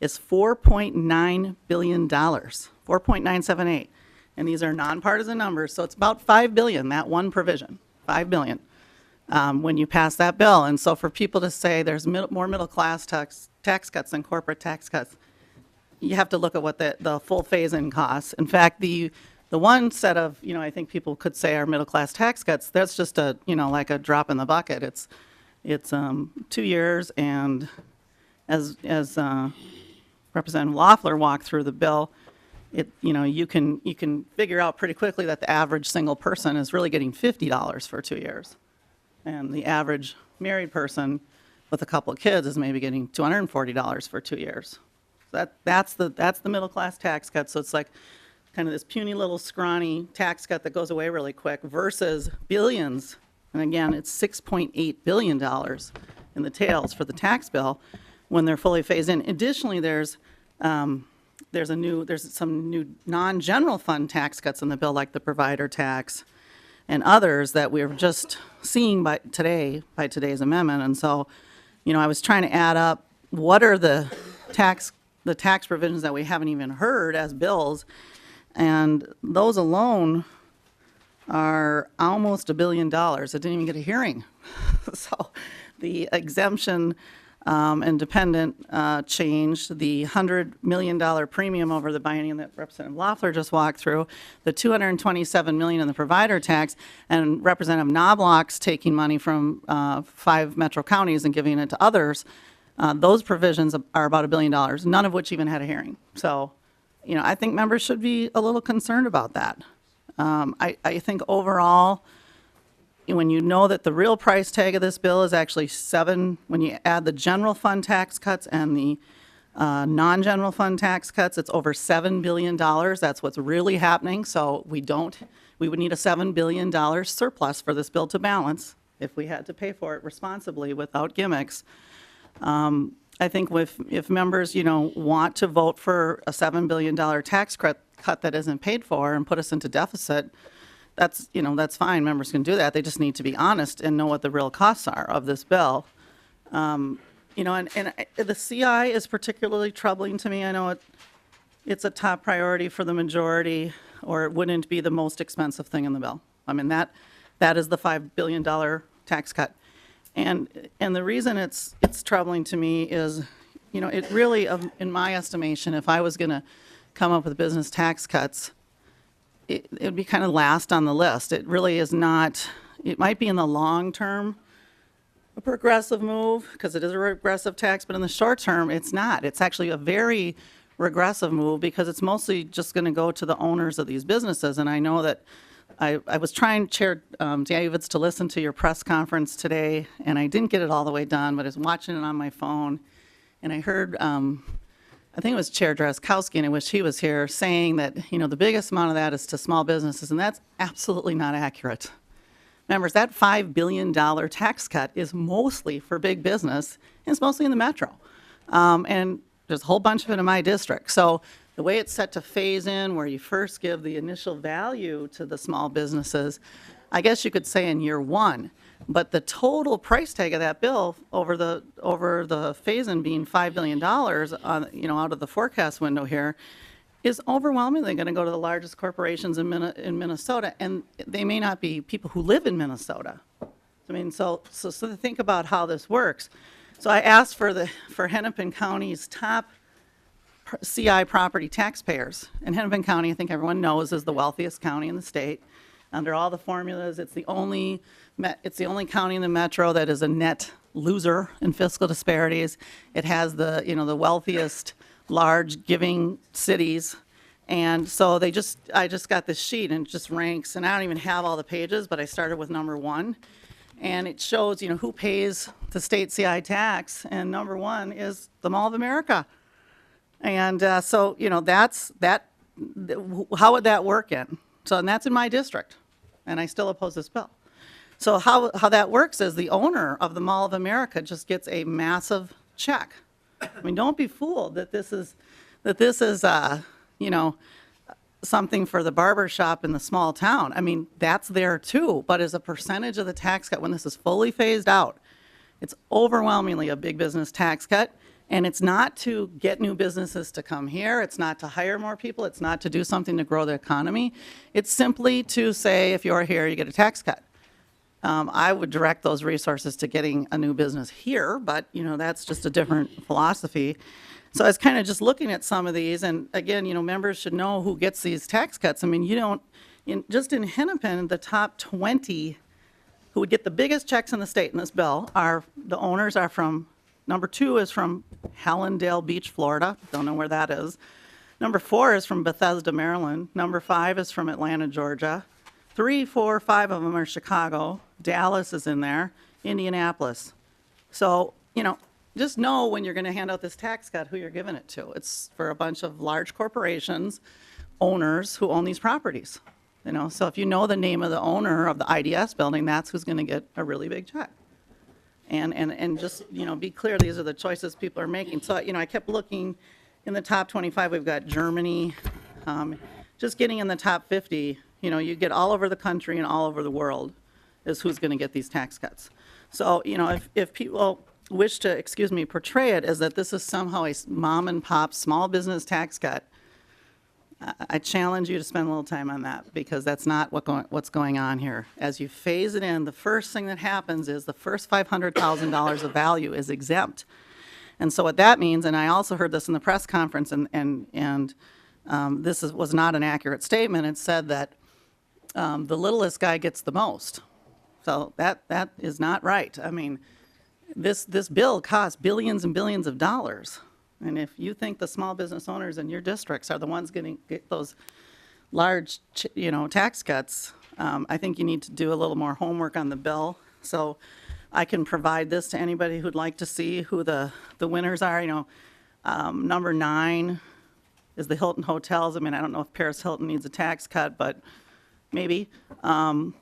is $4.9 billion, 4.978. And these are nonpartisan numbers, so it's about $5 billion, that one provision, $5 billion, when you pass that bill. And so for people to say there's more middle-class tax cuts than corporate tax cuts, you have to look at what the full phase-in costs. In fact, the one set of, I think people could say are middle-class tax cuts, that's just like a drop in the bucket. It's 2 years, and as Representative Loeffler walked through the bill, you can figure out pretty quickly that the average single person is really getting $50 for 2 years. And the average married person with a couple of kids is maybe getting $240 for 2 years. So that's the middle class tax cut. So it's like kind of this puny little scrawny tax cut that goes away really quick versus billions. And again, it's $6.8 billion in the tails for the tax bill when they're fully phased in. Additionally, there's some new non-general fund tax cuts in the bill, like the provider tax and others that we're just seeing by today's amendment. And so, I was trying to add up what are the tax provisions that we haven't even heard as bills, and those alone are almost $1 billion. It didn't even get a hearing. So the exemption and dependent changed, the $100 million premium over the biennium that Representative Loeffler just walked through, the $227 million in the provider tax, and Representative Knobloch's taking money from 5 metro counties and giving it to others. Those provisions are about $1 billion, none of which even had a hearing. So, I think members should be a little concerned about that. I think overall, when you know that the real price tag of this bill is actually when you add the general fund tax cuts and the non-general fund tax cuts, it's over $7 billion. That's what's really happening. So we would need a $7 billion surplus for this bill to balance if we had to pay for it responsibly without gimmicks. I think if members, want to vote for a $7 billion tax cut that isn't paid for and put us into deficit, that's fine. Members can do that. They just need to be honest and know what the real costs are of this bill. And the CI is particularly troubling to me. I know it's a top priority for the majority, or it wouldn't be the most expensive thing in the bill. I mean, that is the $5 billion tax cut. And the reason it's troubling to me is, it really, in my estimation, if I was going to come up with business tax cuts, it would be kind of last on the list. It really is not. It might be in the long term a progressive move because it is a regressive tax, but in the short term, it's not. It's actually a very regressive move because it's mostly just going to go to the owners of these businesses. And I know that I was trying, Chair Davids, to listen to your press conference today, and I didn't get it all the way done, but I was watching it on my phone, and I heard I think it was Chair Drazkowski, and I wish he was here, saying that, the biggest amount of that is to small businesses, and that's absolutely not accurate. Members, that $5 billion tax cut is mostly for big business, and it's mostly in the metro. And there's a whole bunch of it in my district. So the way it's set to phase in, where you first give the initial value to the small businesses, I guess you could say in year one. But the total price tag of that bill over the phase-in being $5 billion, out of the forecast window here, is overwhelmingly going to go to the largest corporations in Minnesota, and they may not be people who live in Minnesota. I mean, so to think about how this works. So I asked for Hennepin County's top CI property taxpayers. And Hennepin County, I think everyone knows, is the wealthiest county in the state. Under all the formulas, it's the only county in the metro that is a net loser in fiscal disparities. It has the wealthiest large giving cities. And so I just got this sheet and it just ranks, and I don't even have all the pages, but I started with number 1. And it shows, who pays the state CI tax, and number 1 is the Mall of America. And so, how would that work in? So, and that's in my district, and I still oppose this bill. So how that works is the owner of the Mall of America just gets a massive check. I mean, don't be fooled that this is something for the barber shop in the small town. I mean, that's there too, but as a percentage of the tax cut, when this is fully phased out, it's overwhelmingly a big business tax cut. And it's not to get new businesses to come here. It's not to hire more people. It's not to do something to grow the economy. It's simply to say, if you're here, you get a tax cut. I would direct those resources to getting a new business here, but, that's just a different philosophy. So I was kind of just looking at some of these, and again, members should know who gets these tax cuts. I mean, just in Hennepin, the top 20 who would get the biggest checks in the state in this bill the owners are from, number 2 is from Hallandale Beach, Florida. Don't know where that is. Number 4 is from Bethesda, Maryland. Number 5 is from Atlanta, Georgia. 3, 4, 5 of them are Chicago. Dallas is in there. Indianapolis. So, just know when you're going to hand out this tax cut who you're giving it to. It's for a bunch of large corporations, owners who own these properties. So if you know the name of the owner of the IDS building, that's who's going to get a really big check. And just, be clear, these are the choices people are making. So, I kept looking in the top 25, we've got Germany. Just getting in the top 50, you get all over the country and all over the world is who's going to get these tax cuts. So, if people wish to, portray it as that this is somehow a mom and pop small business tax cut, I challenge you to spend a little time on that, because that's not what's going on here. As you phase it in, the first thing that happens is the first $500,000 of value is exempt. And so what that means, and I also heard this in the press conference, and this was not an accurate statement. It said that the littlest guy gets the most. So that is not right. I mean, this bill costs billions and billions of dollars. And if you think the small business owners in your districts are the ones getting those large, tax cuts, I think you need to do a little more homework on the bill. So I can provide this to anybody who'd like to see who the winners are. Number 9 is the Hilton Hotels. I mean, I don't know if Paris Hilton needs a tax cut, but maybe. The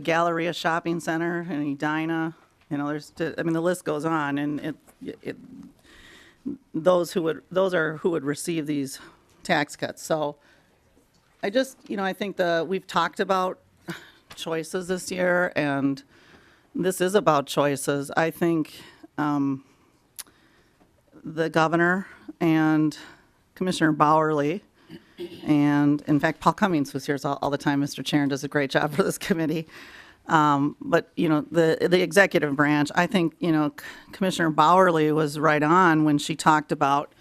Galleria Shopping Center and Edina. The list goes on, and those are who would receive these tax cuts. So I just, I think we've talked about choices this year, and this is about choices. I think the governor and Commissioner Bowerly, and in fact, Paul Cummings, who's here all the time, Mr. Chair, and does a great job for this committee. But, the executive branch, I think, Commissioner Bowerly was right on when she talked about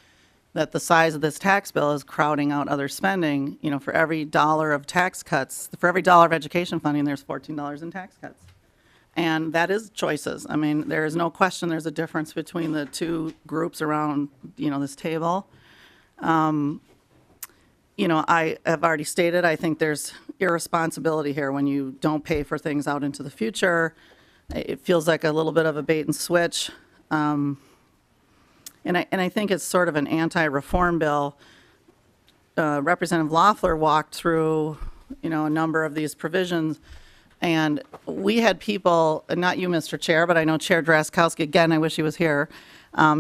that the size of this tax bill is crowding out other spending. For every dollar of tax cuts, for every dollar of education funding, there's $14 in tax cuts. And that is choices. I mean, there is no question there's a difference between the two groups around, this table. I have already stated, I think there's irresponsibility here when you don't pay for things out into the future. It feels like a little bit of a bait and switch. And I think it's sort of an anti-reform bill. Representative Loeffler walked through, a number of these provisions. And we had people, not you, Mr. Chair, but I know Chair Draskowski, again, I wish he was here.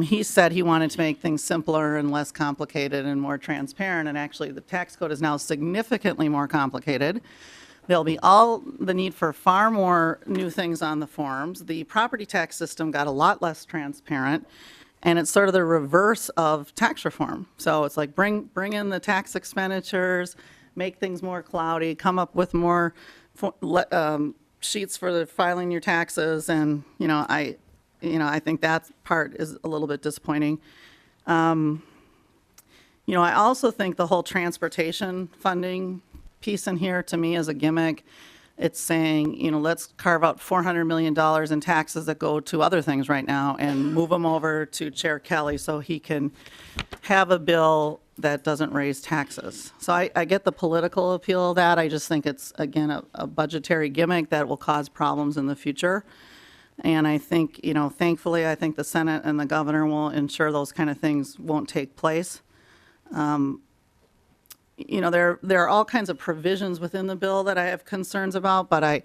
He said he wanted to make things simpler and less complicated and more transparent, and actually the tax code is now significantly more complicated. There'll be all the need for far more new things on the forms. The property tax system got a lot less transparent, And it's sort of the reverse of tax reform. So it's like bring in the tax expenditures, make things more cloudy, come up with more sheets for the filing your taxes, and I think that part is a little bit disappointing. I also think the whole transportation funding piece in here to me is a gimmick. It's saying, let's carve out $400 million in taxes that go to other things right now and move them over to Chair Kelly so he can have a bill that doesn't raise taxes. So I get the political appeal of that. I just think it's, again, a budgetary gimmick that will cause problems in the future. And I think, thankfully, I think the Senate and the governor will ensure those kind of things won't take place. There are all kinds of provisions within the bill that I have concerns about, but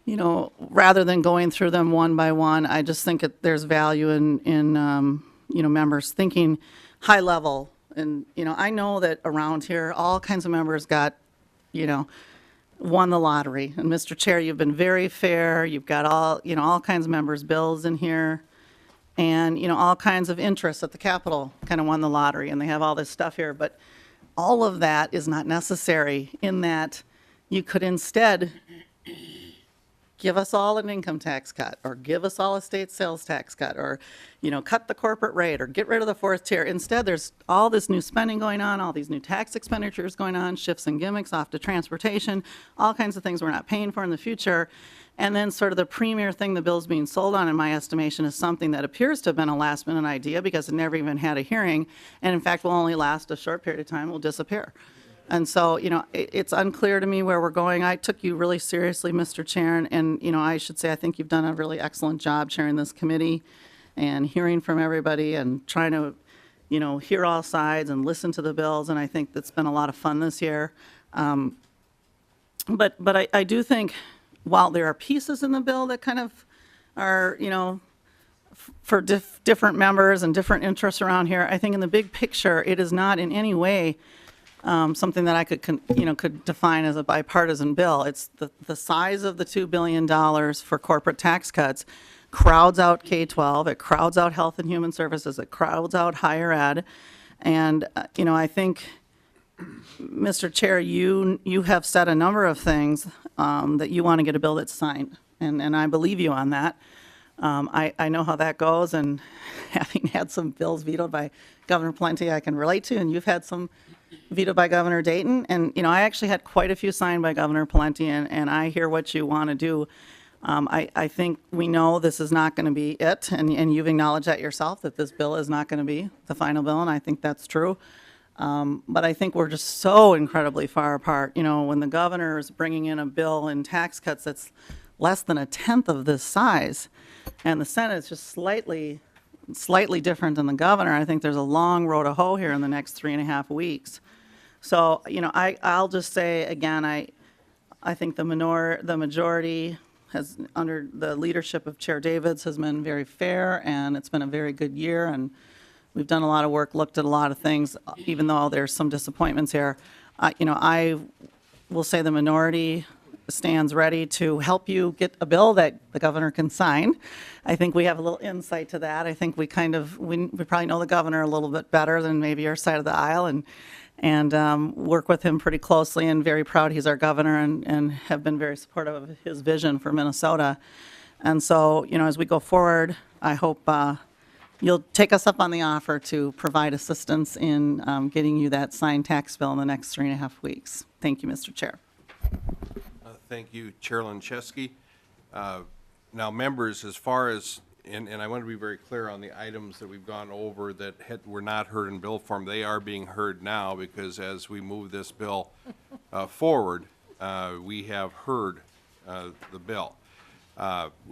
rather than going through them one by one, I just think there's value in members thinking high level. And, I know that around here, all kinds of members got, won the lottery. And Mr. Chair, you've been very fair. You've got all kinds of members' bills in here. And, all kinds of interests at the Capitol kind of won the lottery, and they have all this stuff here. But all of that is not necessary, in that you could instead give us all an income tax cut, or give us all a state sales tax cut, or, cut the corporate rate, or get rid of the fourth tier. Instead, there's all this new spending going on, all these new tax expenditures going on, shifts and gimmicks off to transportation, all kinds of things we're not paying for in the future. And then sort of the premier thing the bill's being sold on, in my estimation, is something that appears to have been a last-minute idea because it never even had a hearing, and in fact will only last a short period of time, will disappear. And so, it's unclear to me where we're going. I took you really seriously, Mr. Chair, and I should say I think you've done a really excellent job chairing this committee and hearing from everybody and trying to, hear all sides and listen to the bills, and I think that's been a lot of fun this year. But I do think, while there are pieces in the bill that kind of are, for different members and different interests around here, I think in the big picture, it is not in any way something that I could define as a bipartisan bill. It's the size of the $2 billion for corporate tax cuts crowds out K-12, it crowds out Health and Human Services, it crowds out higher ed. And, I think, Mr. Chair, you have said a number of things that you want to get a bill that's signed, and I believe you on that. I know how that goes, and having had some bills vetoed by Governor Plenty, I can relate to, and you've had some vetoed by Governor Dayton, and I actually had quite a few signed by Governor Plenty, and I hear what you want to do. I think we know this is not going to be it, and you've acknowledged that yourself, that this bill is not going to be the final bill, and I think that's true. But I think we're just so incredibly far apart. When the governor is bringing in a bill in tax cuts that's less than a tenth of this size, and the Senate is just slightly different than the governor, I think there's a long road to hoe here in the next 3.5 weeks. So, I'll just say again, I think the majority has, under the leadership of Chair Davids, has been very fair, and it's been a very good year, and we've done a lot of work, looked at a lot of things, even though there's some disappointments here. I will say the minority stands ready to help you get a bill that the governor can sign. I think we have a little insight to that. I think we probably know the governor a little bit better than maybe our side of the aisle, and work with him pretty closely, and very proud he's our governor, and have been very supportive of his vision for Minnesota. And so, as we go forward, I hope you'll take us up on the offer to provide assistance in getting you that signed tax bill in the next 3.5 weeks. Thank you, Mr. Chair. Thank you, Chair Lancheski. Now, members, as far as, and I want to be very clear on the items that we've gone over that were not heard in bill form, they are being heard now, because as we move this bill forward, we have heard the bill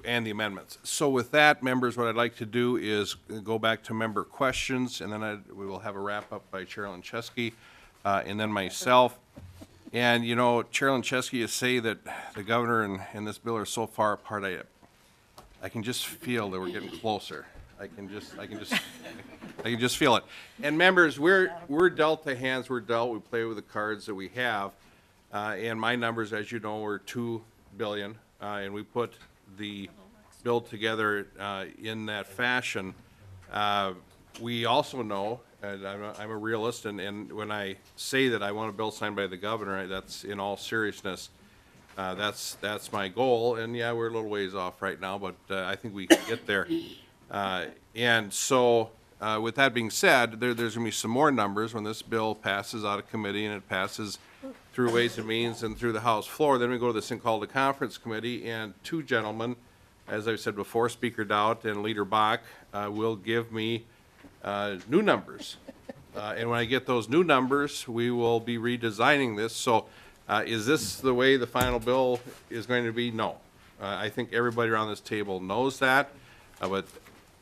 and the amendments. So with that, members, what I'd like to do is go back to member questions, and then we will have a wrap-up by Chair Lancheski, and then myself. And, Chair Lancheski, you say that the governor and this bill are so far apart, I can just feel that we're getting closer. I can just feel it. And members, we're dealt the hands we're dealt. We play with the cards that we have. And my numbers, as you know, were $2 billion, and we put the bill together in that fashion. We also know, and I'm a realist, and when I say that I want a bill signed by the governor, that's in all seriousness. That's my goal, and yeah, we're a little ways off right now, but I think we can get there. And so, with that being said, there's gonna be some more numbers when this bill passes out of committee and it passes through Ways and Means and through the House floor. Then we go to this thing called the Conference Committee, and two gentlemen, as I've said before, Speaker Dowd and Leader Bach, will give me new numbers. And when I get those new numbers, we will be redesigning this. So is this the way the final bill is going to be? No. I think everybody around this table knows that. But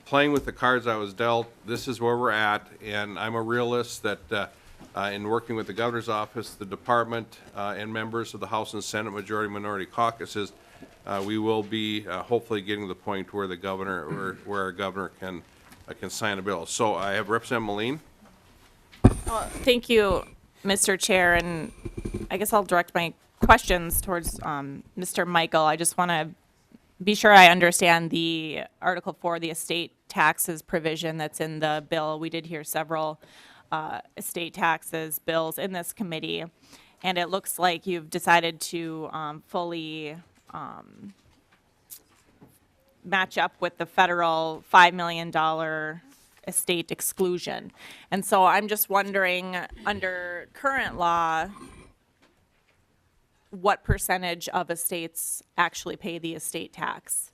playing with the cards I was dealt, this is where we're at. And I'm a realist that in working with the governor's office, the department, and members of the House and Senate Majority Minority caucuses, we will be hopefully getting to the point where the governor, or where our governor can sign a bill. So I have Representative Moline. Thank you, Mr. Chair, and I guess I'll direct my questions towards Mr. Michael. I just want to be sure I understand the Article 4, the estate taxes provision that's in the bill. We did hear several estate taxes bills in this committee, and it looks like you've decided to fully match up with the federal $5 million estate exclusion. And so I'm just wondering, under current law, what percentage of estates actually pay the estate tax,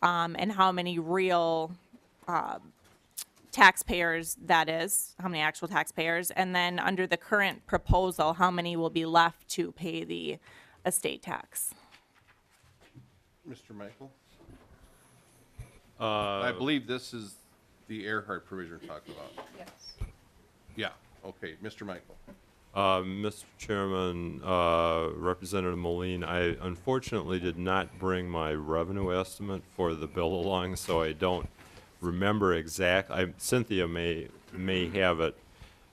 and how many real taxpayers that is, how many actual taxpayers, and then under the current proposal, how many will be left to pay the estate tax? Mr. Michael? I believe this is the Earhart provision we're talking about. Yes. Yeah, okay, Mr. Michael. Mr. Chairman, Representative Moline, I unfortunately did not bring my revenue estimate for the bill along, so I don't remember Cynthia may have it,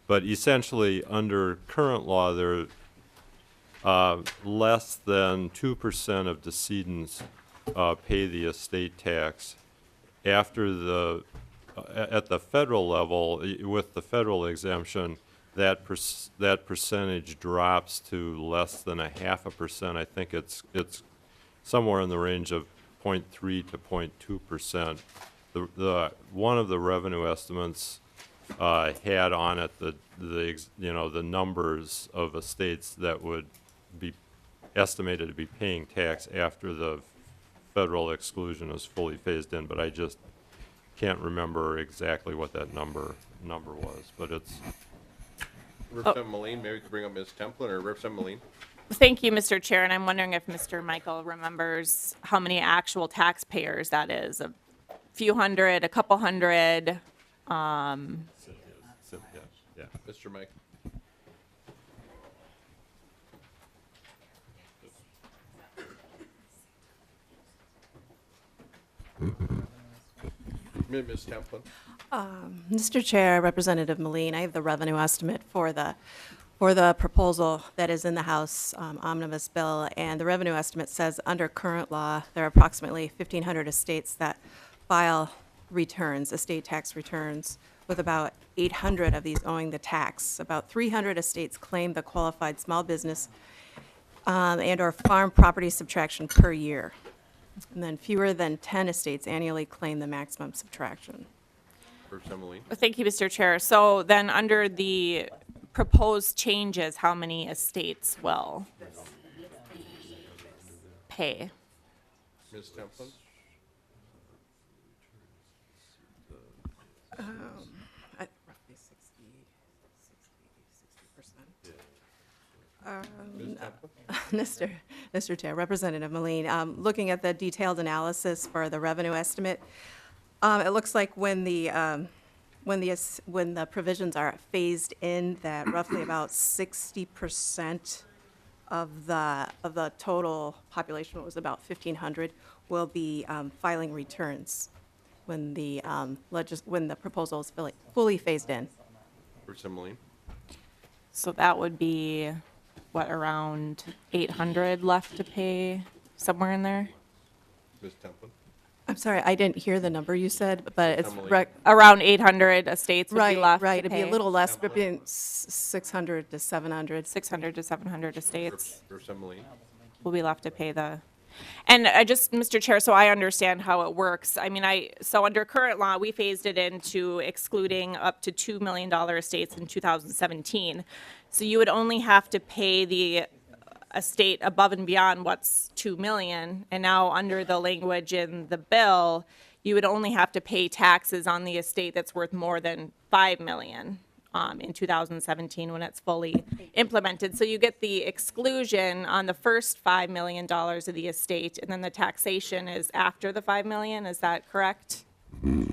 but essentially under current law, there less than 2% of decedents pay the estate tax. After at the federal level, with the federal exemption, that percentage drops to less than 0.5%. I think it's somewhere in the range of 0.3 to 0.2%. One of the revenue estimates had on it the numbers of estates that would be estimated to be paying tax after the federal exclusion is fully phased in, but I just can't remember exactly what that number was, but it's. Representative Moline, maybe we could bring up Ms. Templin, or Representative Moline. Thank you, Mr. Chair, and I'm wondering if Mr. Michael remembers how many actual taxpayers that is, a few hundred, a couple hundred. Yeah. Mr. Michael. Ms. Templin. Mr. Chair, Representative Moline, I have the revenue estimate for the proposal that is in the House Omnibus bill, and the revenue estimate says under current law, there are approximately 1,500 estates that file returns, estate tax returns, with about 800 of these owing the tax. About 300 estates claim the qualified small business and/or farm property subtraction per year. And then fewer than 10 estates annually claim the maximum subtraction. Representative Moline. Thank you, Mr. Chair. So then under the proposed changes, how many estates will pay? Ms. Templin. Roughly 60%. Mr. Chair, Representative Moline, looking at the detailed analysis for the revenue estimate, it looks like when the provisions are phased in, that roughly about 60% of the total population, what was about 1,500, will be filing returns when the proposal is fully phased in. Representative Moline. So that would be, what, around 800 left to pay, somewhere in there? Ms. Templin. I'm sorry, I didn't hear the number you said, but it's Around 800 estates would be right, left right. to It'd be a pay. little less, but being 600 to 700. 600 to 700 estates For Assembly. will be left to pay the. And I just, Mr. Chair, so I understand how it works. I mean, so under current law, we phased it into excluding up to $2 million estates in 2017. So you would only have to pay the estate above and beyond what's 2 million. And now under the language in the bill, you would only have to pay taxes on the estate that's worth more than 5 million. In 2017 when it's fully implemented. So you get the exclusion on the first $5 million of the estate, and then the taxation is after the 5 million. Is that correct? Mr.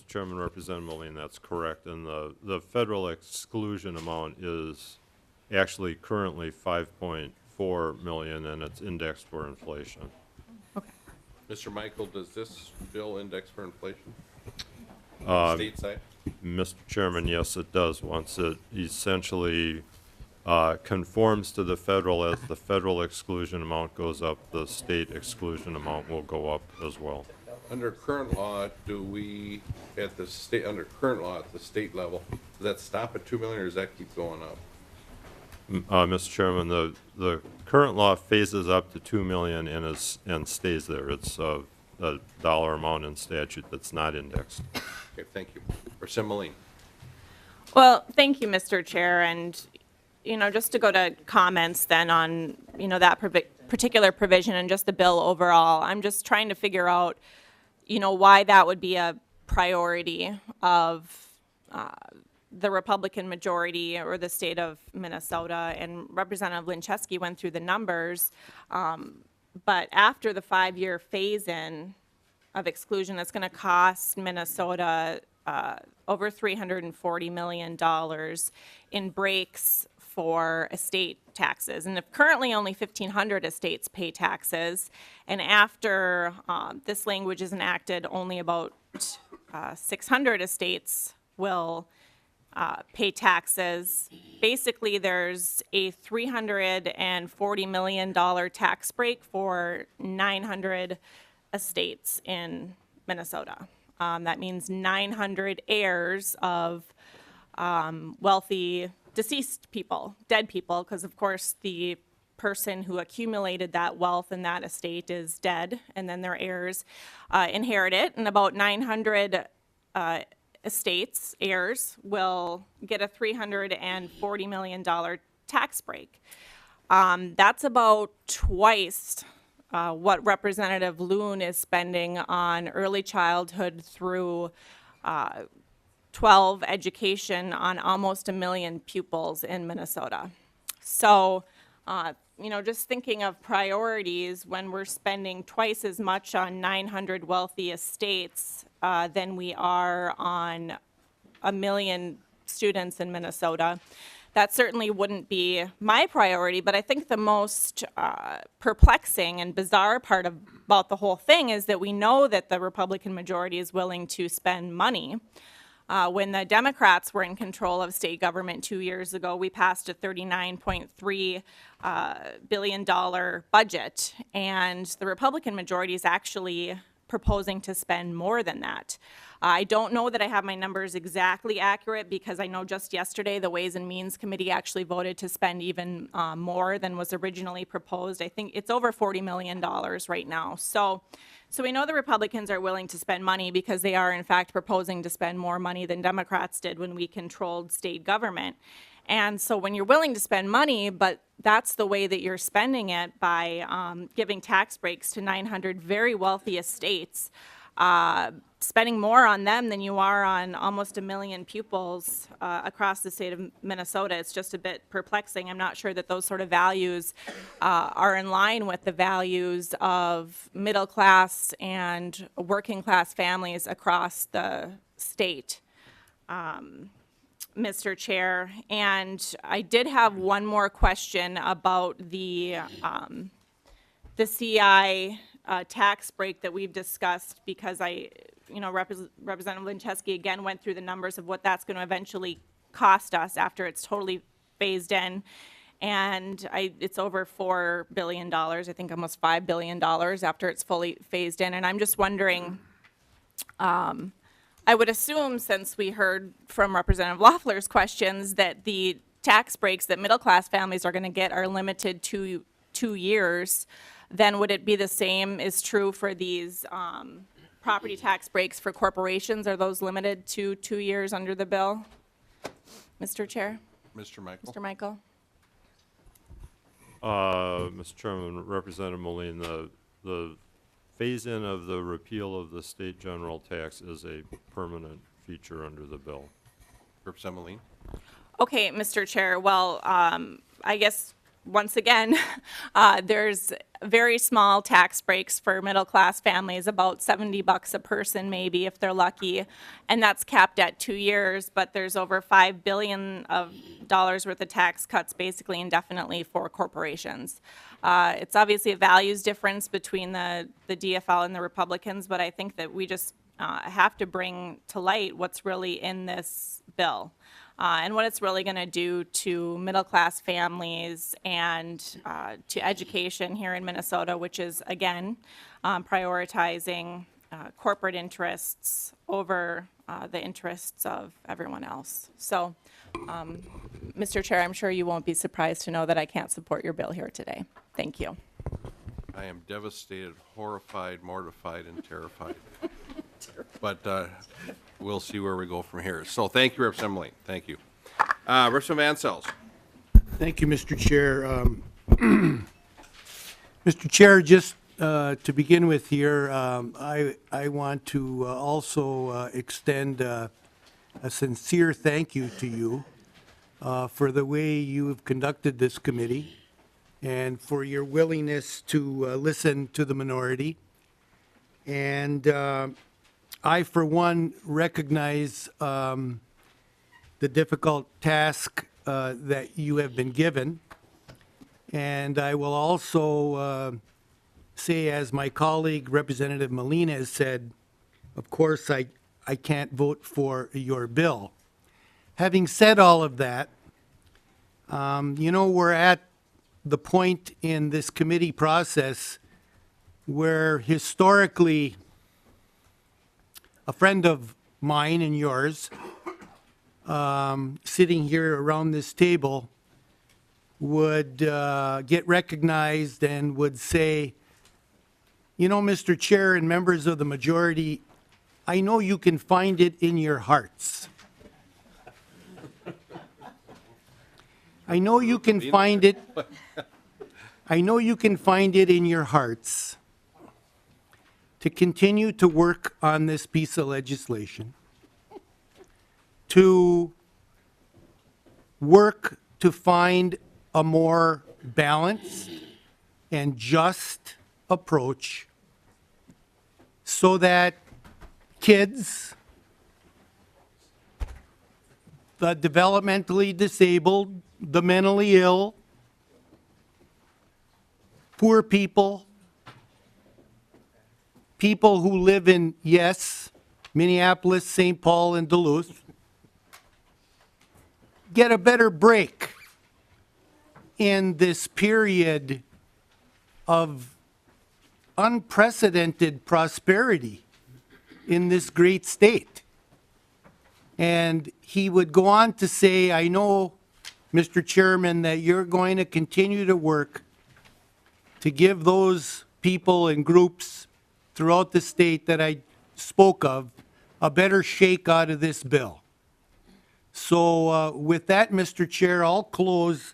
Chairman, Representative Moline, that's correct. And the federal exclusion amount is actually currently 5.4 million, and it's indexed for inflation. Okay. Mr. Michael, does this bill index for inflation? Um, State side? Mr. Chairman, yes, it does. Once it essentially conforms to the federal, as the federal exclusion amount goes up, the state exclusion amount will go up as well. Under current law, do we, at the state, under current law at the state level, does that stop at 2 million or does that keep going up? Mr. Chairman, the current law phases up to 2 million and stays there. It's a dollar amount in statute that's not indexed. Okay, thank you. Assembly. Well, thank you, Mr. Chair. And, just to go to comments then on, that particular provision and just the bill overall, I'm just trying to figure out, why that would be a priority of the Republican majority or the state of Minnesota. And Representative Linczewski went through the numbers. But after the 5-year phase-in of exclusion, it's going to cost Minnesota over $340 million in breaks for estate taxes. And if currently only 1,500 estates pay taxes, and after this language is enacted, only about 600 estates will pay taxes. Basically, there's a $340 million tax break for 900 estates in Minnesota. That means 900 heirs of wealthy deceased people, dead people, because of course the person who accumulated that wealth in that estate is dead, and then their heirs inherit it, and about 900 estates, heirs, will get a $340 million tax break. That's about twice what Representative Loon is spending on early childhood through 12 education on almost 1 million pupils in Minnesota. So, just thinking of priorities, when we're spending twice as much on 900 wealthy estates than we are on 1 million students in Minnesota, that certainly wouldn't be my priority. But I think the most perplexing and bizarre part about the whole thing is that we know that the Republican majority is willing to spend money. When the Democrats were in control of state government 2 years ago, we passed a $39.3 billion budget, and the Republican majority is actually proposing to spend more than that. I don't know that I have my numbers exactly accurate, because I know just yesterday the Ways and Means Committee actually voted to spend even more than was originally proposed. I think it's over $40 million right now. So we know the Republicans are willing to spend money because they are in fact proposing to spend more money than Democrats did when we controlled state government. And so when you're willing to spend money, but that's the way that you're spending it, by giving tax breaks to 900 very wealthy estates, spending more on them than you are on almost 1 million pupils across the state of Minnesota, it's just a bit perplexing. I'm not sure that those sort of values are in line with the values of middle class and working class families across the state. Mr. Chair, and I did have one more question about the CI tax break that we've discussed, because Representative Linczewski again went through the numbers of what that's going to eventually cost us after it's totally phased in. and it's over $4 billion, I think almost $5 billion after it's fully phased in. And I'm just wondering, I would assume, since we heard from Representative Loeffler's questions, that the tax breaks that middle-class families are going to get are limited to 2 years. Then would it be the same is true for these property tax breaks for corporations? Are those limited to 2 years under the bill? Mr. Chair? Mr. Michael? Mr. Michael? Mr. Chairman, Representative Moline, the phase-in of the repeal of the state general tax is a permanent feature under the bill. Representative Moline? Okay, Mr. Chair. Well, I guess once again, there's very small tax breaks for middle-class families, about $70 a person maybe if they're lucky, and that's capped at 2 years, but there's over $5 billion worth of tax cuts basically indefinitely for corporations. It's obviously a values difference between the DFL and the Republicans, but I think that we just have to bring to light what's really in this bill. And what it's really going to do to middle-class families and to education here in Minnesota, which is, again, prioritizing corporate interests over the interests of everyone else. So, Mr. Chair, I'm sure you won't be surprised to know that I can't support your bill here today. Thank you. I am devastated, horrified, mortified, and terrified. But we'll see where we go from here. So thank you, Representative Moline. Thank you. Representative Ansels. Thank you, Mr. Chair. Mr. Chair, just to begin with here, I want to also extend a sincere thank you to you for the way you have conducted this committee and for your willingness to listen to the minority. And I, for one, recognize the difficult task that you have been given. And I will also say, as my colleague, Representative Molina, has said, of course, I can't vote for your bill. Having said all of that, you know, we're at the point in this committee process where historically a friend of mine and yours sitting here around this table would get recognized and would say, you know, Mr. Chair and members of the majority, I know you can find it in your hearts. I know you can find it. I know you can find it in your hearts to continue to work on this piece of legislation, to work to find a more balanced and just approach so that kids, the developmentally disabled, the mentally ill, poor people, people who live in, yes, Minneapolis, St. Paul, and Duluth, get a better break in this period of unprecedented prosperity in this great state. And he would go on to say, I know, Mr. Chairman, that you're going to continue to work to give those people and groups throughout the state that I spoke of a better shake out of this bill. So with that, Mr. Chair, I'll close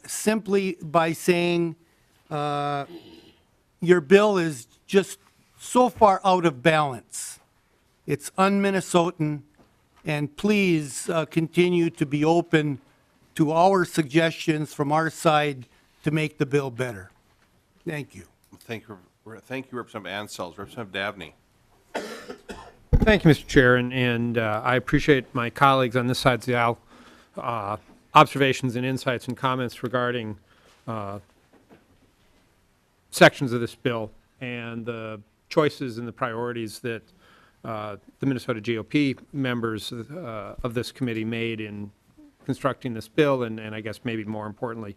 simply by saying your bill is just so far out of balance. It's un-Minnesotan, and please continue to be open to our suggestions from our side to make the bill better. Thank you. Thank you, Representative Ansels. Representative Dabney. Thank you, Mr. Chair, and I appreciate my colleagues on this side of the aisle observations and insights and comments regarding sections of this bill and the choices and the priorities that the Minnesota GOP members of this committee made in constructing this bill, and I guess maybe more importantly,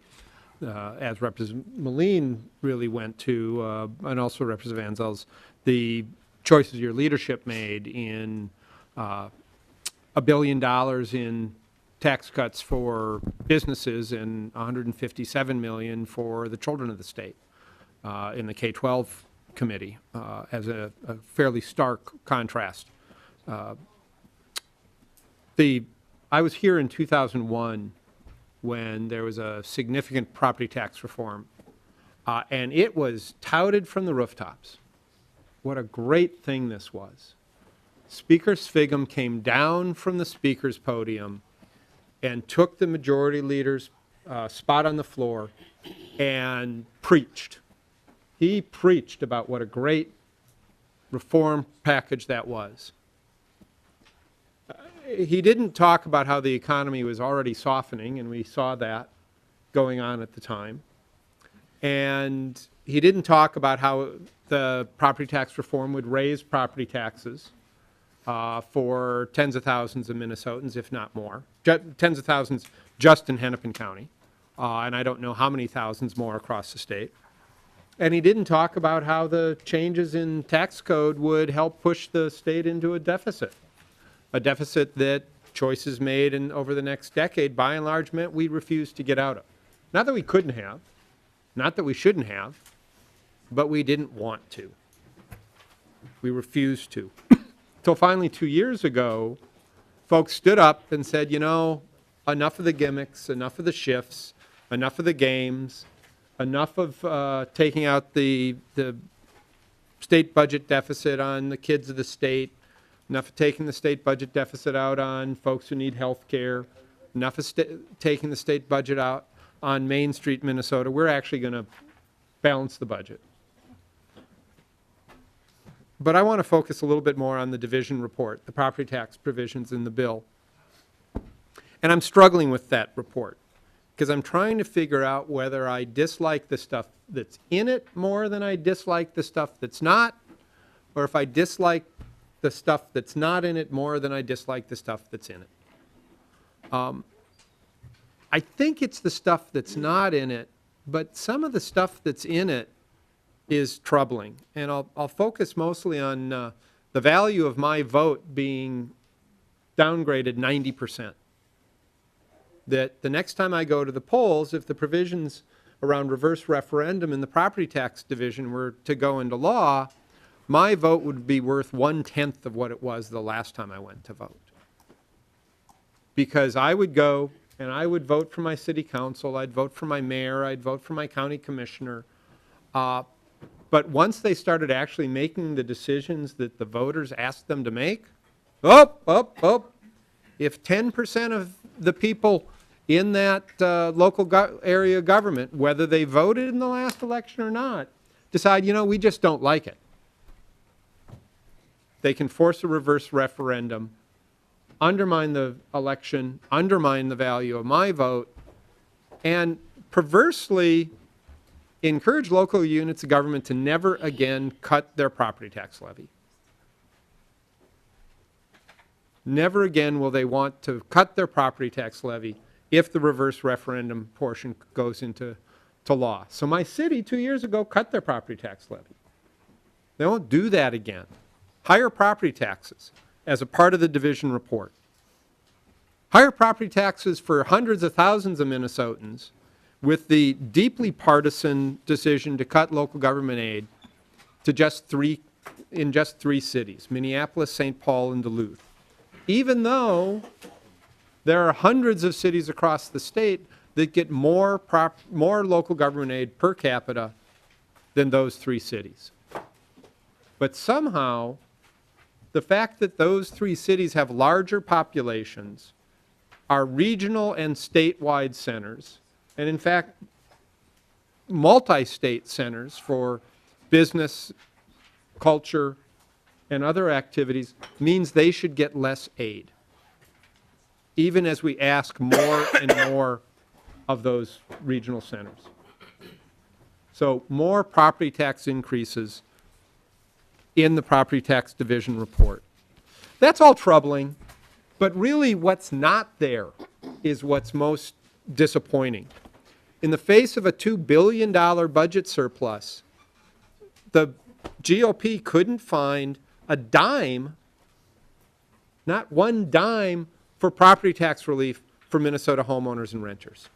as Representative Moline really went to, and also Representative Van Zels, the choices your leadership made in $1 billion in tax cuts for businesses and $157 million for the children of the state in the K-12 committee as a fairly stark contrast. I was here in 2001 when there was a significant property tax reform, and it was touted from the rooftops what a great thing this was. Speaker Sviggum came down from the speaker's podium and took the majority leader's spot on the floor and preached. He preached about what a great reform package that was. He didn't talk about how the economy was already softening, and we saw that going on at the time. And he didn't talk about how the property tax reform would raise property taxes for tens of thousands of Minnesotans, if not more. Tens of thousands just in Hennepin County, and I don't know how many thousands more across the state. And he didn't talk about how the changes in tax code would help push the state into a deficit that choices made over the next decade, by and large, meant we refused to get out of. Not that we couldn't have, not that we shouldn't have, but we didn't want to. We refused to. Till finally 2 years ago, folks stood up and said, you know, enough of the gimmicks, enough of the shifts, enough of the games, enough of taking out the state budget deficit on the kids of the state, enough of taking the state budget deficit out on folks who need health care, enough of taking the state budget out on Main Street, Minnesota. We're actually going to balance the budget. But I want to focus a little bit more on the division report, the property tax provisions in the bill. And I'm struggling with that report because I'm trying to figure out whether I dislike the stuff that's in it more than I dislike the stuff that's not, or if I dislike the stuff that's not in it more than I dislike the stuff that's in it. I think it's the stuff that's not in it, but some of the stuff that's in it is troubling. And I'll focus mostly on the value of my vote being downgraded 90%. That the next time I go to the polls, if the provisions around reverse referendum in the property tax division were to go into law, my vote would be worth 1/10 of what it was the last time I went to vote. Because I would go and I would vote for my city council, I'd vote for my mayor, I'd vote for my county commissioner. But once they started actually making the decisions that the voters asked them to make, if 10% of the people in that local area government, whether they voted in the last election or not, decide, you know, we just don't like it, they can force a reverse referendum, undermine the election, undermine the value of my vote, and perversely encourage local units of government to never again cut their property tax levy. Never again will they want to cut their property tax levy if the reverse referendum portion goes into law. So my city 2 years ago cut their property tax levy. They won't do that again. Higher property taxes as a part of the division report. Higher property taxes for hundreds of thousands of Minnesotans with the deeply partisan decision to cut local government aid to just three cities, Minneapolis, St. Paul, and Duluth. Even though there are hundreds of cities across the state that get more local government aid per capita than those three cities. But somehow, the fact that those three cities have larger populations, are regional and statewide centers, and in fact, multi-state centers for business, culture, and other activities, means they should get less aid, even as we ask more and more of those regional centers. So more property tax increases in the property tax division report. That's all troubling, but really what's not there is what's most disappointing. In the face of a $2 billion budget surplus, the GOP couldn't find a dime, not one dime, for property tax relief for Minnesota homeowners and renters.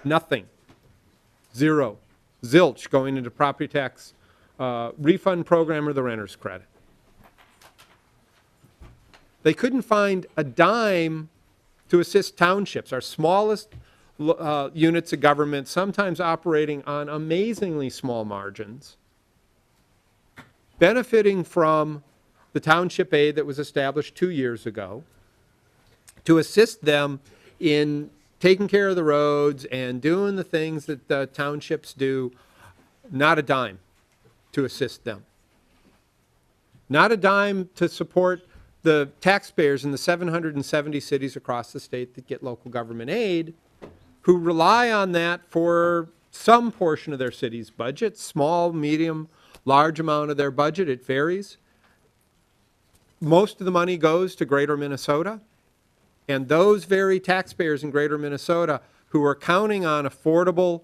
Nothing. Zero. Zilch going into property tax refund program or the renter's credit. They couldn't find a dime to assist townships, our smallest units of government, sometimes operating on amazingly small margins, benefiting from the township aid that was established 2 years ago to assist them in taking care of the roads and doing the things that the townships do. Not a dime to assist them. Not a dime to support the taxpayers in the 770 cities across the state that get local government aid, who rely on that for some portion of their city's budget, small, medium, large amount of their budget, it varies. Most of the money goes to Greater Minnesota, and those very taxpayers in Greater Minnesota who are counting on affordable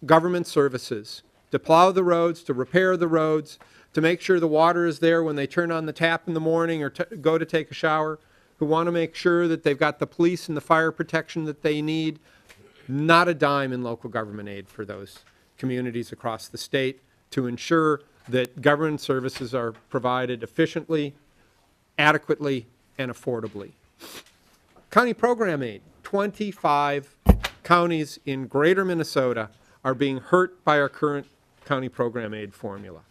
government services to plow the roads, to repair the roads, to make sure the water is there when they turn on the tap in the morning or go to take a shower, who want to make sure that they've got the police and the fire protection that they need. Not a dime in local government aid for those communities across the state to ensure that government services are provided efficiently, adequately, and affordably. County program aid. 25 counties in Greater Minnesota are being hurt by our current county program aid formula.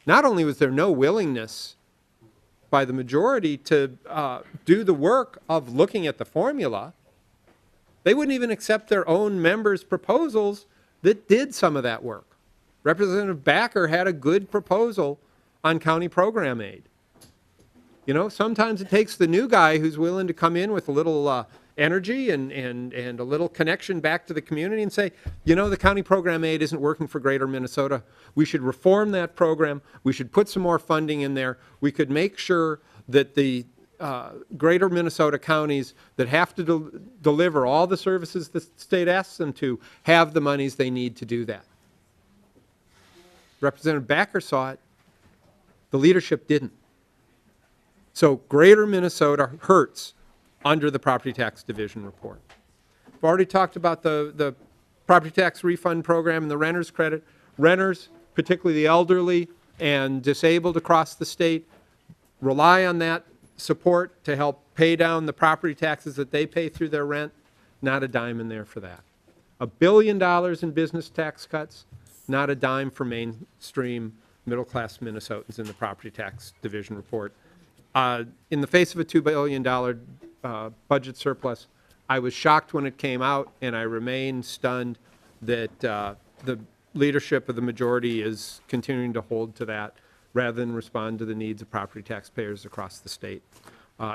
Not only was there no willingness by the majority to do the work of looking at the formula, they wouldn't even accept their own members' proposals that did some of that work. Representative Backer had a good proposal on county program aid. You know, sometimes it takes the new guy who's willing to come in with a little energy and a little connection back to the community and say, you know, the county program aid isn't working for Greater Minnesota. We should reform that program. We should put some more funding in there. We could make sure that the Greater Minnesota counties that have to deliver all the services the state asks them to have the monies they need to do that. Representative Backer saw it. The leadership didn't. So Greater Minnesota hurts under the Property Tax Division report. I've already talked about the property tax refund program and the renter's credit. Renters, particularly the elderly and disabled across the state, rely on that support to help pay down the property taxes that they pay through their rent. Not a dime in there for that. $1 billion in business tax cuts, not a dime for mainstream middle-class Minnesotans in the Property Tax Division report. In the face of a $2 billion budget surplus, I was shocked when it came out, and I remain stunned that the leadership of the majority is continuing to hold to that rather than respond to the needs of property taxpayers across the state.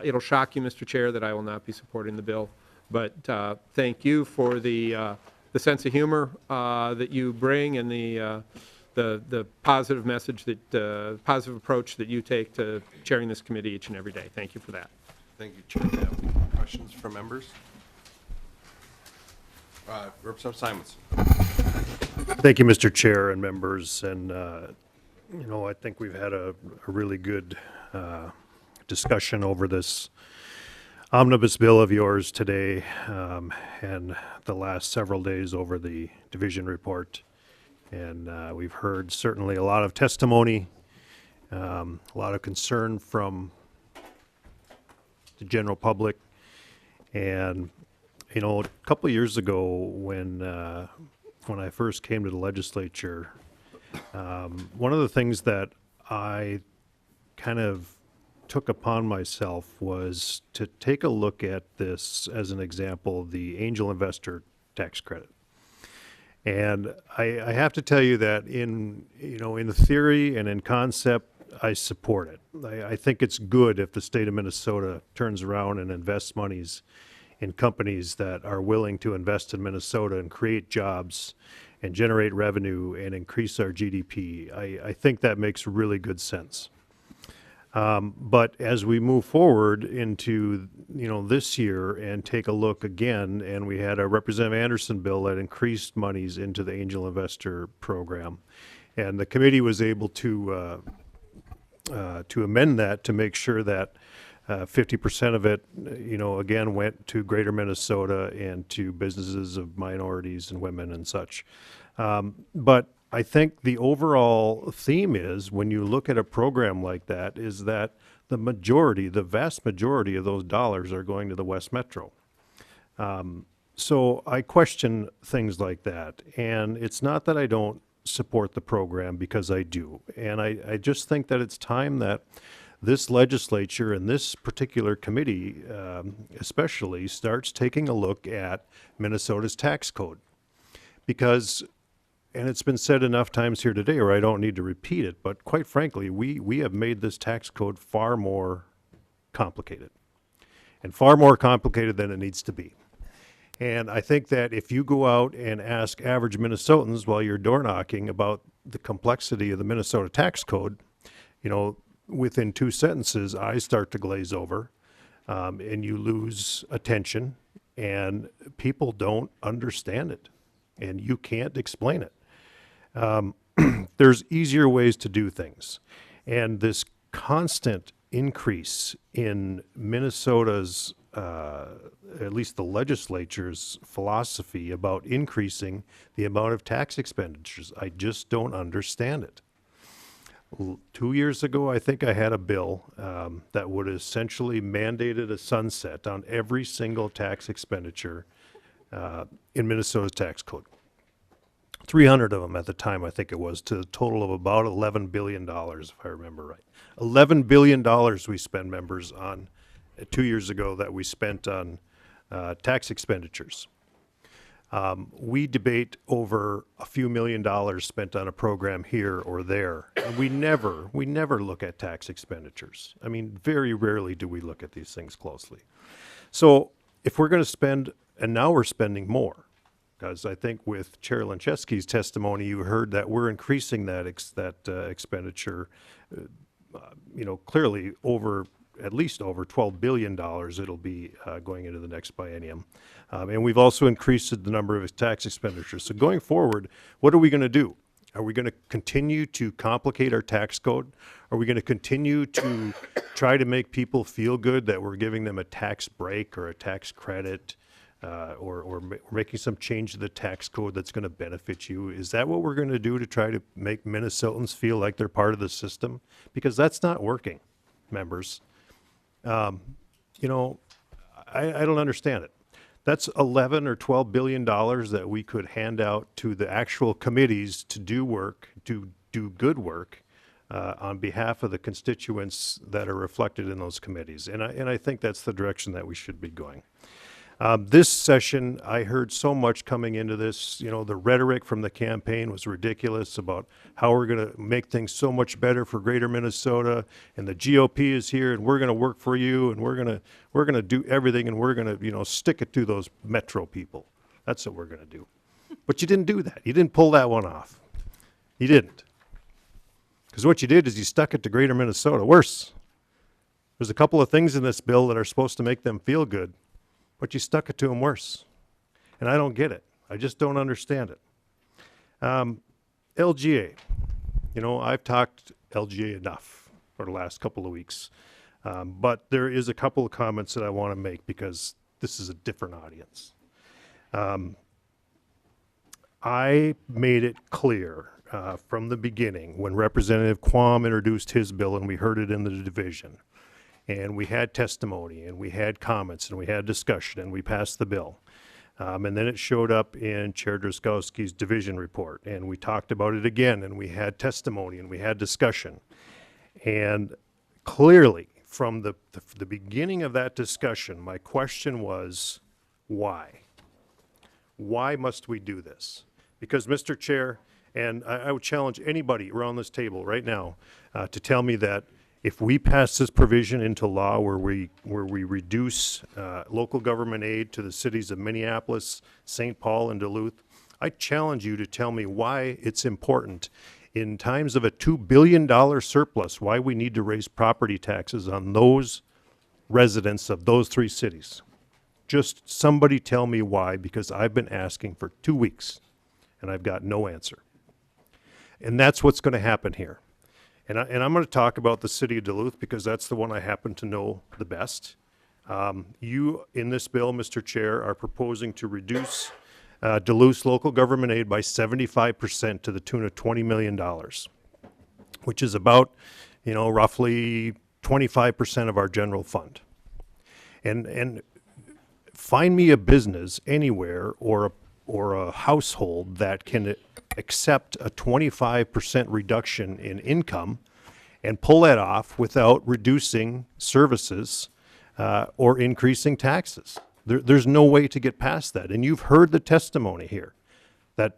It'll shock you, Mr. Chair, that I will not be supporting the bill, but thank you for the sense of humor that you bring and the positive message that positive approach that you take to chairing this committee each and every day. Thank you for that. Thank you, Chair. Do you have questions from members? Representative Simonson. Thank you, Mr. Chair and members. And, you know, I think we've had a really good discussion over this omnibus bill of yours today and the last several days over the division report. And we've heard certainly a lot of testimony, a lot of concern from the general public. And, you know, a couple of years ago when I first came to the legislature, one of the things that I kind of took upon myself was to take a look at this as an example, the angel investor tax credit. And I have to tell you that in theory and in concept, I support it. I think it's good if the state of Minnesota turns around and invests monies in companies that are willing to invest in Minnesota and create jobs and generate revenue and increase our GDP. I think that makes really good sense. But as we move forward into, this year and take a look again, and we had a Representative Anderson bill that increased monies into the angel investor program. And the committee was able to amend that to make sure that 50% of it, again, went to Greater Minnesota and to businesses of minorities and women and such. But I think the overall theme is, when you look at a program like that, is that the vast majority of those dollars are going to the West Metro. So I question things like that. And it's not that I don't support the program, because I do. And I just think that it's time that this legislature and this particular committee especially starts taking a look at Minnesota's tax code. Because, and it's been said enough times here today, or I don't need to repeat it, but quite frankly, we have made this tax code far more complicated, and far more complicated than it needs to be. And I think that if you go out and ask average Minnesotans while you're door knocking about the complexity of the Minnesota tax code, within 2 sentences, eyes start to glaze over, and you lose attention, and people don't understand it, and you can't explain it. There's easier ways to do things. And this constant increase in Minnesota's, at least the legislature's philosophy about increasing the amount of tax expenditures, I just don't understand it. 2 years ago, I think I had a bill that would essentially mandated a sunset on every single tax expenditure in Minnesota's tax code. 300 of them at the time, I think it was, to a total of about $11 billion, if I remember right. $11 billion we spend, members, on 2 years ago that we spent on tax expenditures. We debate over a few $1,000,000 spent on a program here or there, and we never look at tax expenditures. I mean, very rarely do we look at these things closely. So if we're going to spend, and now we're spending more, because I think with Chair Lancheski's testimony, you heard that we're increasing that expenditure, clearly over, at least over $12 billion it'll be going into the next biennium. And we've also increased the number of tax expenditures. So going forward, what are we going to do? Are we going to continue to complicate our tax code? Are we going to continue to try to make people feel good that we're giving them a tax break or a tax credit, or making some change to the tax code that's going to benefit you? Is that what we're going to do to try to make Minnesotans feel like they're part of the system? Because that's not working, members. I don't understand it. That's 11 or 12 billion dollars that we could hand out to the actual committees to do work, to do good work on behalf of the constituents that are reflected in those committees. And I think that's the direction that we should be going. This session, I heard so much coming into this. The rhetoric from the campaign was ridiculous about how we're going to make things so much better for Greater Minnesota, and the GOP is here, and we're going to work for you, and we're going to do everything, and we're going to stick it to those Metro people. That's what we're going to do. But you didn't do that. You didn't pull that one off. You didn't. Because what you did is you stuck it to Greater Minnesota. Worse, there's a couple of things in this bill that are supposed to make them feel good, but you stuck it to them worse. And I don't get it. I just don't understand it. LGA. I've talked LGA enough for the last couple of weeks. But there is a couple of comments that I want to make because this is a different audience. I made it clear from the beginning when Representative Quam introduced his bill, and we heard it in the division, and we had testimony, and we had comments, and we had discussion, and we passed the bill. And then it showed up in Chair Drazkowski's division report, and we talked about it again, and we had testimony, and we had discussion. And clearly, from the beginning of that discussion, my question was, why? Why must we do this? Because, Mr. Chair, and I would challenge anybody around this table right now to tell me that if we pass this provision into law where we reduce local government aid to the cities of Minneapolis, St. Paul, and Duluth, I challenge you to tell me why it's important in times of a $2 billion surplus, why we need to raise property taxes on those residents of those 3 cities. Just somebody tell me why, because I've been asking for 2 weeks and I've got no answer. And that's what's going to happen here. And I'm going to talk about the city of Duluth because that's the one I happen to know the best. You, in this bill, Mr. Chair, are proposing to reduce Duluth's local government aid by 75% to the tune of $20 million, which is about, roughly 25% of our general fund. And find me a business anywhere or a household that can accept a 25% reduction in income and pull that off without reducing services or increasing taxes. There's no way to get past that. And you've heard the testimony here that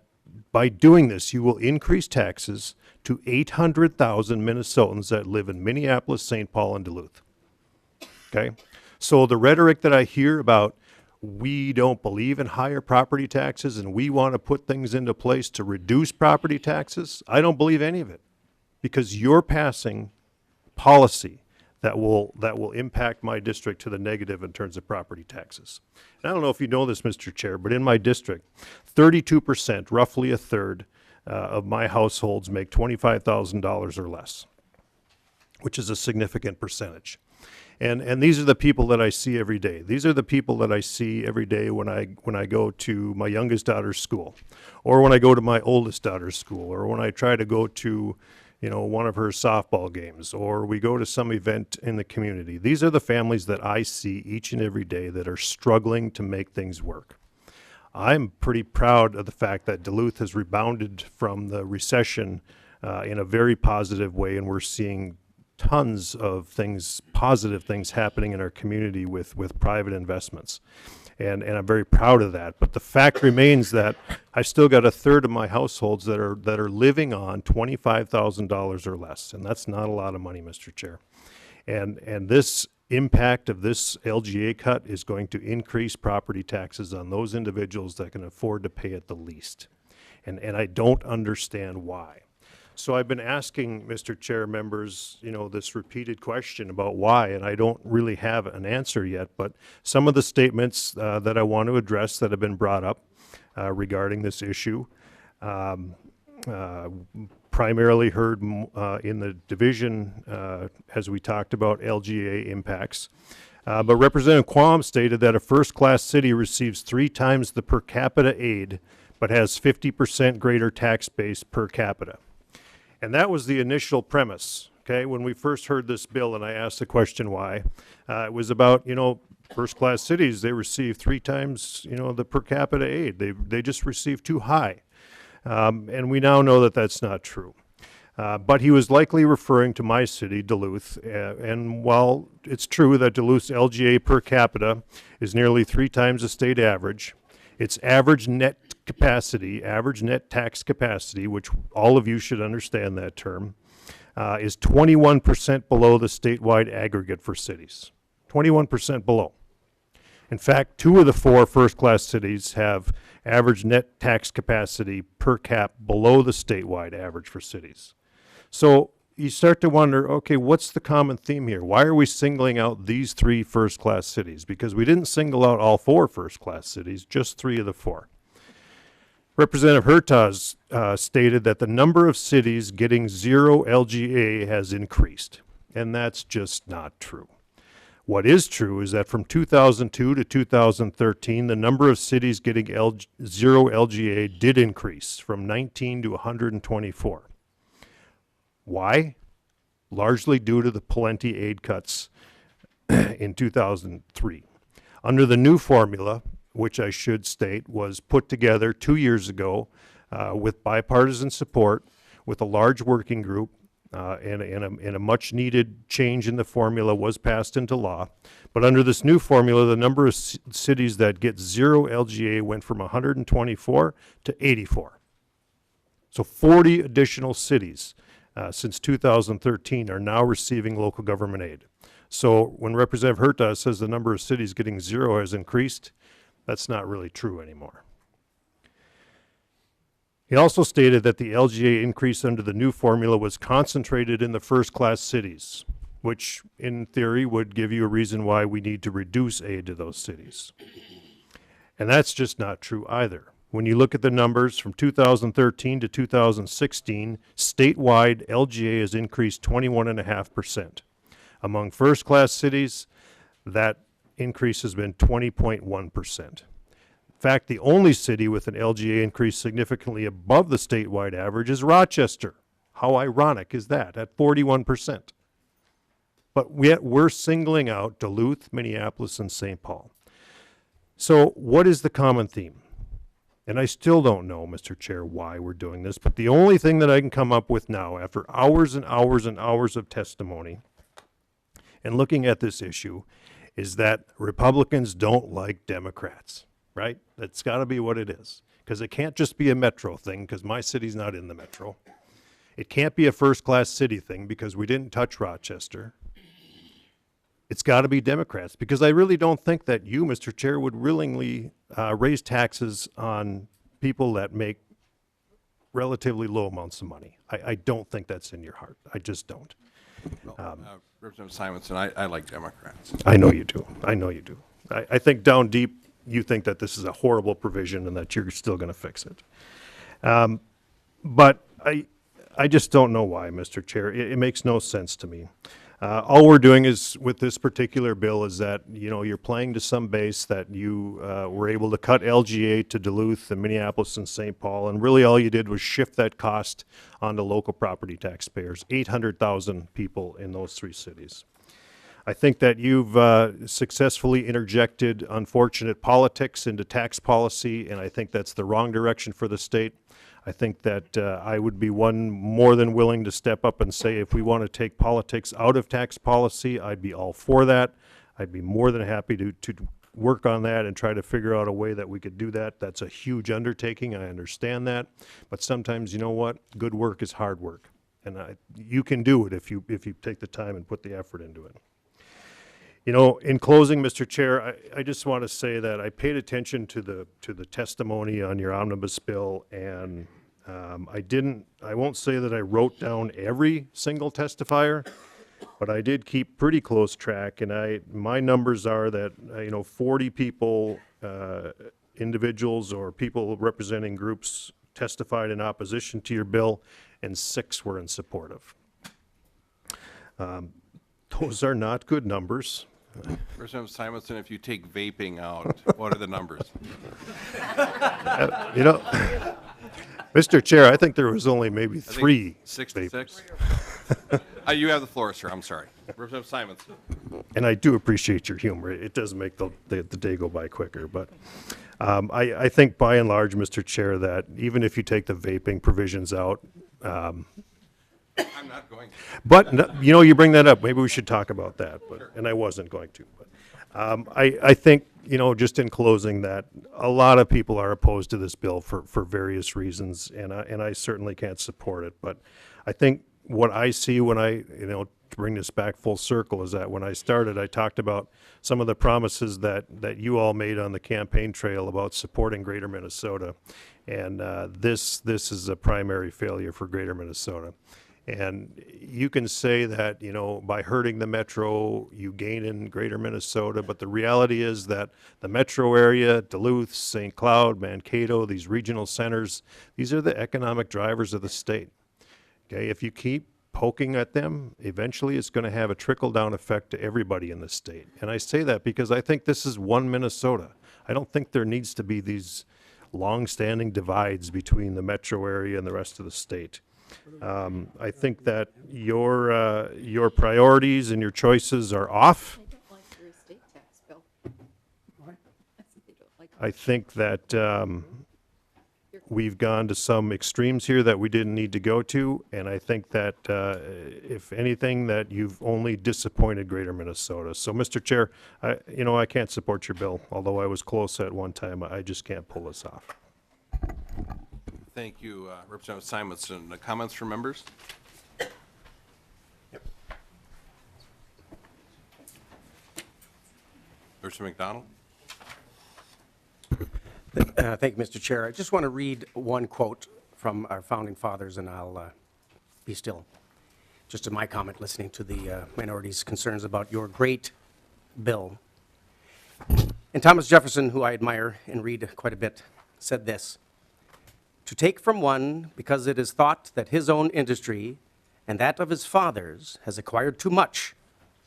by doing this, you will increase taxes to 800,000 Minnesotans that live in Minneapolis, St. Paul, and Duluth. Okay? So the rhetoric that I hear about we don't believe in higher property taxes and we want to put things into place to reduce property taxes, I don't believe any of it, because you're passing policy that will impact my district to the negative in terms of property taxes. And I don't know if you know this, Mr. Chair, but in my district, 32%, roughly a third, of my households make $25,000 or less, which is a significant percentage. And these are the people that I see every day. These are the people that I see every day when I go to my youngest daughter's school, or when I go to my oldest daughter's school, or when I try to go to, one of her softball games, or we go to some event in the community. These are the families that I see each and every day that are struggling to make things work. I'm pretty proud of the fact that Duluth has rebounded from the recession in a very positive way, and we're seeing tons of things, positive things happening in our community with private investments. And I'm very proud of that. But the fact remains that I still got a third of my households that are living on $25,000 or less. And that's not a lot of money, Mr. Chair. And this impact of this LGA cut is going to increase property taxes on those individuals that can afford to pay it the least. And I don't understand why. So I've been asking, Mr. Chair, members, this repeated question about why, and I don't really have an answer yet, but some of the statements that I want to address that have been brought up regarding this issue, primarily heard in the division as we talked about LGA impacts. But Representative Quam stated that a first-class city receives 3 times the per capita aid, but has 50% greater tax base per capita. And that was the initial premise, okay, when we first heard this bill and I asked the question why. It was about, first-class cities, they receive 3 times, the per capita aid. They just receive too high. And we now know that that's not true. But he was likely referring to my city, Duluth. And while it's true that Duluth's LGA per capita is nearly 3 times the state average, its average net capacity, average net tax capacity, which all of you should understand that term, is 21% below the statewide aggregate for cities. 21% below. In fact, 2 of the 4 first-class cities have average net tax capacity per cap below the statewide average for cities. So you start to wonder, okay, what's the common theme here? Why are we singling out these 3 first-class cities? Because we didn't single out all 4 first-class cities, just 3 of the 4. Representative Hertaz stated that the number of cities getting 0 LGA has increased, and that's just not true. What is true is that from 2002 to 2013, the number of cities getting 0 LGA did increase from 19 to 124. Why? Largely due to the plenty aid cuts in 2003. Under the new formula, which I should state was put together 2 years ago with bipartisan support, with a large working group, and a much needed change in the formula was passed into law. But under this new formula, the number of cities that get 0 LGA went from 124 to 84. So 40 additional cities since 2013 are now receiving local government aid. So when Representative Herta says the number of cities getting 0 has increased, that's not really true anymore. He also stated that the LGA increase under the new formula was concentrated in the first-class cities, which in theory would give you a reason why we need to reduce aid to those cities. And that's just not true either. When you look at the numbers from 2013 to 2016, statewide LGA has increased 21.5%. Among first-class cities, that increase has been 20.1%. In fact, the only city with an LGA increase significantly above the statewide average is Rochester. How ironic is that, at 41%? But yet we're singling out Duluth, Minneapolis, and St. Paul. So what is the common theme? And I still don't know, Mr. Chair, why we're doing this, but the only thing that I can come up with now, after hours and hours and hours of testimony and looking at this issue, is that Republicans don't like Democrats, right? That's got to be what it is, because it can't just be a metro thing, because my city's not in the metro. It can't be a first-class city thing, because we didn't touch Rochester. It's got to be Democrats, because I really don't think that you, Mr. Chair, would willingly raise taxes on people that make relatively low amounts of money. I don't think that's in your heart. I just don't. Representative Simonson, I like Democrats. I know you do. I know you do. I think down deep, you think that this is a horrible provision and that you're still going to fix it. But I just don't know why, Mr. Chair. It makes no sense to me. All we're doing is, with this particular bill, is that, you're playing to some base that you were able to cut LGA to Duluth and Minneapolis and St. Paul, and really all you did was shift that cost onto local property taxpayers, 800,000 people in those three cities. I think that you've successfully interjected unfortunate politics into tax policy, and I think that's the wrong direction for the state. I think that I would be one more than willing to step up and say, if we want to take politics out of tax policy, I'd be all for that. I'd be more than happy to work on that and try to figure out a way that we could do that. That's a huge undertaking. I understand that. But sometimes, you know what? Good work is hard work. And you can do it if you take the time and put the effort into it. In closing, Mr. Chair, I just want to say that I paid attention to the testimony on your omnibus bill, and I won't say that I wrote down every single testifier, but I did keep pretty close track, and my numbers are that 40 people, individuals or people representing groups, testified in opposition to your bill, and 6 were in support of. Those are not good numbers. Representative Simonson, if you take vaping out, what are the numbers? Mr. Chair, I think there was only maybe 3. 6 to 6? You have the floor, sir. I'm sorry. Representative Simonson. And I do appreciate your humor. It does make the day go by quicker. But I think by and large, Mr. Chair, that even if you take the vaping provisions out, I'm not going to. But, you bring that up. Maybe we should talk about that. And I wasn't going to. But I think, just in closing, that a lot of people are opposed to this bill for various reasons, and I certainly can't support it. But I think what I see when to bring this back full circle, is that when I started, I talked about some of the promises that you all made on the campaign trail about supporting Greater Minnesota. And this is a primary failure for Greater Minnesota. And you can say that, by hurting the metro, you gain in Greater Minnesota, but the reality is that the metro area, Duluth, St. Cloud, Mankato, these regional centers, these are the economic drivers of the state. Okay, if you keep poking at them, eventually it's going to have a trickle-down effect to everybody in the state. And I say that because I think this is one Minnesota. I don't think there needs to be these long-standing divides between the metro area and the rest of the state. I think that your priorities and your choices are off. I think that we've gone to some extremes here that we didn't need to go to, and I think that if anything, that you've only disappointed Greater Minnesota. So, Mr. Chair, I can't support your bill, although I was close at one time. I just can't pull this off. Thank you, Representative Simonson. Comments from members? Yep. Representative McDonald? Thank you, Mr. Chair. I just want to read one quote from our founding fathers, and I'll be still. Just my comment, listening to the minority's concerns about your great bill. And Thomas Jefferson, who I admire and read quite a bit, said this: "To take from one because it is thought that his own industry and that of his fathers has acquired too much,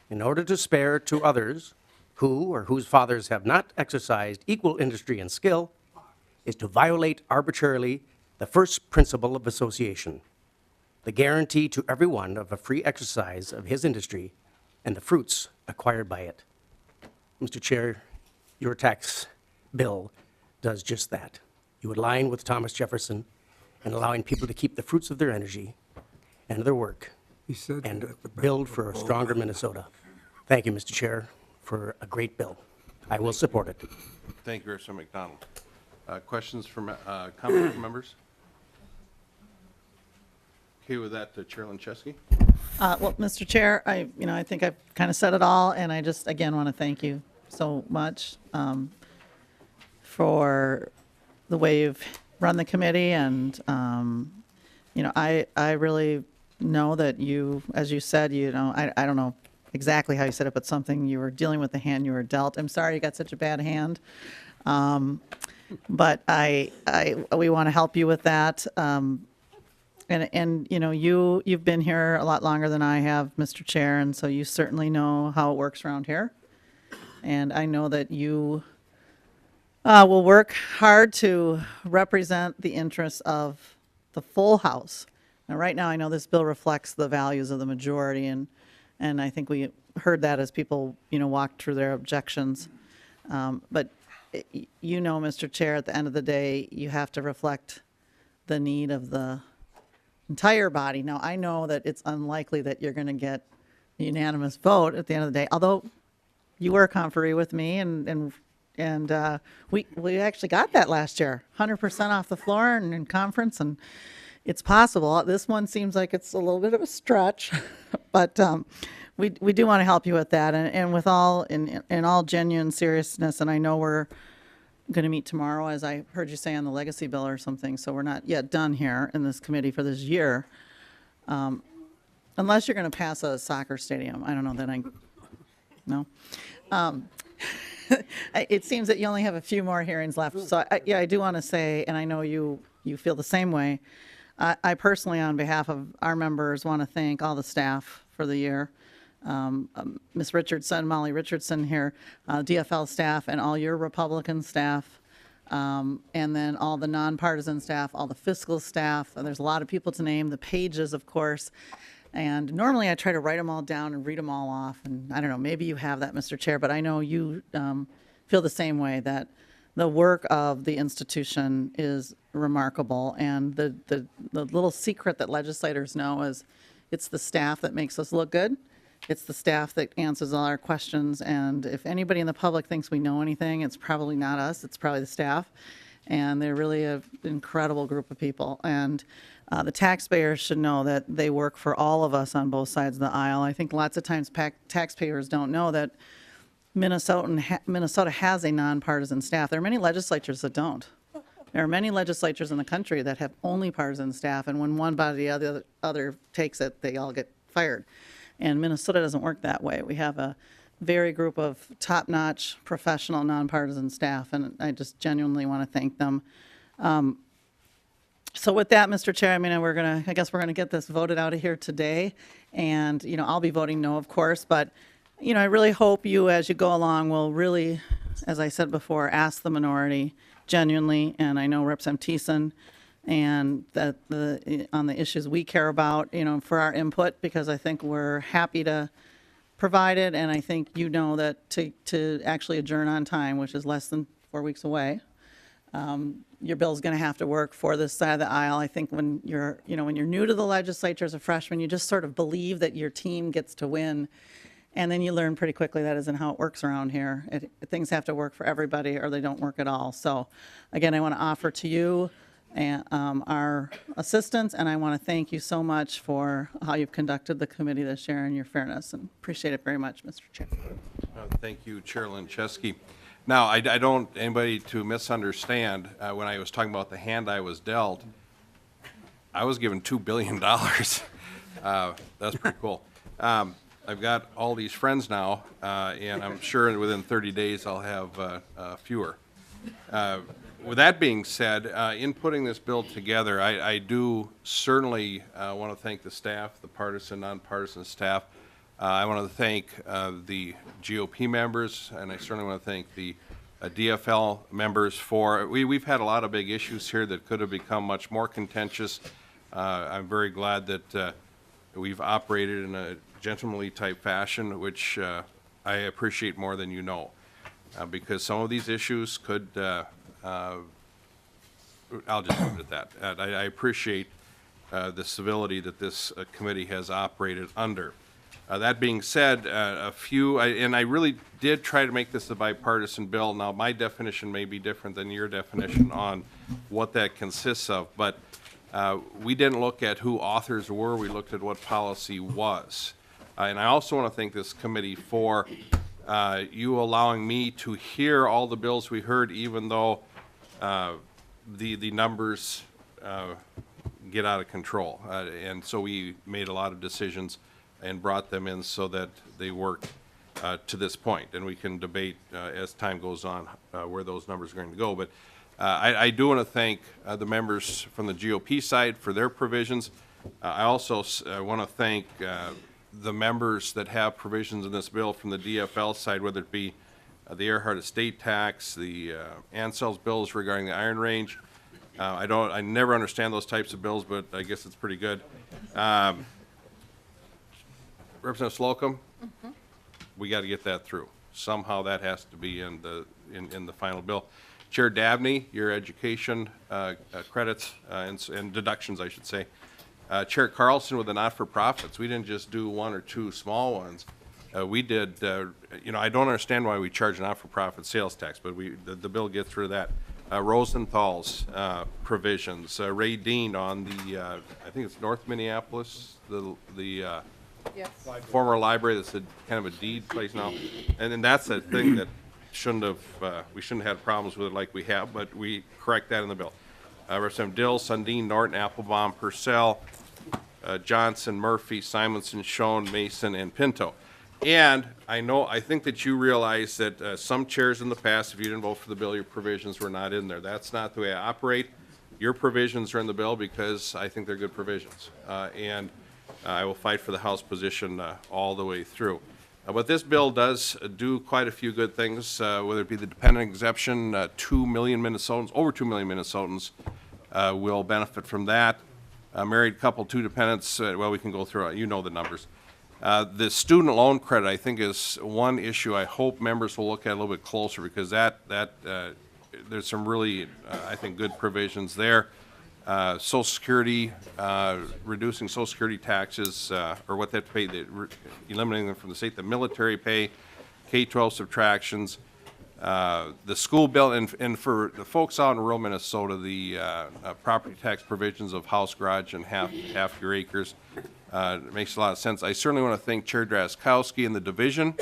in order to spare to others who or whose fathers have not exercised equal industry and skill, is to violate arbitrarily the first principle of association, the guarantee to everyone of a free exercise of his industry and the fruits acquired by it." Mr. Chair, your tax bill does just that. You align with Thomas Jefferson in allowing people to keep the fruits of their energy and their work and build for a stronger Minnesota. Thank you, Mr. Chair, for a great bill. I will support it. Thank you, Representative McDonald. Questions from, comments from members? Okay, with that, Chair Lancheski. Well, Mr. Chair, I think I've kind of said it all, and I just, again, want to thank you so much for the way you've run the committee, and, I really know that you, as you said, I don't know exactly how you said it, but something, you were dealing with the hand you were dealt. I'm sorry you got such a bad hand, but we want to help you with that. And you've been here a lot longer than I have, Mr. Chair, and so you certainly know how it works around here. And I know that you will work hard to represent the interests of the full House. Now, right now, I know this bill reflects the values of the majority, and I think we heard that as people, walked through their objections. But Mr. Chair, at the end of the day, you have to reflect the need of the entire body. Now, I know that it's unlikely that you're going to get a unanimous vote at the end of the day, although you were conferee with me, and we actually got that last year, 100% off the floor and in conference, and it's possible. This one seems like it's a little bit of a stretch, but we do want to help you with that, and with all in all genuine seriousness. And I know we're going to meet tomorrow, as I heard you say, on the legacy bill or something. So we're not yet done here in this committee for this year, unless you're going to pass a soccer stadium. I don't know. Then no. It seems that you only have a few more hearings left. So I do want to say, and I know you feel the same way. I personally, on behalf of our members, want to thank all the staff for the year. Ms. Richardson, Molly Richardson here, DFL staff, and all your Republican staff, and then all the nonpartisan staff, all the fiscal staff. There's a lot of people to name, the pages, of course. And normally I try to write them all down and read them all off. And I don't know, maybe you have that, Mr. Chair, but I know you feel the same way, that the work of the institution is remarkable. And the little secret that legislators know is it's the staff that makes us look good. It's the staff that answers all our questions. And if anybody in the public thinks we know anything, it's probably not us, it's probably the staff. And they're really an incredible group of people. And the taxpayers should know that they work for all of us on both sides of the aisle. I think lots of times taxpayers don't know that Minnesota has a nonpartisan staff. There are many legislatures that don't. There are many legislatures in the country that have only partisan staff, and when one body or the other takes it, they all get fired. And Minnesota doesn't work that way. We have a very group of top-notch, professional, nonpartisan staff, and I just genuinely want to thank them. So with that, Mr. Chair, I guess we're gonna get this voted out of here today, and I'll be voting no, of course, but I really hope you, as you go along, will really, as I said before, ask the minority genuinely, and I know Representative Thiessen, and that on the issues we care about, for our input, because I think we're happy to provide it, and I think that to actually adjourn on time, which is less than 4 weeks away, your bill's going to have to work for this side of the aisle. I think when you're new to the legislature as a freshman, you just sort of believe that your team gets to win, and then you learn pretty quickly that isn't how it works around here. Things have to work for everybody, or they don't work at all. So, again, I want to offer to you and our assistance, and I want to thank you so much for how you've conducted the committee this year and your fairness, and appreciate it very much, Mr. Chair. Thank you, Chair Lancheski. Now, I don't anybody to misunderstand when I was talking about the hand I was dealt. I was given $2 billion. That's pretty cool. I've got all these friends now, and I'm sure within 30 days I'll have fewer. With that being said, in putting this bill together, I do certainly want to thank the staff, the partisan, nonpartisan staff. I want to thank the GOP members, and I certainly want to thank the DFL members for, we've had a lot of big issues here that could have become much more contentious. I'm very glad that we've operated in a gentlemanly type fashion, which I appreciate more than you know, because some of these issues could, I'll just leave it at that. I appreciate the civility that this committee has operated under. That being said, and I really did try to make this a bipartisan bill. Now, my definition may be different than your definition on what that consists of, but we didn't look at who authors were, we looked at what policy was. And I also want to thank this committee for you allowing me to hear all the bills we heard, even though the numbers get out of control. And so we made a lot of decisions and brought them in so that they work to this point. And we can debate as time goes on where those numbers are going to go. But I do want to thank the members from the GOP side for their provisions. I also want to thank the members that have provisions in this bill from the DFL side, whether it be the Earhart estate tax, the Ansell's bills regarding the Iron Range. I never understand those types of bills, but I guess it's pretty good. Representative Slocum, we got to get that through. Somehow that has to be in the final bill. Chair Dabney, your education credits and deductions, I should say. Chair Carlson with the not-for-profits. We didn't just do one or two small ones. We did, I don't understand why we charge not-for-profit sales tax, but the bill gets rid of that. Rosenthal's provisions. Ray Dean on the, I think it's North Minneapolis, the Yes. former library that's kind of a deed place now. And then that's a thing that we shouldn't have had problems with it like we have, but we correct that in the bill. Representative Dill, Sundin, Norton, Applebaum, Purcell, Johnson, Murphy, Simonson, Schoen, Mason, and Pinto. And I think that you realize that some chairs in the past, if you didn't vote for the bill, your provisions were not in there. That's not the way I operate. Your provisions are in the bill because I think they're good provisions. And I will fight for the House position all the way through. But this bill does do quite a few good things, whether it be the dependent exemption. 2 million Minnesotans, over 2 million Minnesotans will benefit from that. Married couple, 2 dependents, well, we can go through it. You know the numbers. The student loan credit, I think, is one issue I hope members will look at a little bit closer, because there's some really, I think, good provisions there. Social Security, reducing Social Security taxes, or what they have to pay, eliminating them from the state, the military pay, K-12 subtractions, the school bill, and for the folks out in rural Minnesota, the property tax provisions of house, garage, and half your acres. It makes a lot of sense. I certainly want to thank Chair Drazkowski and the division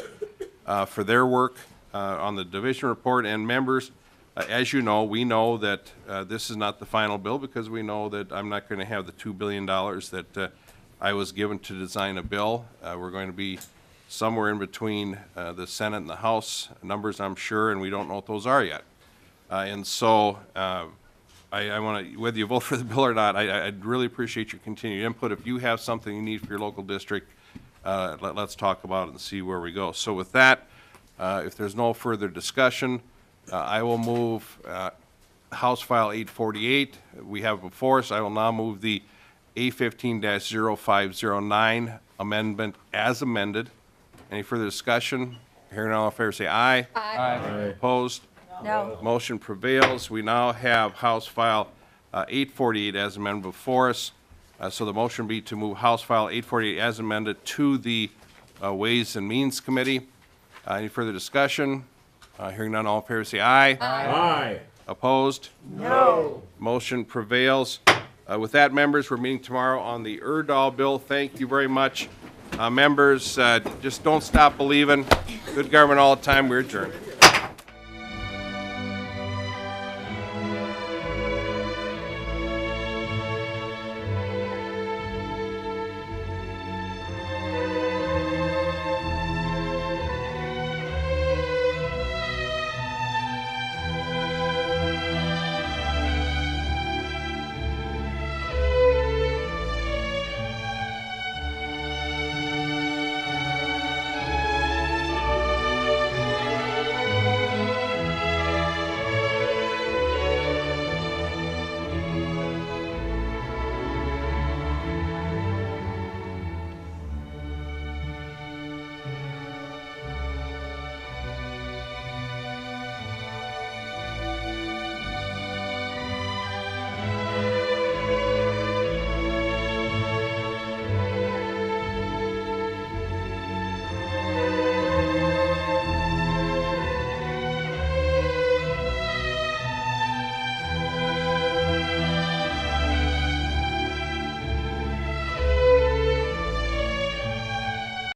for their work on the division report, and members. As you know, we know that this is not the final bill, because we know that I'm not going to have the $2 billion that I was given to design a bill. We're going to be somewhere in between the Senate and the House numbers, I'm sure, and we don't know what those are yet. And so I want to, whether you vote for the bill or not, I'd really appreciate your continued input. If you have something you need for your local district, let's talk about it and see where we go. So with that, if there's no further discussion, I will move House File 848. We have before us. I will now move the A15-0509 amendment as amended. Any further discussion? Hearing none, all in favor say aye. Aye. Opposed? No. Motion prevails. We now have House File 848 as amended before us. So the motion would be to move House File 848 as amended to the Ways and Means Committee. Any further discussion? Hearing none, all in favor say aye. Aye. Opposed? No. Motion prevails. With that, members, we're meeting tomorrow on the Erdahl bill. Thank you very much. Members, just don't stop believing. Good government all the time. We're adjourned.